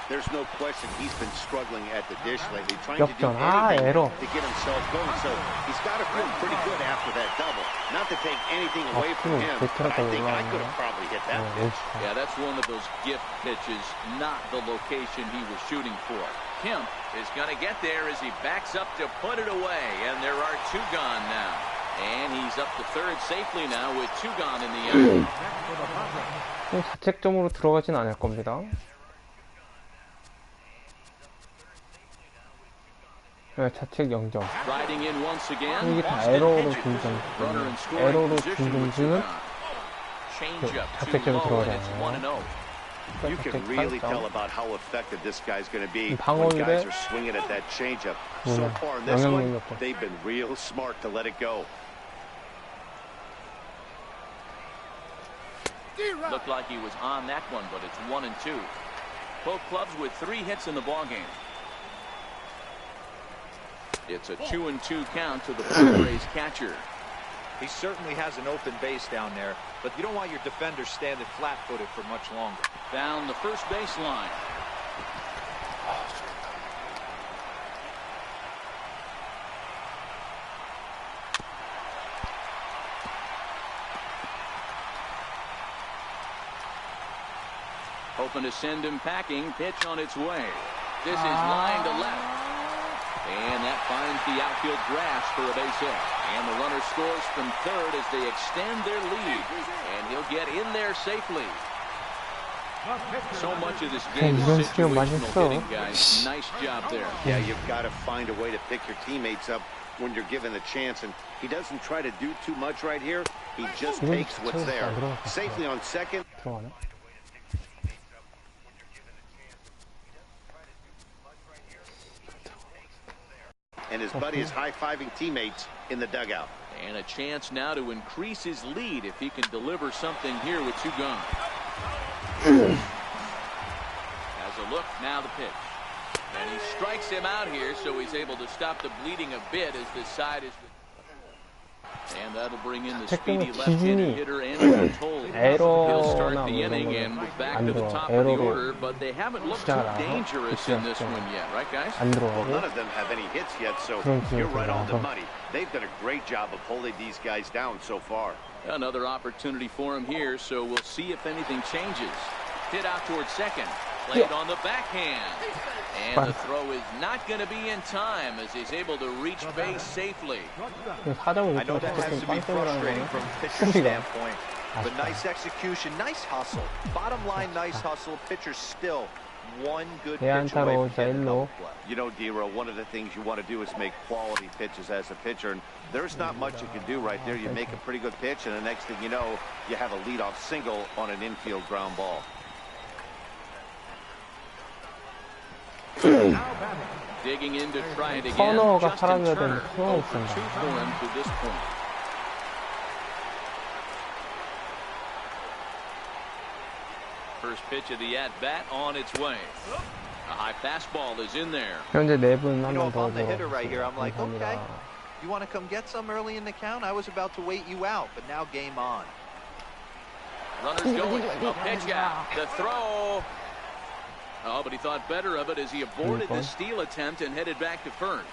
[SPEAKER 5] There's no question he's been struggling at the dish lately, trying to do anything to get himself going. So he's got to feel pretty good after that double. Not to take anything away from him, but I think I could have probably hit that pitch.
[SPEAKER 7] Yeah, that's one of those gift pitches, not the location he was shooting for. Kemp is going to get there as he backs up to put it away, and there are 2 gone now. And he's up to third safely now with 2 gone in the inning.
[SPEAKER 2] 자책점으로 들어가진 않을 겁니다. 자책 0점. 이게 다 에러로 중점. 에러로 중점수는
[SPEAKER 4] changeup too low, and it's 1-0.
[SPEAKER 5] You can really tell about how effective this guy's going to be when guys are swinging at that changeup. So far in this one, they've been real smart to let it go.
[SPEAKER 4] Looked like he was on that one, but it's 1-2. Both clubs with 3 hits in the ballgame. It's a 2-2 count to the Padres catcher.
[SPEAKER 6] He certainly has an open base down there, but you don't want your defender standing flat-footed for much longer.
[SPEAKER 4] Down the first baseline. Hoping to send him packing. Pitch on its way. This is line to left. And that finds the outfield grass for a base hit. And the runner scores from third as they extend their lead. And he'll get in there safely. So much of this game is situational hitting, guys. Nice job there.
[SPEAKER 5] Yeah, you've got to find a way to pick your teammates up when you're given the chance. And he doesn't try to do too much right here. He just takes what's there. Safely on second. And his buddy is high-fiving teammates in the dugout.
[SPEAKER 4] And a chance now to increase his lead if he can deliver something here with 2 gone. Has a look, now the pitch. And he strikes him out here, so he's able to stop the bleeding a bit as this side is... And that'll bring in the speedy left-handed hitter Andrew Toll. He'll start the inning and we're back to the top of the order, but they haven't looked too dangerous in this one yet, right, guys?
[SPEAKER 5] Well, none of them have any hits yet, so you're right on the money. They've done a great job of holding these guys down so far.
[SPEAKER 4] Another opportunity for him here, so we'll see if anything changes. Hit out towards second. Played on the backhand. And the throw is not going to be in time as he's able to reach base safely.
[SPEAKER 6] I know that has to be frustrating from a pitcher's standpoint, but nice execution, nice hustle. Bottom line, nice hustle. Pitcher's still one good pitch away from getting a double play.
[SPEAKER 5] You know, D-Row, one of the things you want to do is make quality pitches as a pitcher, and there's not much you can do right there. You make a pretty good pitch, and the next thing you know, you have a leadoff single on an infield ground ball.
[SPEAKER 4] Digging in to try it again. Justin Turner 0 for 2 for him to this point. First pitch of the at-bat on its way. A high fastball is in there.
[SPEAKER 2] 현재 4분
[SPEAKER 6] You
[SPEAKER 2] 한
[SPEAKER 6] know,
[SPEAKER 2] 번
[SPEAKER 6] if
[SPEAKER 2] 더
[SPEAKER 6] I'm the hitter right here, I'm like,
[SPEAKER 2] 감사합니다.
[SPEAKER 6] okay, you want to come get some early in the count? I was about to wait you out, but now game on.
[SPEAKER 4] Runners going. A pitch out. The throw. Oh, but he thought better of it as he aborted the steal attempt and headed back to first.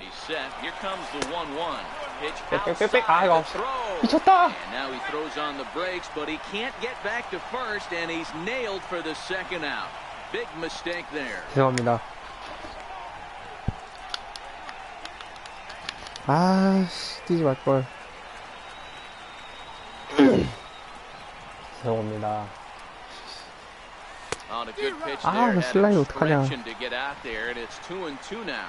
[SPEAKER 4] He's set. Here comes the 1-1. Pitch outside the throw.
[SPEAKER 2] 미쳤다.
[SPEAKER 4] And now he throws on the brakes, but he can't get back to first, and he's nailed for the second out. Big mistake there.
[SPEAKER 2] 죄송합니다. 아씨, 뛰지 말걸. 죄송합니다.
[SPEAKER 4] On a good pitch
[SPEAKER 2] 아,
[SPEAKER 4] there.
[SPEAKER 2] 그 슬라이드 어떡하냐.
[SPEAKER 4] Direction to get out there, and it's 2-2 now.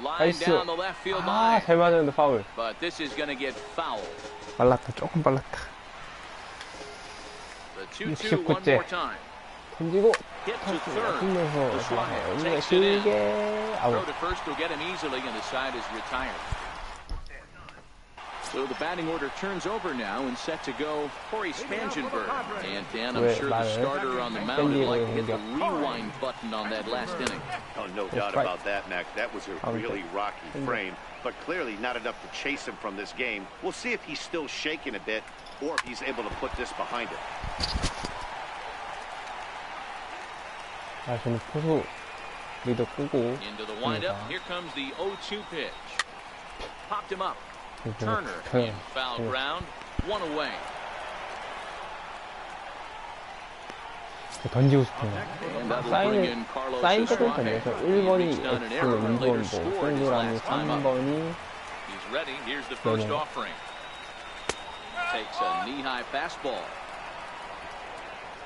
[SPEAKER 4] Line
[SPEAKER 2] 나이스.
[SPEAKER 4] down the left field
[SPEAKER 2] 아,
[SPEAKER 4] line.
[SPEAKER 2] 잘 맞았는데 파울.
[SPEAKER 4] But this is going to get foul.
[SPEAKER 2] 빨랐다, 조금 빨랐다.
[SPEAKER 4] The 2-2 one more time.
[SPEAKER 2] 던지고
[SPEAKER 4] Hit to third.
[SPEAKER 2] 뛰면서
[SPEAKER 4] The Swire
[SPEAKER 2] 여기가
[SPEAKER 4] takes it in.
[SPEAKER 2] 길게 아웃.
[SPEAKER 4] Throw to first will get him easily, and the side is retired. So the batting order turns over now and set to go Corey Spangenberg. And Dan, I'm sure the starter on the mound would like to hit the rewind button on that last inning.
[SPEAKER 5] Oh, no doubt about that, Mac. That was a really rocky frame, but clearly not enough to chase him from this game. We'll see if he's still shaking a bit or if he's able to put this behind him.
[SPEAKER 2] 아, 저는 포수 리더 끄고
[SPEAKER 4] Into the windup. Here comes the 0-2 pitch. Popped him up. Turner in foul ground. One away.
[SPEAKER 2] 던지고 싶은 거.
[SPEAKER 4] And that'll bring in Carlos
[SPEAKER 2] 사인 때도
[SPEAKER 4] Estrada.
[SPEAKER 2] 던져서 1번이
[SPEAKER 4] He's done an
[SPEAKER 2] X,
[SPEAKER 4] error and later
[SPEAKER 2] 2번
[SPEAKER 4] scored his
[SPEAKER 2] 동그라미,
[SPEAKER 4] last time up.
[SPEAKER 2] 3번이
[SPEAKER 4] He's ready. Here's the first offering. Takes a knee-high fastball.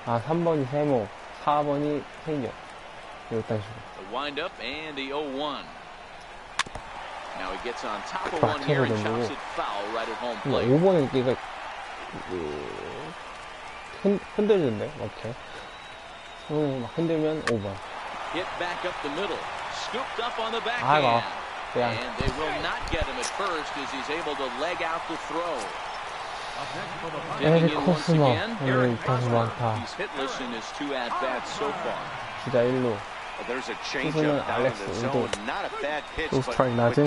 [SPEAKER 2] 아, 3번이 세모, 4번이 생겨. 이딴 식으로.
[SPEAKER 4] The windup and the 0-1. Now he gets on top of one here and chops it foul right at home plate.
[SPEAKER 2] 5번은 얘가 흔들던데, 이렇게. 막 흔들면 5번.
[SPEAKER 4] Hit back up the middle, scooped up on the backhand, and they will not get him at first as he's able to leg out the throw. Digging in once again, Eric Hosmer. He's hitless in his 2 at-bats so far.
[SPEAKER 2] 주자 1루.
[SPEAKER 5] There's a changeup down in the zone. Not a bad pitch, but with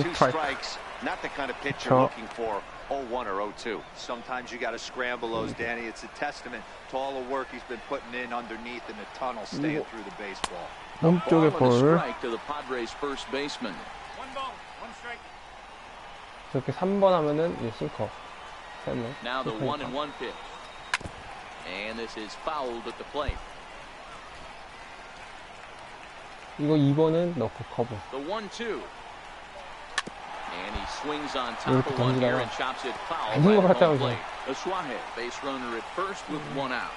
[SPEAKER 5] 2 strikes, not the kind of pitch you're looking for. 0-1 or 0-2. Sometimes you got to scramble those, Danny. It's a testament to all the work he's been putting in underneath in the tunnel, staying through the baseball.
[SPEAKER 2] 몸쪽에 볼.
[SPEAKER 4] To the Padres first baseman.
[SPEAKER 3] 1 ball, 1 strike.
[SPEAKER 2] 저렇게 3번 하면은 이제 싱커.
[SPEAKER 4] Now the 1-1 pitch. And this is fouled at the plate.
[SPEAKER 2] 이거 2번은 넣고 커버.
[SPEAKER 4] The 1-2. And he swings on top of one here and chops it foul right at home plate. Asuaje, base runner at first with 1 out.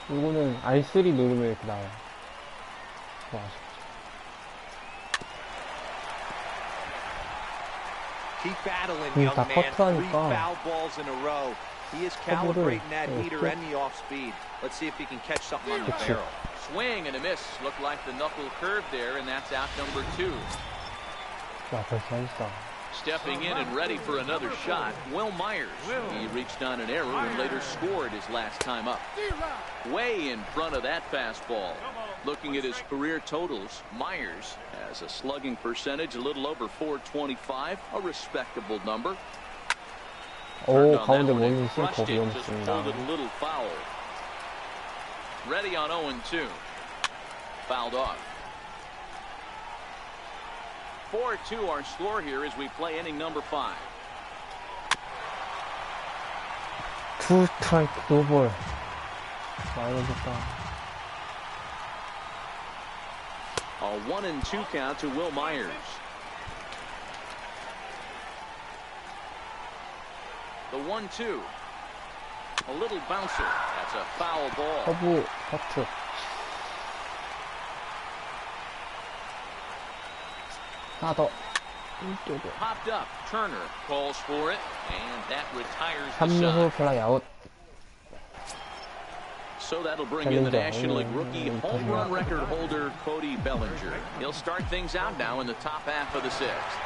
[SPEAKER 2] 이거는 R3 누르면 이렇게 나와요.
[SPEAKER 5] Keep battling, young man. 3 foul balls in a row. He is calibrating that heater and the off speed. Let's see if he can catch something on the barrel.
[SPEAKER 4] Swing and a miss. Looked like the knuckle curve there, and that's out number 2. Stepping in and ready for another shot, Will Myers. He reached on an error and later scored his last time up. Way in front of that fastball. Looking at his career totals, Myers has a slugging percentage a little over .425, a respectable number.
[SPEAKER 2] 오, 가운데 모르는
[SPEAKER 4] crushed
[SPEAKER 2] 싱커
[SPEAKER 4] it, just
[SPEAKER 2] 위험했습니다.
[SPEAKER 4] pulled it a little foul. Ready on 0-2. Fouled off. 4-2 our score here as we play inning number 5.
[SPEAKER 2] 2 스트라이크 노볼. 많이 던졌다.
[SPEAKER 4] A 1-2 count to Will Myers. The 1-2. A little bouncer. That's a foul ball.
[SPEAKER 2] 커브 커트. 하나 더.
[SPEAKER 4] Popped up. Turner calls for it, and that retires the
[SPEAKER 2] 3루
[SPEAKER 4] side.
[SPEAKER 2] 플라이 아웃.
[SPEAKER 4] So that'll bring in the National League rookie home run record holder Cody Bellinger. He'll start things out now in the top half of the 6th.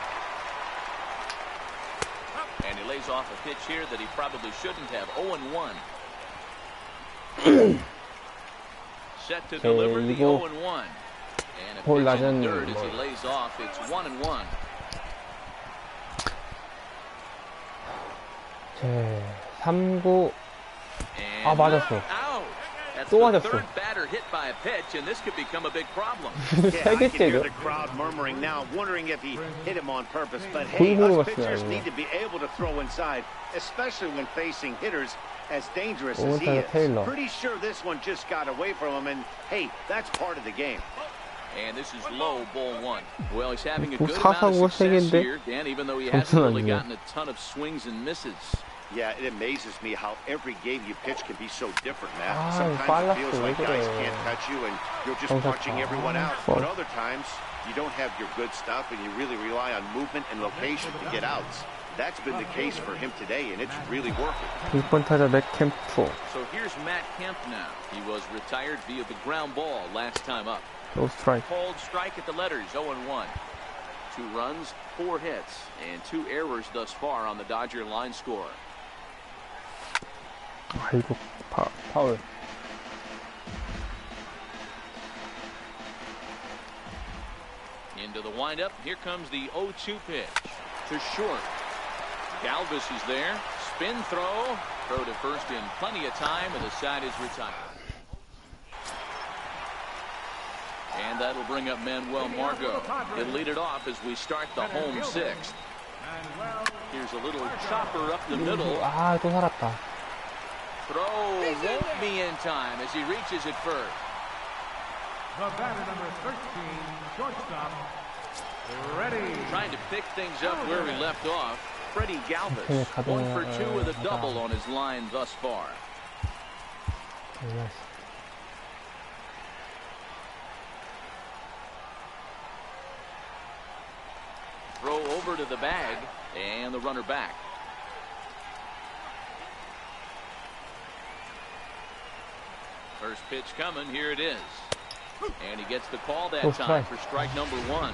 [SPEAKER 4] And he lays off a pitch here that he probably shouldn't have. 0-1. Set to deliver the 0-1. And a pitch in the third as he lays off. It's 1-1.
[SPEAKER 2] 제 3구. 아, 맞았어.
[SPEAKER 4] That's
[SPEAKER 2] 또
[SPEAKER 4] the
[SPEAKER 2] 맞았어.
[SPEAKER 4] third batter hit by a pitch, and this could become a big problem.
[SPEAKER 5] Yeah, I can hear the crowd murmuring now, wondering if he hit him on purpose. But hey, us pitchers need to be able to throw inside, especially when facing hitters as dangerous as he is. Pretty sure this one just got away from him, and hey, that's part of the game.
[SPEAKER 4] And this is low, ball 1. Well, he's having a good amount of success here, Dan, even though he hasn't really gotten a ton of swings and misses.
[SPEAKER 5] Yeah, it amazes me how every game you pitch can be so different, man. Sometimes it feels like guys can't touch you and you're just punching everyone out. But other times, you don't have your good stuff and you really rely on movement and location to get outs. That's been the case for him today, and it's really working.
[SPEAKER 2] 6번 타자 맥 캠프.
[SPEAKER 4] So here's Matt Kemp now. He was retired via the ground ball last time up.
[SPEAKER 2] No strike.
[SPEAKER 4] Called strike at the letters, 0-1. 2 runs, 4 hits, and 2 errors thus far on the Dodger line score.
[SPEAKER 2] 아이고, 파울.
[SPEAKER 4] Into the windup. Here comes the 0-2 pitch to short. Galvis is there. Spin throw. Throw to first in plenty of time, and the side is retired. And that'll bring up Manuel Margot. He'll lead it off as we start the home 6th. Here's a little chopper up the middle.
[SPEAKER 2] 아, 또 살았다.
[SPEAKER 4] Throw won't be in time as he reaches it first.
[SPEAKER 3] The batter number 13, shortstop, ready.
[SPEAKER 4] Trying to pick things up where he left off. Freddie Galvis, 1 for 2 with a double on his line thus far.
[SPEAKER 7] of the bag, and the runner back. First pitch coming. Here it is. And he gets the call that time for strike number 1.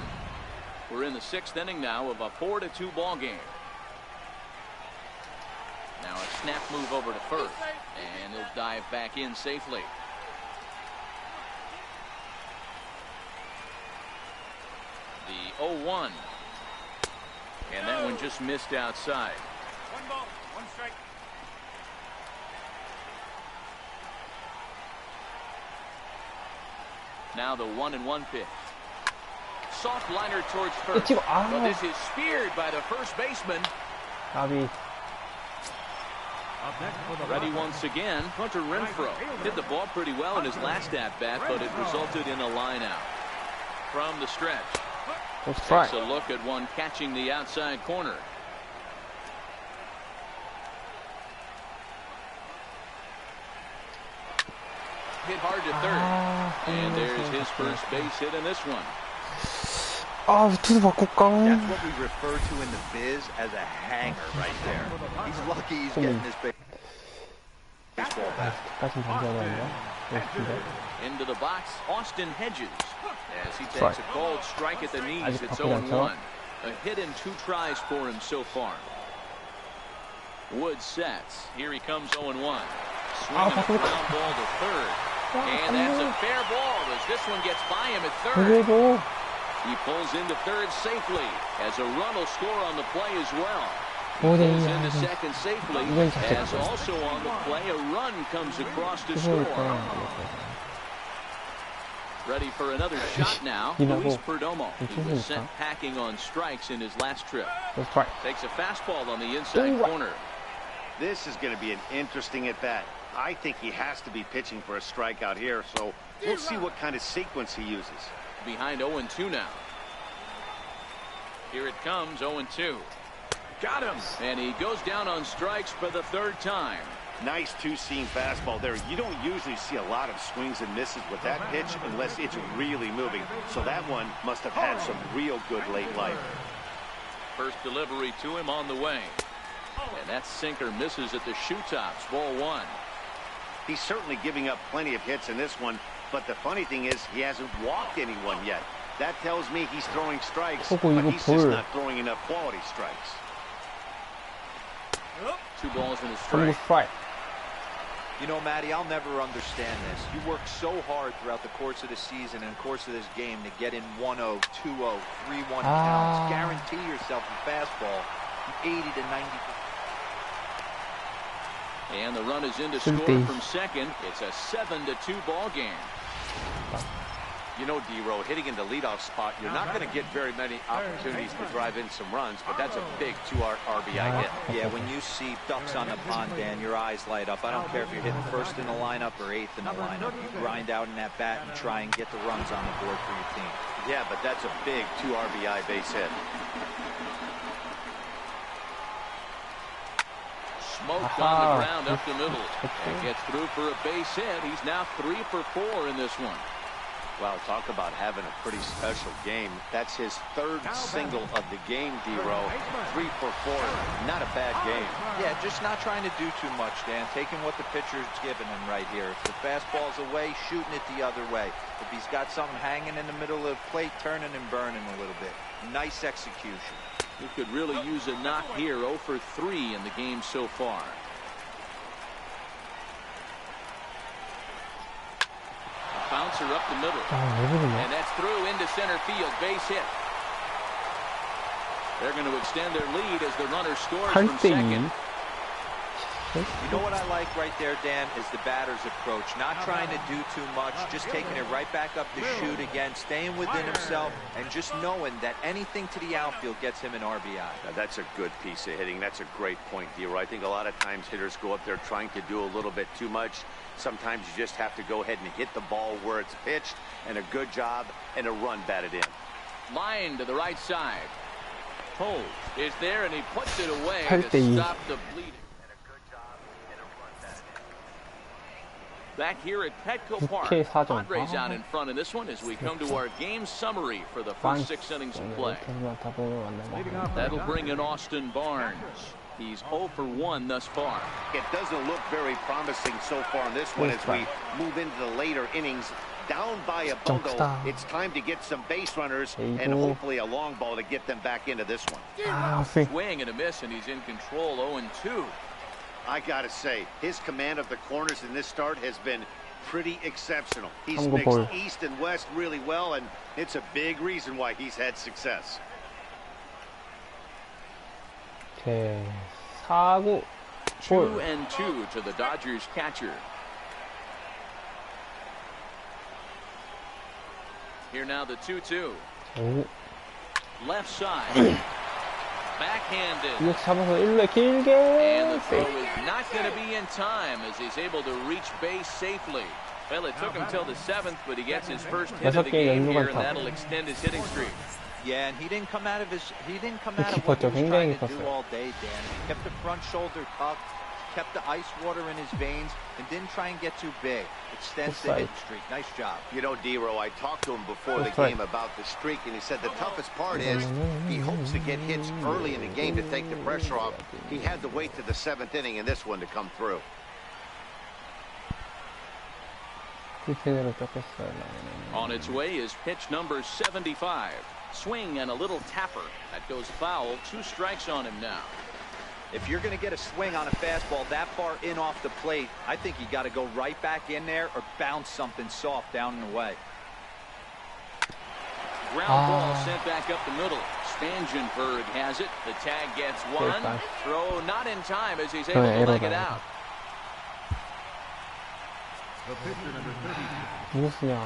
[SPEAKER 7] We're in the 6th inning now of a 4-2 ball game. Now a snap move over to first, and he'll dive back in safely. The 0-1. And that one just missed outside.
[SPEAKER 3] 1 ball, 1 strike.
[SPEAKER 7] Now the 1-1 pitch. Soft liner towards first. But this is speared by the first baseman. Ready once again, Hunter Renfroe. Hit the ball pretty well in his last at-bat, but it resulted in a line out. From the stretch. Takes a look at one catching the outside corner. Hit hard to third. And there's his first base hit in this one.
[SPEAKER 6] That's what we refer to in the biz as a hanger right there. He's lucky he's getting his baseball back.
[SPEAKER 7] Into the box, Austin Hedges. As he takes a cold strike at the knees, it's 0-1. A hit in 2 tries for him so far. Wood sets. Here he comes 0-1. Swinging a ground ball to third. And that's a fair ball as this one gets by him at third. He pulls into third safely as a run will score on the play as well. He pulls into second safely as also on the play a run comes across to score. Ready for another shot now. Luis Perdomo. He was sent packing on strikes in his last trip. Takes a fastball on the inside corner.
[SPEAKER 5] This is going to be an interesting at-bat. I think he has to be pitching for a strikeout here, so we'll see what kind of sequence he uses.
[SPEAKER 7] Behind 0-2 now. Here it comes, 0-2. Got him. And he goes down on strikes for the 3rd time.
[SPEAKER 5] Nice 2-seam fastball there. You don't usually see a lot of swings and misses with that pitch unless it's really moving. So that one must have had some real good late life.
[SPEAKER 7] First delivery to him on the way. And that sinker misses at the shoe tops. Ball 1.
[SPEAKER 5] He's certainly giving up plenty of hits in this one. But the funny thing is, he hasn't walked anyone yet. That tells me he's throwing strikes, but he's just not throwing enough quality strikes.
[SPEAKER 7] 2 balls and a strike.
[SPEAKER 6] You know, Matty, I'll never understand this. You work so hard throughout the course of the season and the course of this game to get in 1-0, 2-0, 3-1 counts. Guarantee yourself a fastball 80 to 90.
[SPEAKER 7] And the run is in to score from second. It's a 7-2 ball game.
[SPEAKER 5] You know, D-Row, hitting in the leadoff spot, you're not going to get very many opportunities to drive in some runs, but that's a big 2 RBI hit.
[SPEAKER 6] Yeah, when you see ducks on the pond, Dan, your eyes light up. I don't care if you're hitting first in the lineup or 8th in the lineup. You grind out in that bat and try and get the runs on the board for your team.
[SPEAKER 5] Yeah, but that's a big 2 RBI base hit.
[SPEAKER 7] Smoked on the ground up the middle. And gets through for a base hit. He's now 3 for 4 in this one.
[SPEAKER 5] Wow, talk about having a pretty special game. That's his 3rd single of the game, D-Row. 3 for 4. Not a bad game.
[SPEAKER 6] Yeah, just not trying to do too much, Dan. Taking what the pitcher's giving him right here. If the fastball's away, shooting it the other way. If he's got something hanging in the middle of the plate, turning and burning a little bit. Nice execution.
[SPEAKER 7] He could really use a knock here. 0 for 3 in the game so far. Bouncer up the middle. And that's through into center field. Base hit. They're going to extend their lead as the runner scores from second.
[SPEAKER 6] You know what I like right there, Dan, is the batter's approach. Not trying to do too much, just taking it right back up the chute again, staying within himself, and just knowing that anything to the outfield gets him an RBI.
[SPEAKER 5] Now, that's a good piece of hitting. That's a great point, D-Row. I think a lot of times hitters go up there trying to do a little bit too much. Sometimes you just have to go ahead and hit the ball where it's pitched, and a good job, and a run batted in.
[SPEAKER 7] Line to the right side. Cole is there, and he puts it away to stop the bleeding. Back here at Petco Park,
[SPEAKER 2] 6K 4점.
[SPEAKER 7] Padres out in front in this one as we come to our game summary for the first 6 innings of play. That'll bring in Austin Barnes. He's 0 for 1 thus far.
[SPEAKER 5] It doesn't look very promising so far in this one as we move into the later innings. Down by a bundle, it's time to get some base runners and hopefully a long ball to get them back into this one.
[SPEAKER 7] Swing and a miss, and he's in control, 0-2.
[SPEAKER 5] I gotta say, his command of the corners in this start has been pretty exceptional. He's
[SPEAKER 2] 한국
[SPEAKER 5] mixed
[SPEAKER 2] 볼.
[SPEAKER 5] east and west really well, and it's a big reason why he's had success.
[SPEAKER 2] 오케이. 4구.
[SPEAKER 7] 2-2 to the Dodgers catcher. Here now the 2-2.
[SPEAKER 2] 오.
[SPEAKER 7] Left side. Backhanded.
[SPEAKER 2] 이거 잡아서 1루에 길게.
[SPEAKER 7] And the throw is not going to be in time as he's able to reach base safely. Well, it took him till the 7th, but he gets his first hit of the game here, and that'll extend his hitting streak.
[SPEAKER 6] Yeah, and he didn't come out of what he
[SPEAKER 2] 깊었죠.
[SPEAKER 6] was trying
[SPEAKER 2] 굉장히
[SPEAKER 6] to do
[SPEAKER 2] 깊었어요.
[SPEAKER 6] all day, Dan. He kept the front shoulder tucked, kept the ice water in his veins, and didn't try and get too big. Extends the hit streak. Nice job.
[SPEAKER 5] You know, D-Row, I talked to him before the game about the streak, and he said the toughest part is he hopes to get hits early in the game to take the pressure off. He had to wait to the 7th inning in this one to come through.
[SPEAKER 7] On its way is pitch number 75. Swing and a little tapper. That goes foul. 2 strikes on him now.
[SPEAKER 6] If you're going to get a swing on a fastball that far in off the plate, I think you got to go right back in there or bounce something soft down and away.
[SPEAKER 7] Ground ball sent back up the middle. Spangenberg has it. The tag gets one. Throw not in time as he's able to leg it out.
[SPEAKER 3] The pitcher number 30.
[SPEAKER 2] 누구냐?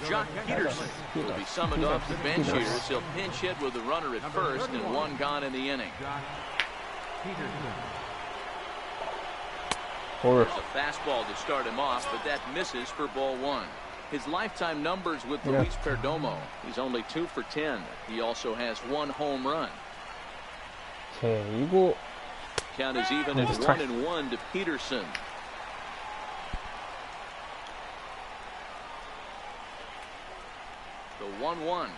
[SPEAKER 7] Jock Peterson will be summoned off the bench here as he'll pinch hit with the runner at first and 1 gone in the inning. There's a fastball to start him off, but that misses for ball 1. His lifetime numbers with Luis Perdomo. He's only 2 for 10. He also has 1 home run.
[SPEAKER 2] 이거
[SPEAKER 7] Count is even at 1-1 to Peterson. The 1-1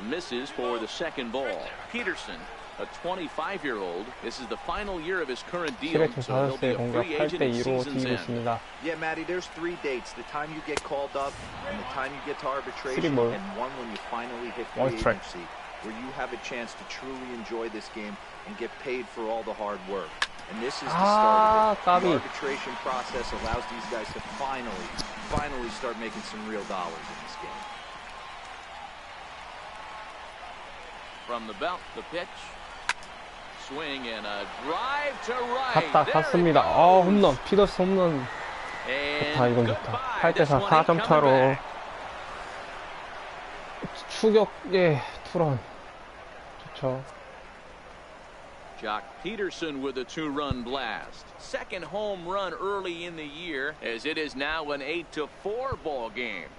[SPEAKER 7] misses for the second ball. Peterson, a 25-year-old. This is the final year of his current deal, so he'll be a free agent at season's end.
[SPEAKER 6] Yeah, Matty, there's 3 dates. The time you get called up and the time you get to arbitration, and one when you finally hit free agency, where you have a chance to truly enjoy this game and get paid for all the hard work. And this is the start of it. The arbitration process allows these guys to finally start making some real dollars in this game.
[SPEAKER 7] From the belt, the pitch. Swing and a drive to right.
[SPEAKER 2] 갔습니다. 홈런. 피더스 홈런. 좋다, 이건 좋다. 8대4 4점 차로. 추격의 투런. 좋죠.
[SPEAKER 7] Jock Peterson with a 2-run blast. Second home run early in the year as it is now an 8-4 ball game.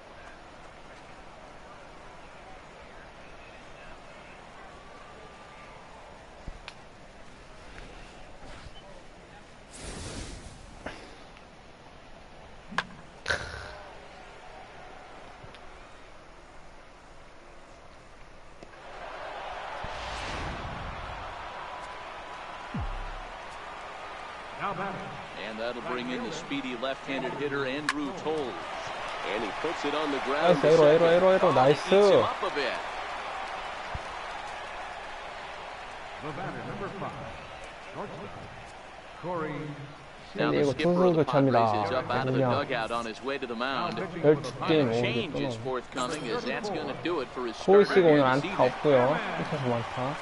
[SPEAKER 7] And that'll bring in the speedy left-handed hitter Andrew Toles. And he puts it on the ground.
[SPEAKER 2] 에러. 나이스.
[SPEAKER 7] Eats him up a bit.
[SPEAKER 3] The batter, number 5, shortstop, Corey.
[SPEAKER 7] Now the skipper of the Padres is up out of the dugout on his way to the mound. Change is forthcoming as that's going to do it for his start
[SPEAKER 2] 호이스가
[SPEAKER 7] here
[SPEAKER 2] 오늘
[SPEAKER 7] this
[SPEAKER 2] 안타
[SPEAKER 7] evening.
[SPEAKER 2] 없고요. 끝에서 많다.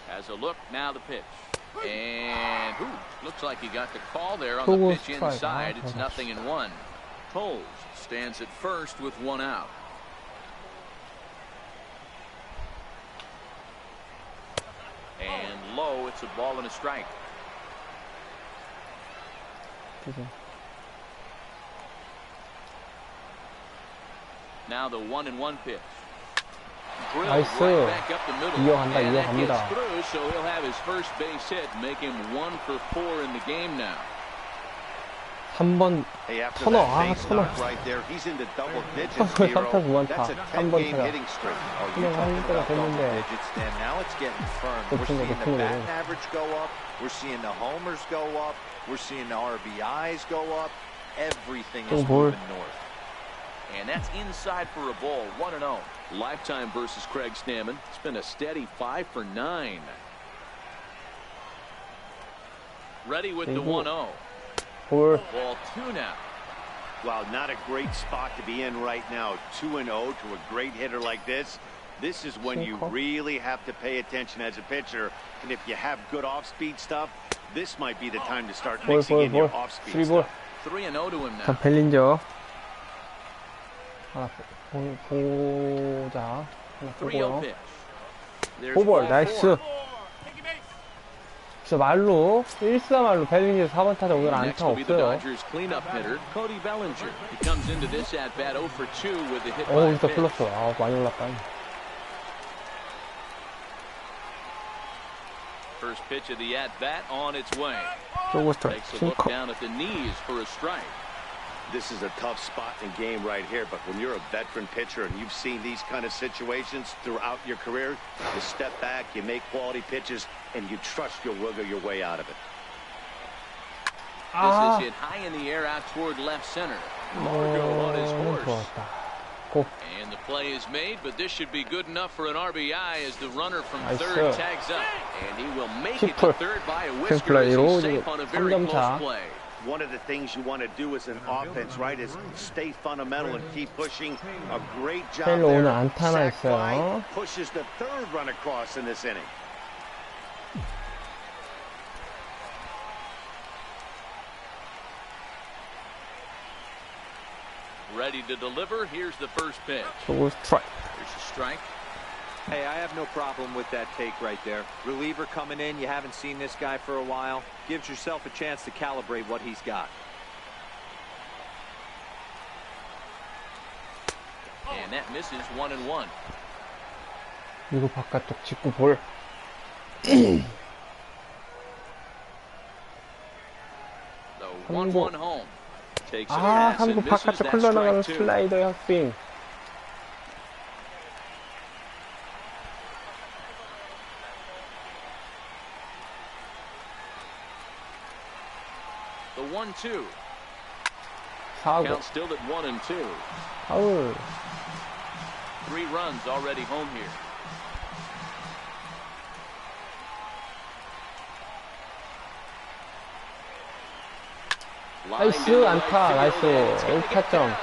[SPEAKER 7] As a look, now the pitch. And looks like he got the call there on the pitch inside. It's 0-1. Toles stands at first with 1 out. And low, it's a ball and a strike. Now the 1-1 pitch.
[SPEAKER 2] 나이스. 이어간다, 이어갑니다.
[SPEAKER 4] So he'll have his first base hit, make him 1 for 4 in the game now.
[SPEAKER 2] 3번 터너, 터너.
[SPEAKER 5] He's into double digits.
[SPEAKER 2] 3타 9안타,
[SPEAKER 5] That's a
[SPEAKER 2] 3번
[SPEAKER 5] 10-game
[SPEAKER 2] 타자.
[SPEAKER 5] hitting streak. Oh,
[SPEAKER 2] 그냥 할 때가 됐는데.
[SPEAKER 5] And now it's getting firm. We're seeing the batting average go up. We're seeing the homers go up. We're seeing the RBIs go up. Everything is moving north.
[SPEAKER 4] And that's inside for a ball, 1-0. Lifetime versus Craig Stammen. It's been a steady 5 for 9. Ready with the 1-0.
[SPEAKER 2] 볼.
[SPEAKER 4] Ball 2 now.
[SPEAKER 5] Well, not a great spot to be in right now. 2-0 to a great hitter like this. This is when you really have to pay attention as a pitcher. And if you have good off-speed stuff, this might be the time to start mixing in your off-speed stuff.
[SPEAKER 4] 3-0 to him now.
[SPEAKER 2] 자, 벨린저. 하나 보자. 하나 보고요. 보볼, 나이스. 진짜 말로 1사 말로 벨린저 4번 타자 오늘 안타 없어요. 일단 플러스. 아, 많이 올랐다.
[SPEAKER 4] First pitch of the at bat on its way.
[SPEAKER 2] Takes
[SPEAKER 4] a look down at the knees for a strike.
[SPEAKER 5] This is a tough spot in game right here, but when you're a veteran pitcher and you've seen these kind of situations throughout your career, you step back, you make quality pitches, and you trust you'll wiggle your way out of it.
[SPEAKER 4] This is hit high in the air out toward left center. Margot on his horse. And the play is made, but this should be good enough for an RBI as the runner from third tags up. And he will make it to third by a whisker as he's safe on a very close play.
[SPEAKER 5] One of the things you want to do as an offense, right, is stay fundamental and keep pushing. A great job there. Sack fly pushes the third run across in this inning.
[SPEAKER 4] Ready to deliver. Here's the first pitch.
[SPEAKER 2] Here's a
[SPEAKER 4] strike.
[SPEAKER 6] Hey, I have no problem with that take right there. Reliever coming in, you haven't seen this guy for a while. Gives yourself a chance to calibrate what he's got.
[SPEAKER 4] And that misses 1-1.
[SPEAKER 2] 이거 바깥쪽 직구 볼.
[SPEAKER 4] The 1-1 home.
[SPEAKER 2] 아, 3구 바깥쪽 흘러나가는 슬라이더 헛스윙.
[SPEAKER 4] The 1-2.
[SPEAKER 2] 4구.
[SPEAKER 4] Count still at 1-2.
[SPEAKER 2] 파울.
[SPEAKER 4] 3 runs already home here.
[SPEAKER 2] 나이스 안타, 나이스 1타점.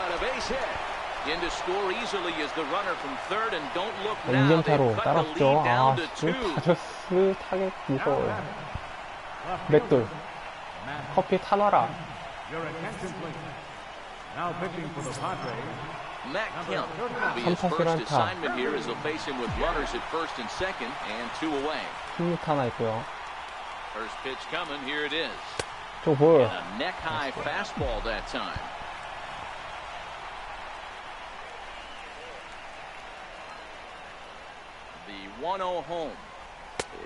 [SPEAKER 2] 2점차로 따랐죠. 아, 다저스 타겟 무서워요. 맷돌 커피 타놔라.
[SPEAKER 4] Matt Kemp will be his first assignment here as they'll face him with runners at first and second and 2 away.
[SPEAKER 2] 16 하나 있고요.
[SPEAKER 4] First pitch coming, here it is.
[SPEAKER 2] 저 볼.
[SPEAKER 4] And a neck-high fastball that time. The 1-0 home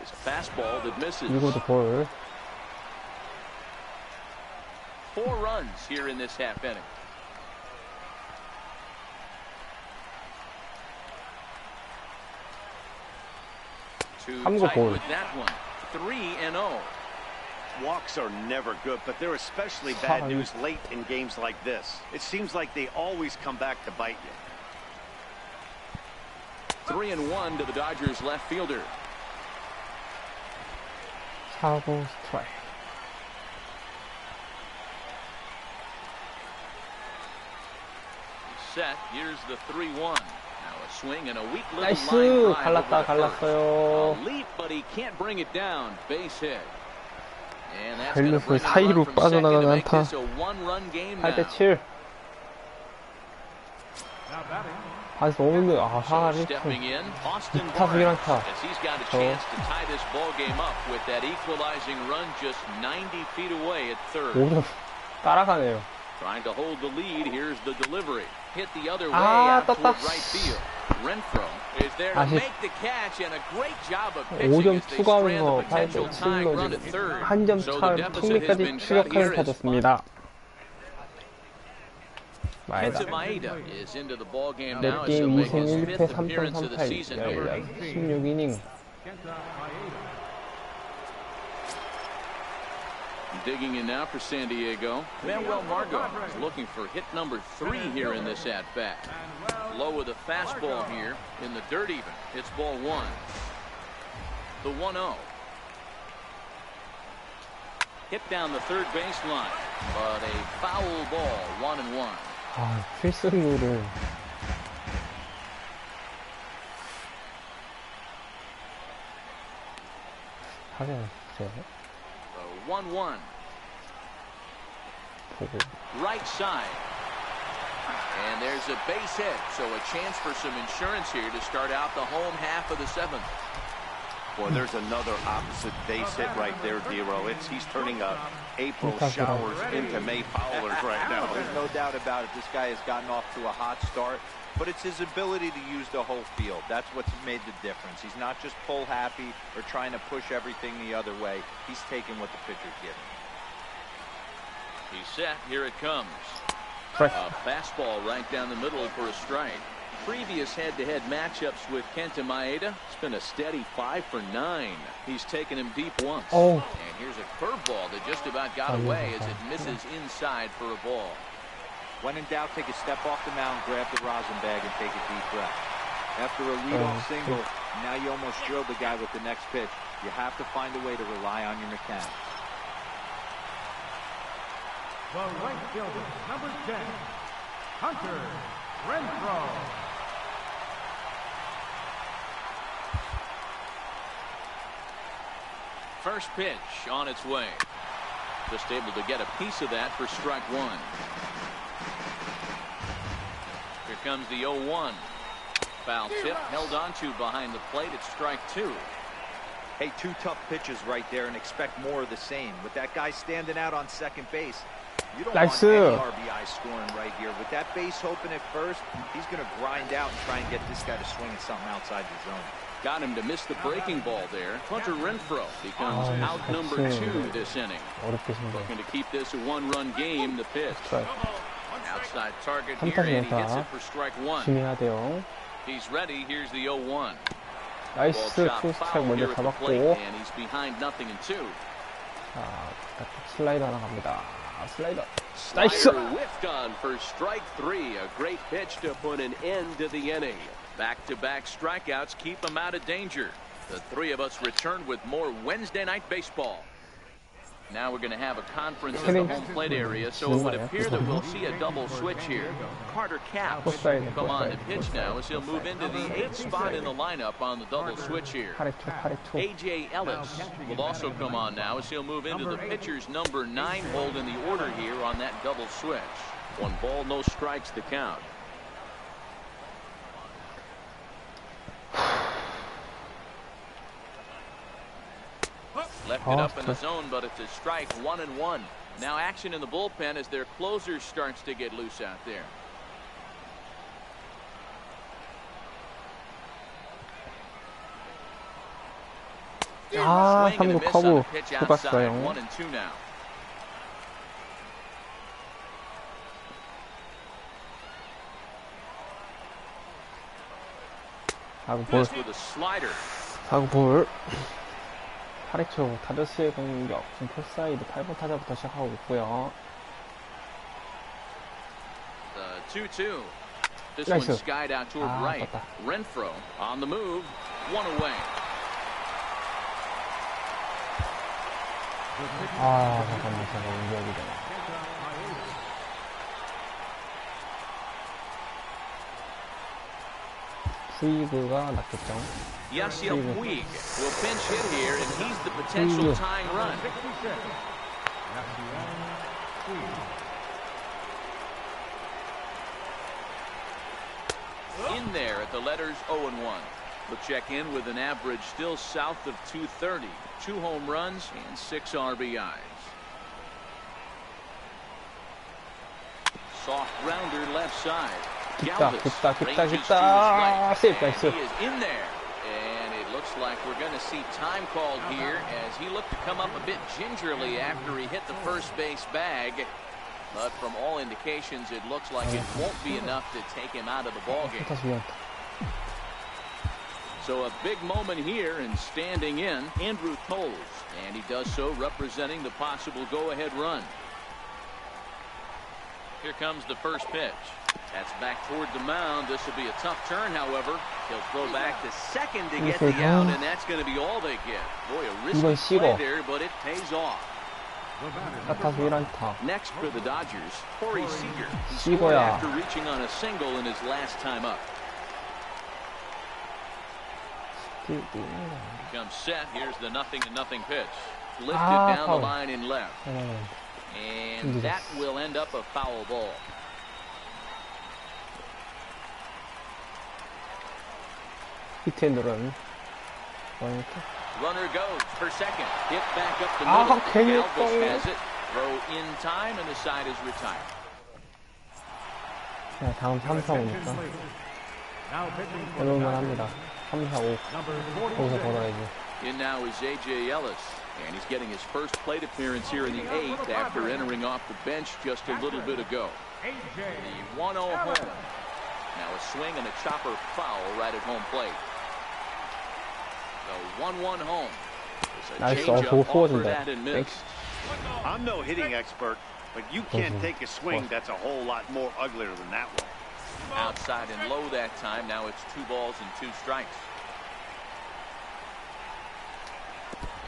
[SPEAKER 4] is a fastball that misses.
[SPEAKER 2] 이거도 볼.
[SPEAKER 4] 4 runs here in this half inning. Too tight with that one. 3-0.
[SPEAKER 5] Walks are never good, but they're especially bad news late in games like this. It seems like they always come back to bite you.
[SPEAKER 4] 3-1 to the Dodgers left fielder.
[SPEAKER 2] 4구 스트라이크.
[SPEAKER 4] Set. Here's the 3-1. Now a swing and a weak little
[SPEAKER 2] 나이스. 갈랐어요.
[SPEAKER 4] A leap, but he can't bring it down. Base hit.
[SPEAKER 2] 벨루스 사이로 빠져나가는 안타. 8대7. 반스 오는데 아 사활이 2타수 1안타. 모두 따라가네요.
[SPEAKER 4] Trying to hold the lead. Here's the delivery. Hit the other way
[SPEAKER 2] 아
[SPEAKER 4] out toward
[SPEAKER 2] 떴다.
[SPEAKER 4] right field.
[SPEAKER 7] Renfro is there to make the catch and a great job of pitching
[SPEAKER 2] 5점
[SPEAKER 7] as they
[SPEAKER 2] 추가하면서
[SPEAKER 7] strand the potential tying
[SPEAKER 2] 8대7로
[SPEAKER 7] run at
[SPEAKER 2] 지금
[SPEAKER 7] third.
[SPEAKER 2] 한 점
[SPEAKER 7] So
[SPEAKER 2] 차
[SPEAKER 7] the deficit has
[SPEAKER 2] 통리까지
[SPEAKER 7] been cut
[SPEAKER 2] 추격하는
[SPEAKER 7] here as
[SPEAKER 2] 타졌습니다.
[SPEAKER 7] Kenta Maeda is into the ball game now as
[SPEAKER 2] 넷
[SPEAKER 7] he'll
[SPEAKER 2] 게임
[SPEAKER 7] make
[SPEAKER 2] 2승
[SPEAKER 7] his
[SPEAKER 2] 1패
[SPEAKER 7] fifth appearance of the
[SPEAKER 2] 3.38
[SPEAKER 7] season, number 8.
[SPEAKER 2] 16이닝.
[SPEAKER 7] Digging in now for San Diego. Manuel Margot is looking for hit number 3 here in this at-bat. Low with a fastball here in the dirt even. It's ball 1. The 1-0. Hit down the third baseline, but a foul ball, 1-1.
[SPEAKER 2] 아, 필승률을. 하긴, 제
[SPEAKER 7] 1-1.
[SPEAKER 2] 보고.
[SPEAKER 7] Right side. And there's a base hit, so a chance for some insurance here to start out the home half of the 7th.
[SPEAKER 5] Boy, there's another opposite base hit right there, Dero. He's turning April showers into May powers right now.
[SPEAKER 6] There's no doubt about it. This guy has gotten off to a hot start, but it's his ability to use the whole field. That's what's made the difference. He's not just pull happy or trying to push everything the other way. He's taking what the pitcher's giving.
[SPEAKER 7] He's set. Here it comes.
[SPEAKER 2] Right.
[SPEAKER 7] A fastball right down the middle for a strike. Previous head-to-head matchups with Kenta Maeda, it's been a steady 5 for 9. He's taken him deep once.
[SPEAKER 2] Oh.
[SPEAKER 7] And here's a curveball that just about got away as it misses inside for a ball.
[SPEAKER 6] When in doubt, take a step off the mound, grab the rosin bag, and take a deep breath. After a leadoff single, now you almost drilled the guy with the next pitch. You have to find a way to rely on your mechanics.
[SPEAKER 3] The right fielder, number 10, Hunter Renfro.
[SPEAKER 7] First pitch on its way. Just able to get a piece of that for strike 1. Here comes the 0-1. Foul tip held onto behind the plate at strike 2.
[SPEAKER 6] Hey, 2 tough pitches right there, and expect more of the same. With that guy standing out on second base, you don't want any RBI scoring right here. With that base open at first, he's going to grind out and try and get this guy to swing at something outside the zone.
[SPEAKER 7] Got him to miss the breaking ball there. Hunter Renfro becomes out number 2 this inning. Looking to keep this a 1-run game. The pitch. Outside target here, and he hits it for strike 1. He's ready. Here's the 0-1.
[SPEAKER 2] 나이스 투스트라이크 먼저 잡았고.
[SPEAKER 7] And he's behind 0-2.
[SPEAKER 2] 자, 슬라이더 하나 갑니다. 슬라이더.
[SPEAKER 7] 나이스. Whiffed on for strike 3. A great pitch to put an end to the inning. Back-to-back strikeouts keep them out of danger. The 3 of us return with more Wednesday night baseball. Now we're going to have a conference in the home plate area, so it would appear that we'll see a double switch here. Carter Capps come on to pitch now as he'll move into the 8th spot in the lineup on the double switch here. A.J. Ellis will also come on now as he'll move into the pitcher's number 9 hold in the order here on that double switch. 1 ball, no strikes to count. Left it up in the zone, but it's a strike, 1-1. Now action in the bullpen as their closer starts to get loose out there.
[SPEAKER 2] 아, 3구 커브 뽑았어요.
[SPEAKER 7] 1-2 now.
[SPEAKER 2] 사구 볼. 8회초 다저스의 공격. 지금 풀사이드 8번 타자부터 시작하고 있고요.
[SPEAKER 7] 2-2. This one skied out toward right. Renfro on the move. 1 away.
[SPEAKER 2] 아, 잠깐만, 제가 운전이 되나. Puig가 낫겠죠?
[SPEAKER 7] Yasiel Puig will pinch hit here, and he's the potential tying run. In there at the letters 0-1. He'll check in with an average still south of 230. 2 home runs and 6 RBIs. Soft grounder left side.
[SPEAKER 2] 깊다. 세이프, 나이스.
[SPEAKER 4] He is in there. And it looks like we're going to see time called here as he looked to come up a bit gingerly after he hit the first base bag. But from all indications, it looks like it won't be enough to take him out of the ballgame. So a big moment here and standing in, Andrew Toles. And he does so representing the possible go-ahead run. Here comes the first pitch. That's back toward the mound. This will be a tough turn, however. He'll throw back to second to get the out, and that's going to be all they get. Boy, a risky play there, but it pays off. Next for the Dodgers, Corey Seager. He scored after reaching on a single in his last time up. Comes set. Here's the 0-0 pitch. Lifted down the line in left. And that will end up a foul ball. Runner goes for second. Hit back up the middle. Galvis has it. Throw in time, and the side is retired.
[SPEAKER 2] 다음 3, 4, 5니까 해볼만 합니다. 3, 4, 5 거기서 걸어야지.
[SPEAKER 4] In now is A.J. Ellis, and he's getting his first plate appearance here in the 8th after entering off the bench just a little bit ago. The 1-0 home. Now a swing and a chopper foul right at home plate. The 1-1 home.
[SPEAKER 2] Nice, offered
[SPEAKER 4] and missed.
[SPEAKER 5] I'm no hitting expert, but you can't take a swing that's a whole lot more uglier than that one.
[SPEAKER 4] Outside and low that time. Now it's 2 balls and 2 strikes.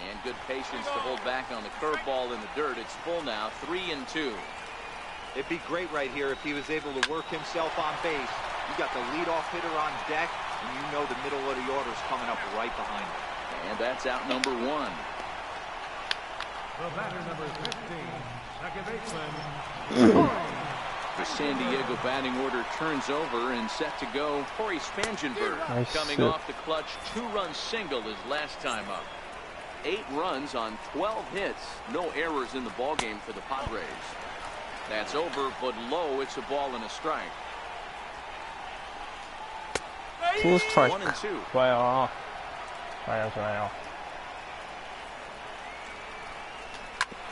[SPEAKER 4] And good patience to hold back on the curveball in the dirt. It's full now, 3-2.
[SPEAKER 6] It'd be great right here if he was able to work himself on base. You got the leadoff hitter on deck, and you know the middle of the order is coming up right behind him.
[SPEAKER 4] And that's out number 1.
[SPEAKER 3] The batter, number 15, second baseman.
[SPEAKER 4] The San Diego batting order turns over and set to go. Corey Spangenberg coming off the clutch 2-run single his last time up. 8 runs on 12 hits. No errors in the ballgame for the Padres. That's over, but low. It's a ball and a strike.
[SPEAKER 2] 2 strike.
[SPEAKER 4] 1-2.
[SPEAKER 2] 좋아요.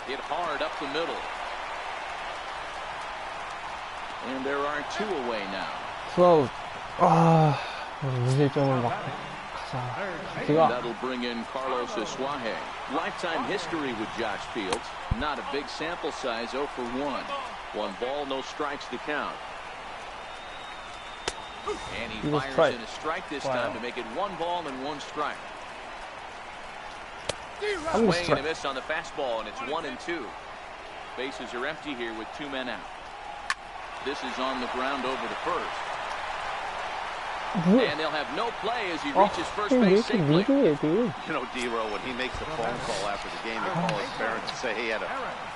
[SPEAKER 4] Hit hard up the middle. And there are 2 away now.
[SPEAKER 2] 투아웃. 무실점을 막 가자.
[SPEAKER 4] That'll bring in Carlos Asuaje. Lifetime history with Josh Fields. Not a big sample size, 0 for 1. 1 ball, no strikes to count. And he fires in a strike this time to make it 1 ball and 1 strike. Swing and a miss on the fastball, and it's 1-2. Bases are empty here with 2 men out. This is on the ground over the first. And they'll have no play as he reaches first base safely.
[SPEAKER 5] You know, D-Row, when he makes the phone call after the game, he calls his parents and say he had a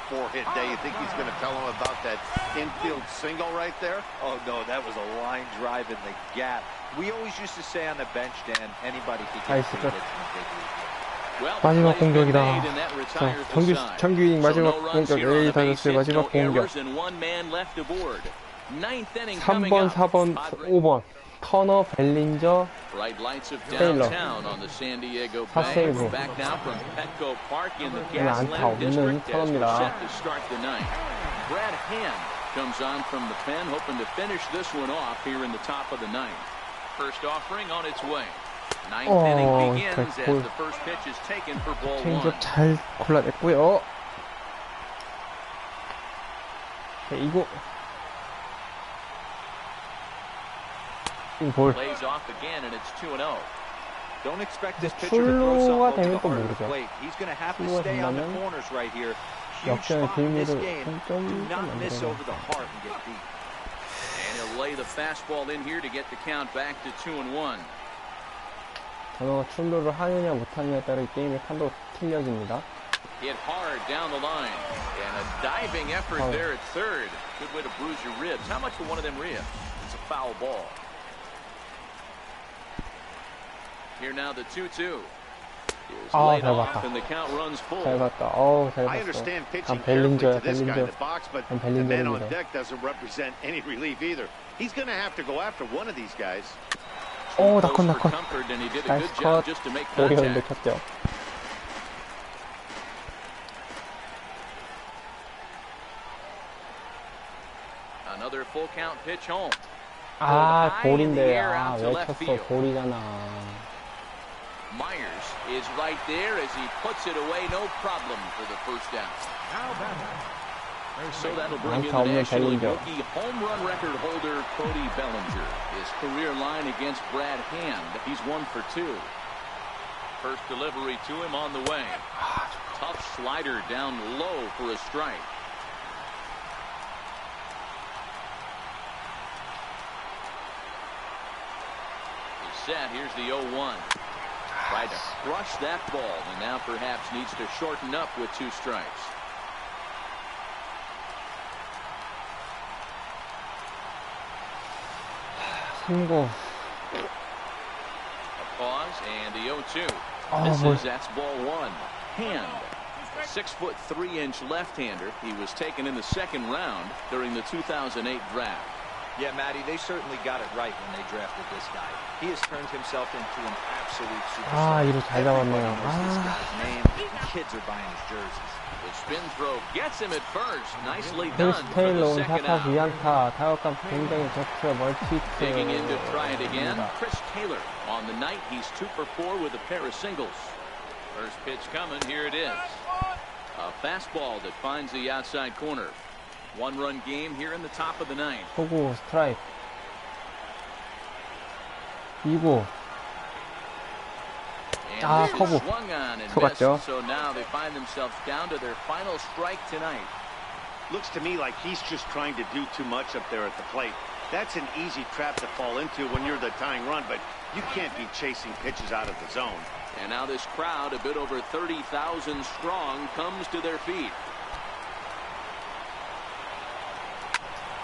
[SPEAKER 5] 4-hit day. You think he's going to tell him about that infield single right there?
[SPEAKER 6] Oh, no, that was a line drive in the gap. We always used to say on the bench, Dan, anybody can get 3 hits in the big league.
[SPEAKER 2] 마지막 공격이다. 자, 정규 이닝 마지막 공격. LA다저스의 마지막 공격. 3번, 4번, 5번. 터너, 벨린저, 테일러. 4세이브. 오늘 안타 없는 터너입니다.
[SPEAKER 4] Brad Hand comes on from the pen, hoping to finish this one off here in the top of the 9th. First offering on its way. 9th inning begins as the first pitch is taken for ball 1.
[SPEAKER 2] 체인지업 잘 골라냈고요. 이거 볼.
[SPEAKER 6] Plays off again and it's 2-0. Don't expect this pitcher to throw something over the heart of the plate. He's going to have to stay on the corners right here. Huge spot in this game. Do not miss over the heart and get deep.
[SPEAKER 4] And he'll lay the fastball in here to get the count back to 2-1.
[SPEAKER 2] 터너가 출루를 하느냐 못하느냐에 따라 이 게임의 판도가 틀려집니다.
[SPEAKER 4] Hit hard down the line. And a diving effort there at third. Good way to bruise your ribs. How much for one of them ribs? It's a foul ball. Here now the 2-2. is
[SPEAKER 2] 아,
[SPEAKER 4] laid
[SPEAKER 2] 잘
[SPEAKER 4] off
[SPEAKER 2] 봤다.
[SPEAKER 4] and the count runs full.
[SPEAKER 2] 잘 봤다. 어우, 잘
[SPEAKER 5] I
[SPEAKER 2] 봤어.
[SPEAKER 5] understand
[SPEAKER 2] 난
[SPEAKER 5] pitching carefully
[SPEAKER 2] 벨린저야,
[SPEAKER 5] to this guy in
[SPEAKER 2] 벨린저.
[SPEAKER 5] the box, but
[SPEAKER 2] 난
[SPEAKER 5] the man on
[SPEAKER 2] 벨린저입니다.
[SPEAKER 5] deck doesn't represent any relief either. He's going to have to go after one of these guys.
[SPEAKER 2] 오,
[SPEAKER 4] Close
[SPEAKER 2] 나컨,
[SPEAKER 4] for
[SPEAKER 2] 나컨.
[SPEAKER 4] comfort, and he did a
[SPEAKER 2] 나이스
[SPEAKER 4] good job
[SPEAKER 2] 컷.
[SPEAKER 4] just to make
[SPEAKER 2] 어려운데
[SPEAKER 4] contact.
[SPEAKER 2] 쳤죠.
[SPEAKER 4] Another full count pitch home.
[SPEAKER 2] 아, 볼인데. 아, 왜 쳤어? 볼이잖아.
[SPEAKER 4] Myers is right there as he puts it away, no problem for the first down.
[SPEAKER 3] Now batter.
[SPEAKER 4] So that'll bring in
[SPEAKER 2] 안타
[SPEAKER 4] the
[SPEAKER 2] 없는
[SPEAKER 4] National League
[SPEAKER 2] 벨린저.
[SPEAKER 4] rookie home run record holder Cody Bellinger. His career line against Brad Hand, he's 1 for 2. First delivery to him on the way. Tough slider down low for a strike. He's set. Here's the 0-1. Tried to crush that ball, and now perhaps needs to shorten up with 2 strikes.
[SPEAKER 2] 삼구.
[SPEAKER 4] A pause and the 0-2.
[SPEAKER 2] Oh,
[SPEAKER 4] Misses. That's ball 1. Hand. A 6'3" left-hander. He was taken in the second round during the 2008 draft.
[SPEAKER 6] Yeah, Matty, they certainly got it right when they drafted this guy. He has turned himself into an absolute superstar.
[SPEAKER 2] 아, 이거 잘
[SPEAKER 6] Everybody
[SPEAKER 2] 잡았네요.
[SPEAKER 6] knows this
[SPEAKER 2] 아.
[SPEAKER 6] guy's name. Kids are buying his jerseys.
[SPEAKER 4] The spin throw gets him at first. Nicely done
[SPEAKER 2] 크리스
[SPEAKER 4] for
[SPEAKER 2] 테일러
[SPEAKER 4] the
[SPEAKER 2] 온
[SPEAKER 4] second
[SPEAKER 2] 4타
[SPEAKER 4] out.
[SPEAKER 2] 2안타. 타격감 굉장히 좋고요. 멀티히트.
[SPEAKER 4] Digging in to try it again. Chris Taylor. On the night, he's 2 for 4 with a pair of singles. First pitch coming. Here it is. A fastball that finds the outside corner. 1-run game here in the top of the 9th.
[SPEAKER 2] 초구 스트라이크. 2구.
[SPEAKER 4] And
[SPEAKER 2] 아,
[SPEAKER 4] this is
[SPEAKER 2] 커브.
[SPEAKER 4] swung on and
[SPEAKER 2] 속았죠.
[SPEAKER 4] missed, so now they find themselves down to their final strike tonight.
[SPEAKER 5] Looks to me like he's just trying to do too much up there at the plate. That's an easy trap to fall into when you're the tying run, but you can't be chasing pitches out of the zone.
[SPEAKER 4] And now this crowd, a bit over 30,000 strong, comes to their feet.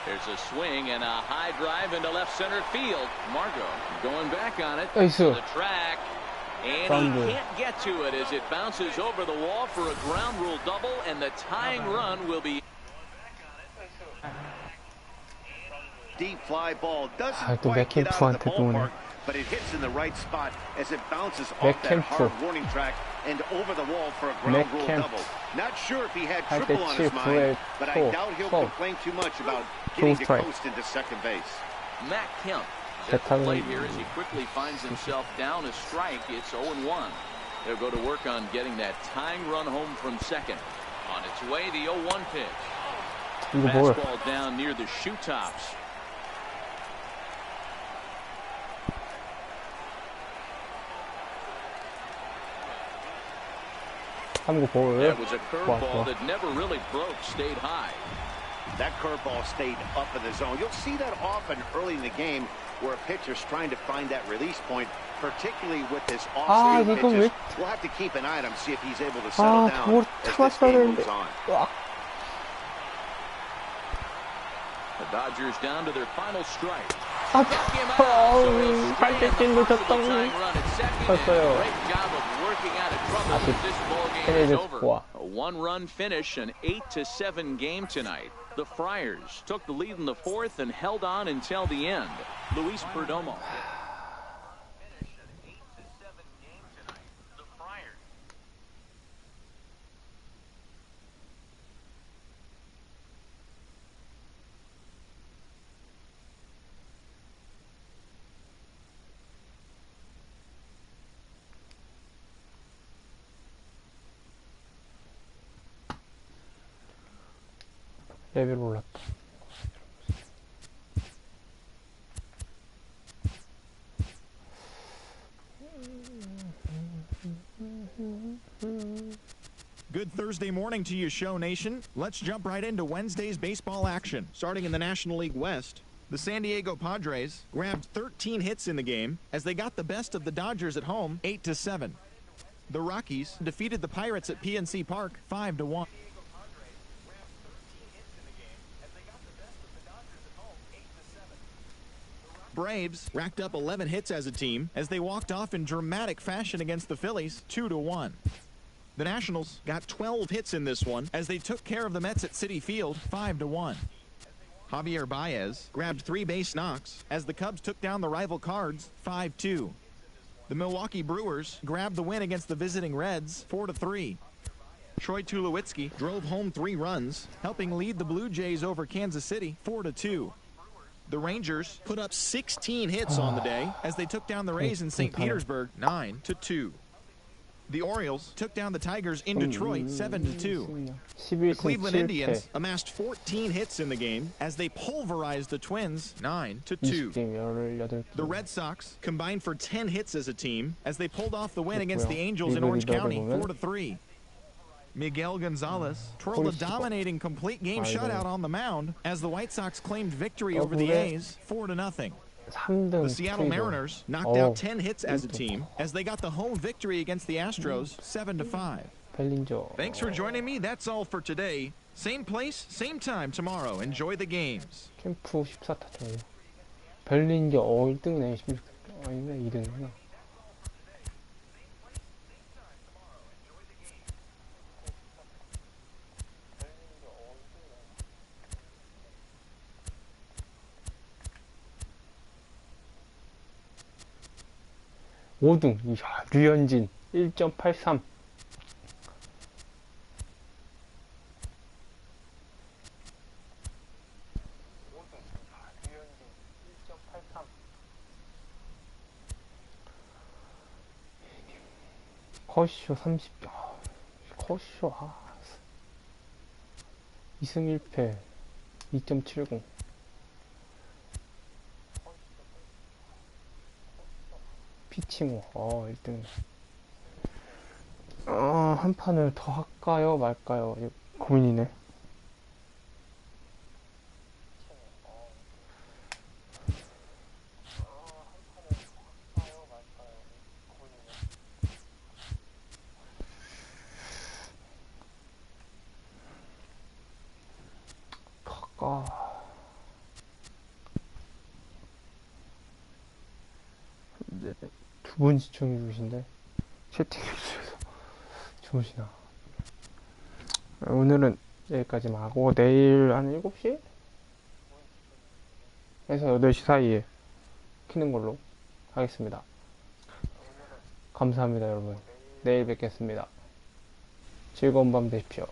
[SPEAKER 4] There's a swing and a high drive into left center field. Margot going back on it.
[SPEAKER 2] 나이스.
[SPEAKER 4] To the track. And
[SPEAKER 2] Thunder.
[SPEAKER 4] he can't get to it as it bounces over the wall for a ground rule double, and the tying run will be.
[SPEAKER 5] Deep fly ball doesn't
[SPEAKER 2] 아, 또
[SPEAKER 5] quite get out of the
[SPEAKER 2] 맥캠프한테 또 오네.
[SPEAKER 5] ballpark, but it hits in the right spot as it bounces off that
[SPEAKER 2] 맥캠프.
[SPEAKER 5] hard warning track and over the wall for a ground rule
[SPEAKER 2] 맥캠프.
[SPEAKER 5] double. Not sure if he had
[SPEAKER 2] 8대
[SPEAKER 5] triple on his
[SPEAKER 2] 7,
[SPEAKER 5] mind, but I
[SPEAKER 2] 9회
[SPEAKER 5] doubt he'll
[SPEAKER 2] 초.
[SPEAKER 5] complain too much about getting to
[SPEAKER 2] strike.
[SPEAKER 5] coast into second base.
[SPEAKER 4] Matt Kemp at the plate here as he quickly finds himself down a strike. It's 0-1. They'll go to work on getting that tying run home from second. On its way, the 0-1 pitch.
[SPEAKER 2] 이거 뭘?
[SPEAKER 4] Fastball down near the shoe tops.
[SPEAKER 2] 삼구 볼.
[SPEAKER 4] That was a
[SPEAKER 2] 좋아,
[SPEAKER 4] curveball
[SPEAKER 2] 좋아.
[SPEAKER 4] that never really broke, stayed high.
[SPEAKER 5] That curveball stayed up in the zone. You'll see that often early in the game where a pitcher's trying to find that release point, particularly with this
[SPEAKER 2] 아,
[SPEAKER 5] off-speed
[SPEAKER 2] 이거
[SPEAKER 5] pitches.
[SPEAKER 2] 왜-
[SPEAKER 5] We'll have to keep an eye on him, see if he's able to settle
[SPEAKER 2] 아,
[SPEAKER 5] down
[SPEAKER 2] 볼
[SPEAKER 5] as this
[SPEAKER 2] 참았어야
[SPEAKER 5] game
[SPEAKER 2] 되는데.
[SPEAKER 5] moves on.
[SPEAKER 2] 아,
[SPEAKER 4] The Dodgers down to their final strike.
[SPEAKER 2] 아,
[SPEAKER 4] Took him out, so he'll stay in the
[SPEAKER 2] 팔대길로
[SPEAKER 4] possible
[SPEAKER 2] 쳤더니
[SPEAKER 4] tying run at second, and
[SPEAKER 2] 쳤어요.
[SPEAKER 4] great job of working out of trouble
[SPEAKER 2] 아직
[SPEAKER 4] as this ball game is
[SPEAKER 2] 테레드
[SPEAKER 4] over.
[SPEAKER 2] 스코어.
[SPEAKER 4] A 1-run finish, an 8-7 game tonight. The Friars took the lead in the 4th and held on until the end. Luis Perdomo.
[SPEAKER 2] 레벨 올랐다.
[SPEAKER 1] Good Thursday morning to you, Show Nation. Let's jump right into Wednesday's baseball action. Starting in the National League West, the San Diego Padres grabbed 13 hits in the game as they got the best of the Dodgers at home, 8-7. The Rockies defeated the Pirates at PNC Park, 5-1. Braves racked up 11 hits as a team as they walked off in dramatic fashion against the Phillies 2-1. The Nationals got 12 hits in this one as they took care of the Mets at Citi Field 5-1. Javier Baez grabbed 3 base knocks as the Cubs took down the rival Cards 5-2. The Milwaukee Brewers grabbed the win against the visiting Reds 4-3. Troy Tulowitzki drove home 3 runs, helping lead the Blue Jays over Kansas City 4-2. The Rangers put up 16 hits on the day as they took down the Rays in St. Petersburg 9-2. The Orioles took down the Tigers in Detroit 7-2. The Cleveland Indians amassed 14 hits in the game as they pulverized the Twins 9-2. The Red Sox combined for 10 hits as a team as they pulled off the win against the Angels in Orange County 4-3. Miguel Gonzalez twirled a dominating complete game shutout on the mound as the White Sox claimed victory over the A's 4-0. The Seattle Mariners knocked out 10 hits as a team as they got the home victory against the Astros 7-5. Thanks for joining me. That's all for today. Same place, same time tomorrow. Enjoy the games.
[SPEAKER 2] 캠프 14타점. 벨린저 1등이네. 16. 아니네, 2등이구나. 오등 이야, 류현진 1.83. 커쇼 30. 커쇼 2승 1패 2.70. 피치모 1등. 한 판을 더 할까요 말까요? 고민이네. 두 분 시청해 주신데 채팅해 주셔서 주무시나. 오늘은 여기까지만 하고 내일 한 7시? 에서 8시 사이에 키는 걸로 하겠습니다. 감사합니다 여러분. 내일 뵙겠습니다. 즐거운 밤 되십시오.